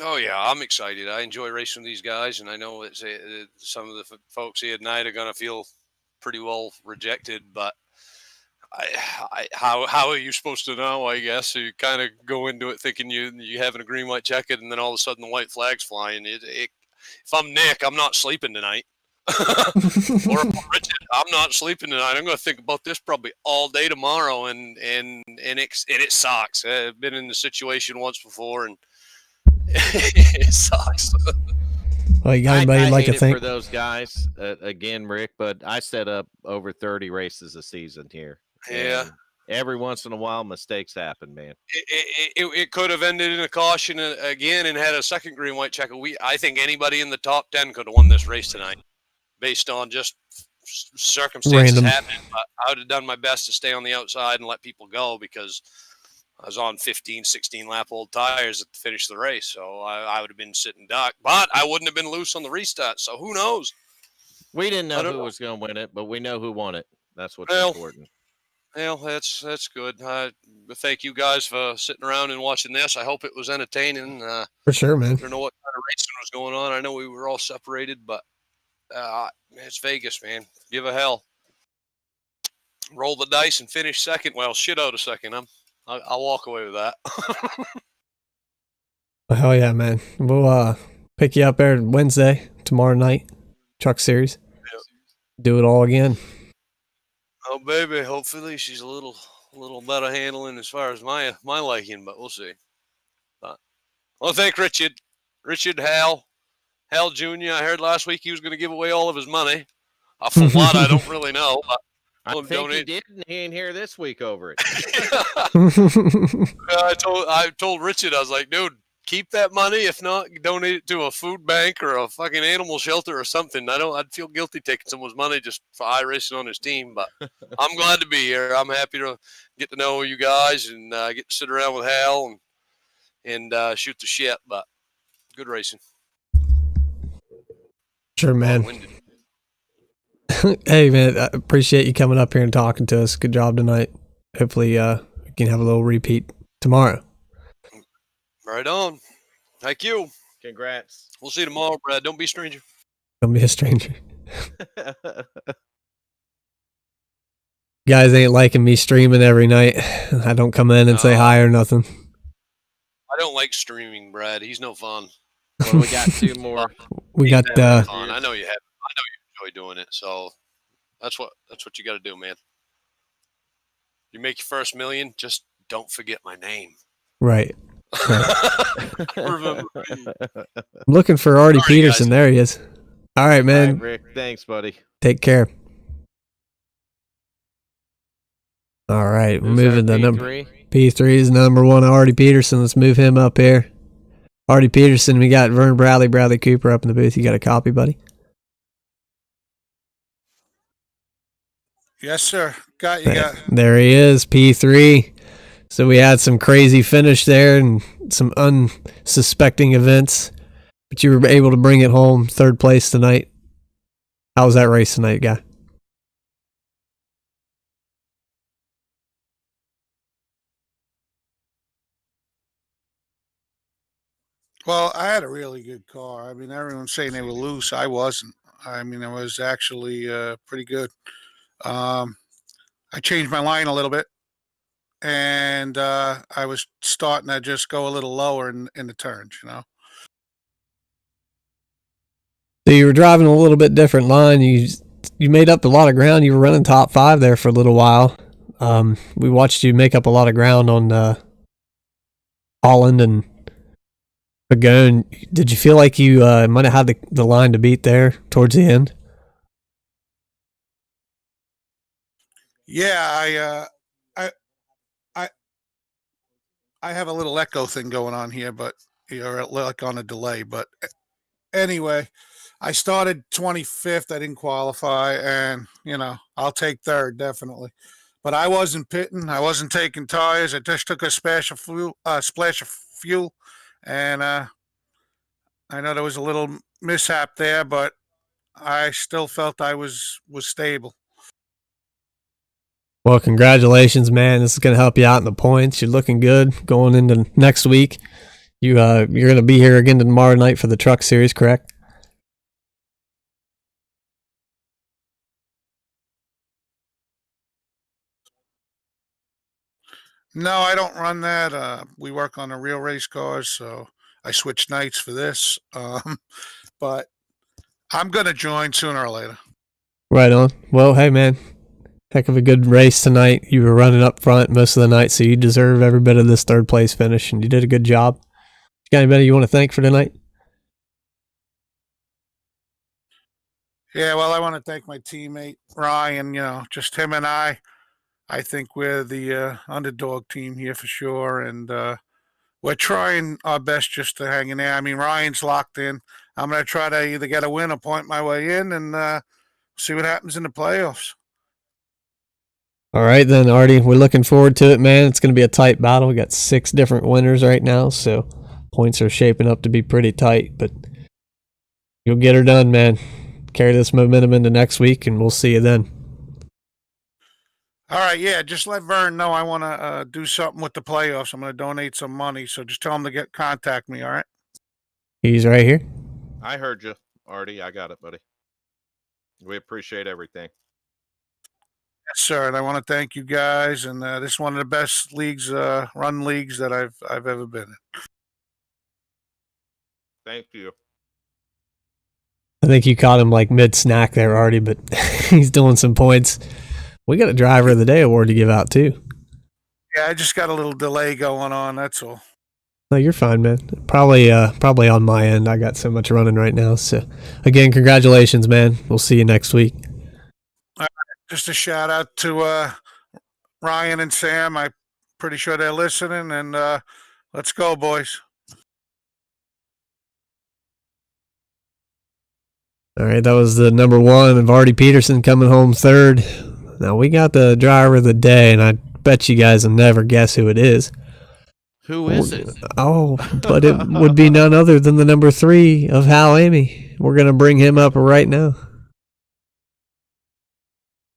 Oh yeah, I'm excited. I enjoy racing with these guys, and I know some of the folks here tonight are going to feel pretty well rejected. But how are you supposed to know? I guess you kind of go into it thinking you having a green white checkered, and then all of a sudden the white flag's flying. If I'm Nick, I'm not sleeping tonight. Or if I'm Richard, I'm not sleeping tonight. I'm going to think about this probably all day tomorrow, and it sucks. I've been in the situation once before, and it sucks. Well, you got anybody like to think for those guys again, Rick? But I set up over 30 races a season here. Yeah. Every once in a while, mistakes happen, man. It could have ended in a caution again and had a second green white checker. I think anybody in the top 10 could have won this race tonight, based on just circumstances happening. But I would have done my best to stay on the outside and let people go, because I was on 15, 16 lap old tires at the finish of the race. So I would have been sitting duck, but I wouldn't have been loose on the restart. So who knows? We didn't know who was going to win it, but we know who won it. That's what's important. Well, that's good. Thank you guys for sitting around and watching this. I hope it was entertaining. For sure, man. I don't know what kind of racing was going on. I know we were all separated, but it's Vegas, man. Give a hell. Roll the dice and finish second. Well, shit out of second. I'll walk away with that. Hell yeah, man. We'll pick you up there Wednesday, tomorrow night, truck series. Yep. Do it all again. Oh baby, hopefully she's a little better handling as far as my liking, but we'll see. But well, thank Richard Hal Jr. I heard last week he was going to give away all of his money. For what I don't really know. But I think he did, and he ain't here this week over it. I told Richard, I was like, dude, keep that money. If not, donate it to a food bank or a fucking animal shelter or something. I'd feel guilty taking someone's money just for iRacing on his team. But I'm glad to be here. I'm happy to get to know you guys and get to sit around with Hal and shoot the shit. But good racing. Sure, man. Hey, man, I appreciate you coming up here and talking to us. Good job tonight. Hopefully, we can have a little repeat tomorrow. Right on. Thank you. Congrats. We'll see you tomorrow, Brad. Don't be a stranger. Don't be a stranger. Guys ain't liking me streaming every night. I don't come in and say hi or nothing. I don't like streaming, Brad. He's no fun. Well, we got 2 more. We got fun. I know you have. I know you enjoy doing it. So that's what you got to do, man. You make your first million, just don't forget my name. right. Remember me. I'm looking for Artie Peterson. Guys. There he is. All right, man. All right, Rick. Thanks, buddy. Take care. All right, we're Who's moving our the number. P3? P3 is number 1, Artie Peterson. Let's move him up here. Artie Peterson, we got Vern Bradley Cooper up in the booth. You got a copy, buddy? Yes, sir. Got you. There he is, P3. So we had some crazy finish there and some unsuspecting events, but you were able to bring it home, 3rd place tonight. How was that race tonight, guy? Well, I had a really good car. I mean, everyone's saying they were loose. I wasn't. I mean, it was actually pretty good. I changed my line a little bit, and I was starting to just go a little lower in the turns, you know. So you were driving a little bit different line. You made up a lot of ground. You were running top 5 there for a little while. We watched you make up a lot of ground on Holland and Pagone. Did you feel like you might have had the line to beat there towards the end? Yeah, I have a little echo thing going on here, but you're like on a delay. But anyway, I started 25th. I didn't qualify, and I'll take 3rd definitely. But I wasn't pitting. I wasn't taking tires. I just took a splash of fuel, and I know there was a little mishap there, but I still felt I was stable. Well, congratulations, man. This is going to help you out in the points. You're looking good going into next week. You're going to be here again tomorrow night for the truck series, correct? No, I don't run that. We work on the real race cars, so I switch nights for this. But I'm going to join sooner or later. Right on. Well, hey, man. Heck of a good race tonight. You were running up front most of the night, so you deserve every bit of this 3rd place finish, and you did a good job. You got anybody you want to thank for tonight? Yeah, well, I want to thank my teammate, Ryan. Just him and I think we're the underdog team here for sure, and we're trying our best just to hang in there. I mean, Ryan's locked in. I'm going to try to either get a win or point my way in and see what happens in the playoffs. All right, then, Artie. We're looking forward to it, man. It's going to be a tight battle. We got 6 different winners right now, so points are shaping up to be pretty tight, but you'll get her done, man. Carry this momentum into next week, and we'll see you then. All right, yeah, just let Vern know I want to do something with the playoffs. I'm going to donate some money, so just tell him to contact me, all right? He's right here. I heard you, Artie. I got it, buddy. We appreciate everything. Yes, sir, and I want to thank you guys, and this is one of the best run leagues that I've ever been in. Thank you. I think you caught him like mid-snack there already, but he's doing some points. We got a Driver of the Day award to give out, too. Yeah, I just got a little delay going on. That's all. No, you're fine, man. Probably on my end. I got so much running right now. So, again, congratulations, man. We'll see you next week. Just a shout out to Ryan and Sam. I'm pretty sure they're listening, and let's go, boys. All right, that was the number one, and Vardy Peterson coming home third. Now we got the Driver of the Day, and I bet you guys will never guess who it is. Who is it? Oh, but it would be none other than the number 3 of Hal Amy. We're going to bring him up right now.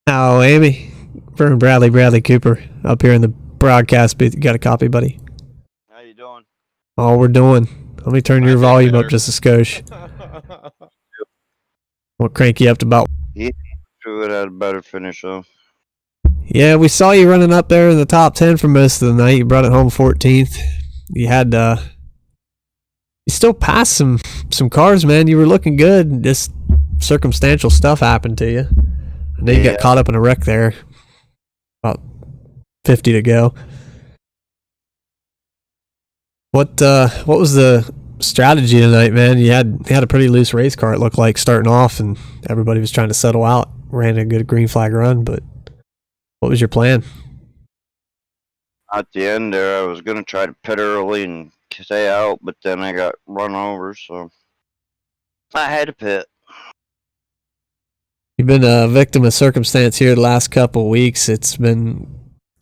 Hal Amy, Vern Bradley Cooper, up here in the broadcast booth. You got a copy, buddy? How you doing? All we're doing. Let me turn your volume up just a skosh. We'll crank you up to about... Yeah, sure would have had a better finish, though. Yeah, we saw you running up there in the top 10 for most of the night. You brought it home 14th. You had... you still passed some cars, man. You were looking good. Just circumstantial stuff happened to you. And then you got caught up in a wreck there. About 50 to go. What was the strategy tonight, man? You had a pretty loose race car, it looked like, starting off, and everybody was trying to settle out. Ran a good green flag run, but what was your plan? At the end there, I was going to try to pit early and stay out, but then I got run over, so I had to pit. You've been a victim of circumstance here the last couple of weeks. It's been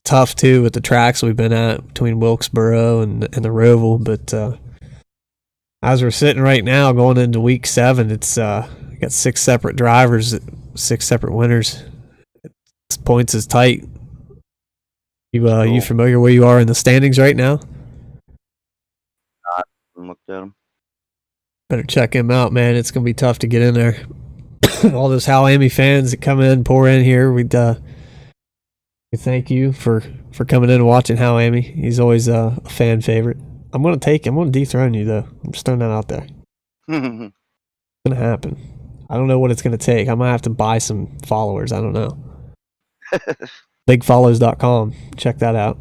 tough, too, with the tracks we've been at between Wilkesboro and the Roval, but as we're sitting right now going into week 7, it's got 6 separate drivers, 6 separate winners. Points is tight. You familiar where you are in the standings right now? I looked at them. Better check him out, man. It's gonna be tough to get in there. All those Hal Amy fans that come in, pour in here. We thank you for coming in and watching Hal Amy. He's always a fan favorite. I'm gonna dethrone you though. I'm just throwing that out there. It's gonna happen. I don't know what it's gonna take. I might have to buy some followers. I don't know. Bigfollows.com. Check that out.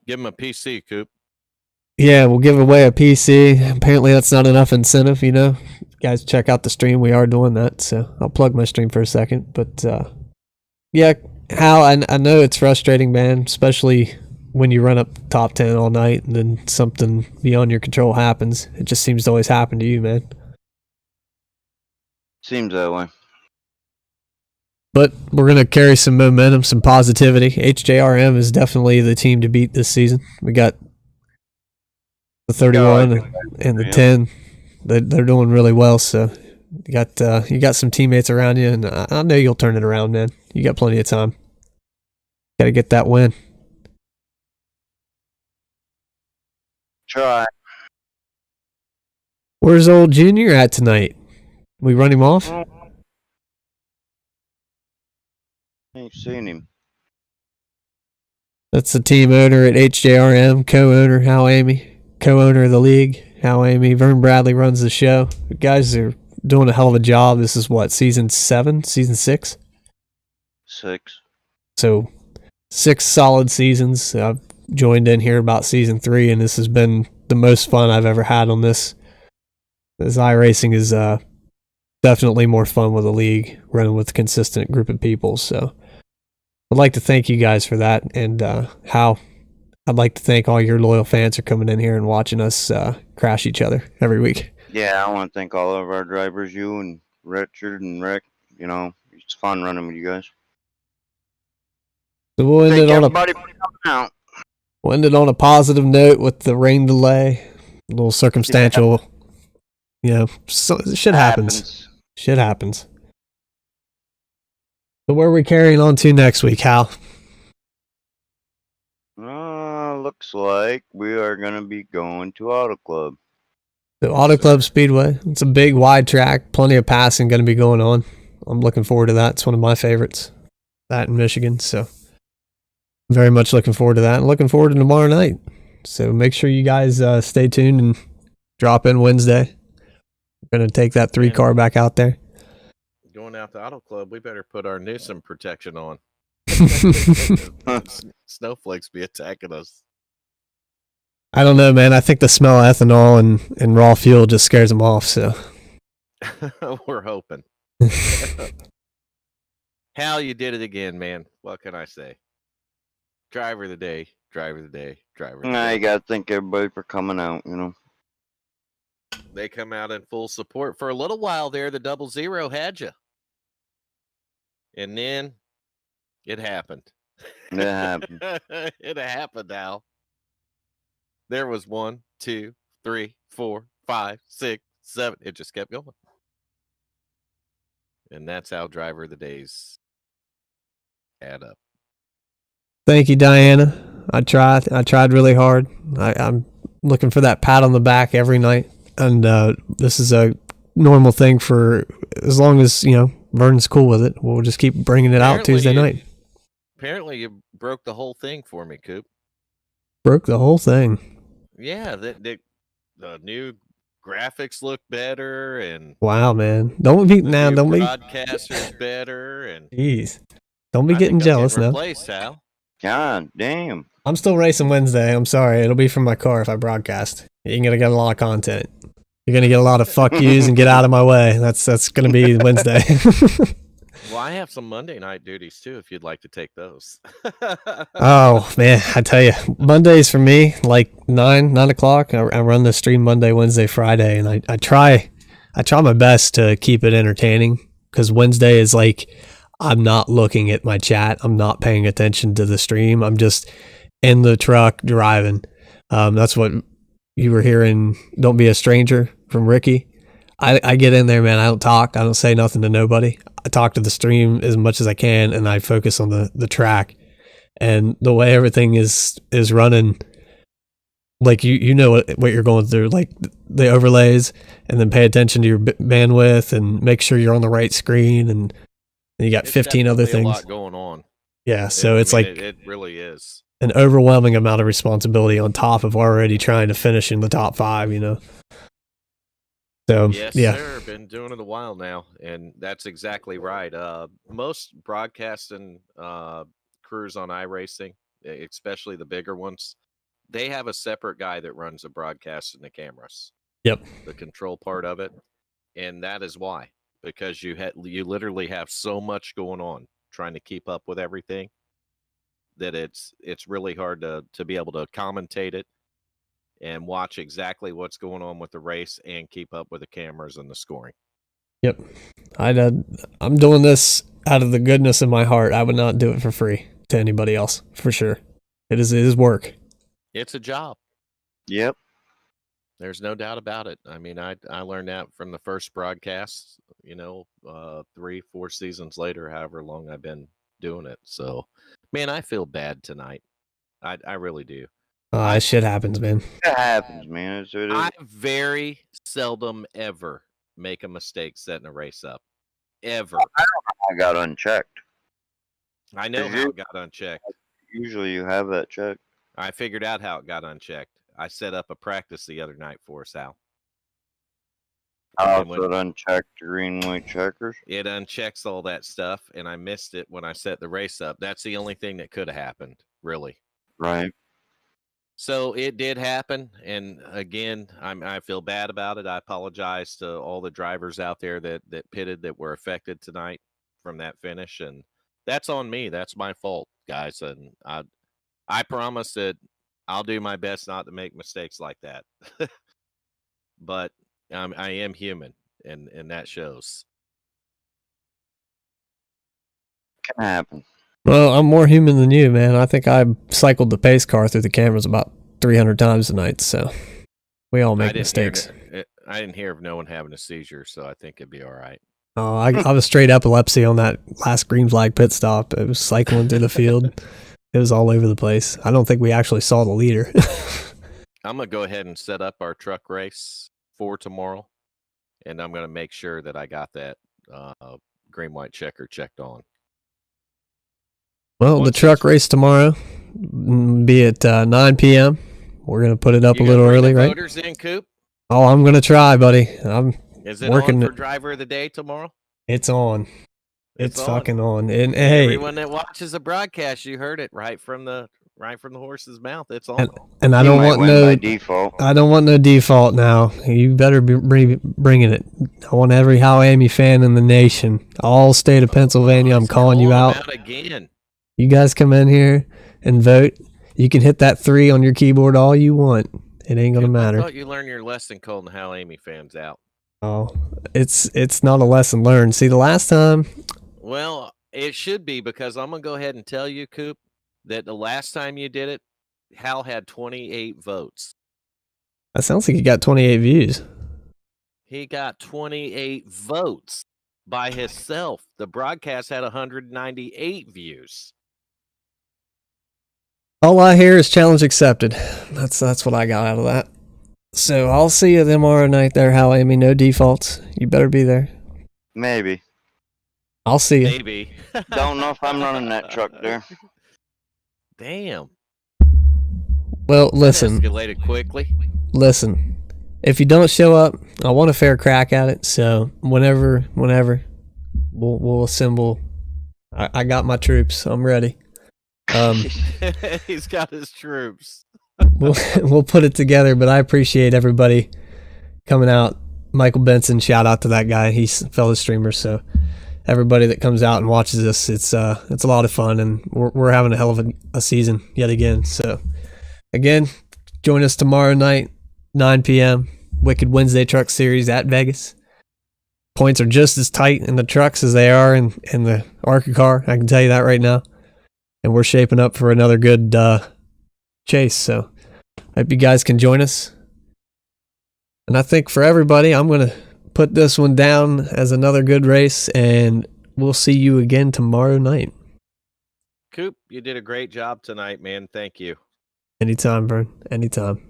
Give him a PC, Coop. Yeah, we'll give away a PC. Apparently that's not enough incentive, you know. Guys, check out the stream. We are doing that, so I'll plug my stream for a second. But yeah, Hal, I know it's frustrating, man, especially when you run up top 10 all night and then something beyond your control happens. It just seems to always happen to you, man. Seems that way. But we're going to carry some momentum, some positivity. HJRM is definitely the team to beat this season. We got the 31 and the 10. They're doing really well, so you got some teammates around you, and I know you'll turn it around, man. You got plenty of time. Got to get that win. Try. Where's old Junior at tonight? We run him off? Ain't seen him. That's the team owner at HJRM, co-owner Hal Amy, co-owner of the league, Hal Amy. Vern Bradley runs the show. The guys are doing a hell of a job. This is what, season 7? Season 6? 6. So 6 solid seasons. I've joined in here about season 3, and this has been the most fun I've ever had on this. This iRacing is definitely more fun with a league, running with a consistent group of people. So I'd like to thank you guys for that. And Hal, I'd like to thank all your loyal fans for coming in here and watching us crash each other every week. Yeah, I want to thank all of our drivers, you and Richard and Rick. You know, it's fun running with you guys. So we'll end it on a positive note with the rain delay, a little circumstantial. You know, shit happens. Shit happens. So where are we carrying on to next week, Hal? Looks like we are going to be going to Auto Club. The Auto Club Speedway. It's a big, wide track. Plenty of passing going to be going on. I'm looking forward to that. It's one of my favorites. That in Michigan. So very much looking forward to that. And looking forward to tomorrow night. So make sure you guys stay tuned and drop in Wednesday. Gonna take that 3-car back out there. Going out to Auto Club, we better put our Newsom protection on. Snowflakes be attacking us. I don't know, man. I think the smell of ethanol and raw fuel just scares them off. So We're hoping. Hal, you did it again, man. What can I say? Driver of the day, driver of the day, driver of the Nah, day. you gotta thank everybody for coming out, you know. They come out in full support. For a little while there, the 00 had you. And then it happened. It happened. It happened, Al. There was 1, 2, 3, 4, 5, 6, 7. It just kept going. And that's how driver of the days add up. thank you, Diana. I tried really hard. I'm looking for that pat on the back every night. And this is a normal thing for as long as, Vernon's cool with it. We'll just keep bringing it out Tuesday night. Apparently, you broke the whole thing for me, Coop. Broke the whole thing. Yeah, the new graphics look better, and Wow, man. Don't be broadcasters better, and jeez. Don't be I getting think I'm jealous getting now. replaced, Hal. God damn. I'm still racing Wednesday. I'm sorry. It'll be from my car if I broadcast. You're going to get a lot of content. You're going to get a lot of fuck yous and get out of my way. That's going to be Wednesday. Well, I have some Monday night duties too, if you'd like to take those. Oh, man. I tell you, Mondays for me, like 9 o'clock. I run the stream Monday, Wednesday, Friday, and I try my best to keep it entertaining because Wednesday is like, I'm not looking at my chat. I'm not paying attention to the stream. I'm just in the truck driving. That's what you were hearing. Don't be a stranger from Ricky. I get in there, man. I don't talk. I don't say nothing to nobody. I talk to the stream as much as I can, and I focus on the track. And the way everything is running, like you know what you're going through, like the overlays, and then pay attention to your bandwidth and make sure you're on the right screen. And you got 15 other things. A lot going on. Yeah, so it's like it really is an overwhelming amount of responsibility on top of already trying to finish in the top 5. So yes, yeah, sir. Been doing it a while now, and that's exactly right. Most broadcasting crews on iRacing, especially the bigger ones, they have a separate guy that runs the broadcast and the cameras. Yep. The control part of it, and that is why, because you literally have so much going on trying to keep up with everything that it's really hard to be able to commentate it and watch exactly what's going on with the race and keep up with the cameras and the scoring. Yep. I'm doing this out of the goodness of my heart. I would not do it for free to anybody else, for sure. It is work. It's a job. Yep. There's no doubt about it. I mean, I learned that from the first broadcast, 3-4 seasons later, however long I've been doing it. So, man, I feel bad tonight. I really do. Shit happens, man. It happens, man. I very seldom ever make a mistake setting a race up. Ever. I got unchecked. I know how it got unchecked. Usually you have that checked. I figured out how it got unchecked. I set up a practice the other night for us, Al. Oh, so it unchecked green, white checkers? It unchecks all that stuff, and I missed it when I set the race up. That's the only thing that could have happened, really. Right. So it did happen, and again, I feel bad about it. I apologize to all the drivers out there that pitted that were affected tonight from that finish, and that's on me. That's my fault, guys, and I promise that I'll do my best not to make mistakes like that. But I am human, and that shows. Can happen. Well, I'm more human than you, man. I think I cycled the pace car through the cameras about 300 times tonight, so we all make mistakes. I didn't hear of no one having a seizure, so I think it'd be all right. Oh, I was straight epilepsy on that last green flag pit stop. It was cycling through the field. It was all over the place. I don't think we actually saw the leader. I'm going to go ahead and set up our truck race for tomorrow, and I'm going to make sure that I got that green-white checker checked on. Well, the truck race tomorrow, be at 9 p.m. We're going to put it up a little early, right? Voters in, Coop? Oh, I'm going to try, buddy. Is it working. on for driver of the day tomorrow? It's on. It's on. fucking on. And hey, Everyone that watches the broadcast, you heard it right from the horse's mouth. It's on. and I You don't might want win no by default. I don't want no default now. You better be bringing it. I want every Howamy fan in the nation, all state of Pennsylvania. I'm calling you out. Again. You guys come in here and vote. You can hit that 3 on your keyboard all you want. It ain't gonna I matter. thought you learned your lesson calling the Howamy fans out. Oh, it's not a lesson learned. See, the last time. Well, it should be, because I'm going to go ahead and tell you, Coop, that the last time you did it, Hal had 28 votes. That sounds like he got 28 views. He got 28 votes by himself. The broadcast had 198 views. All I hear is challenge accepted. That's what I got out of that. So I'll see you tomorrow night there, Howamy. No defaults. You better be there. Maybe. I'll see you. Maybe. Don't know if I'm running that truck there. Damn. Well, listen. Escalated quickly. Listen. If you don't show up, I want a fair crack at it. So whenever, we'll assemble. I got my troops. I'm ready. He's got his troops. We'll put it together. But I appreciate everybody coming out. Michael Benson, shout out to that guy. He's a fellow streamer. So everybody that comes out and watches this, it's a lot of fun, and we're having a hell of a season yet again. So again, join us tomorrow night, 9 p.m. Wicked Wednesday Truck Series at Vegas. Points are just as tight in the trucks as they are in the ARCA car. I can tell you that right now. And we're shaping up for another good chase. So I hope you guys can join us. And I think for everybody, I'm going to put this one down as another good race, and we'll see you again tomorrow night. Coop, you did a great job tonight, man. Thank you. Anytime, Vern. Anytime.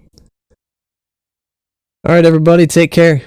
All right, everybody, take care.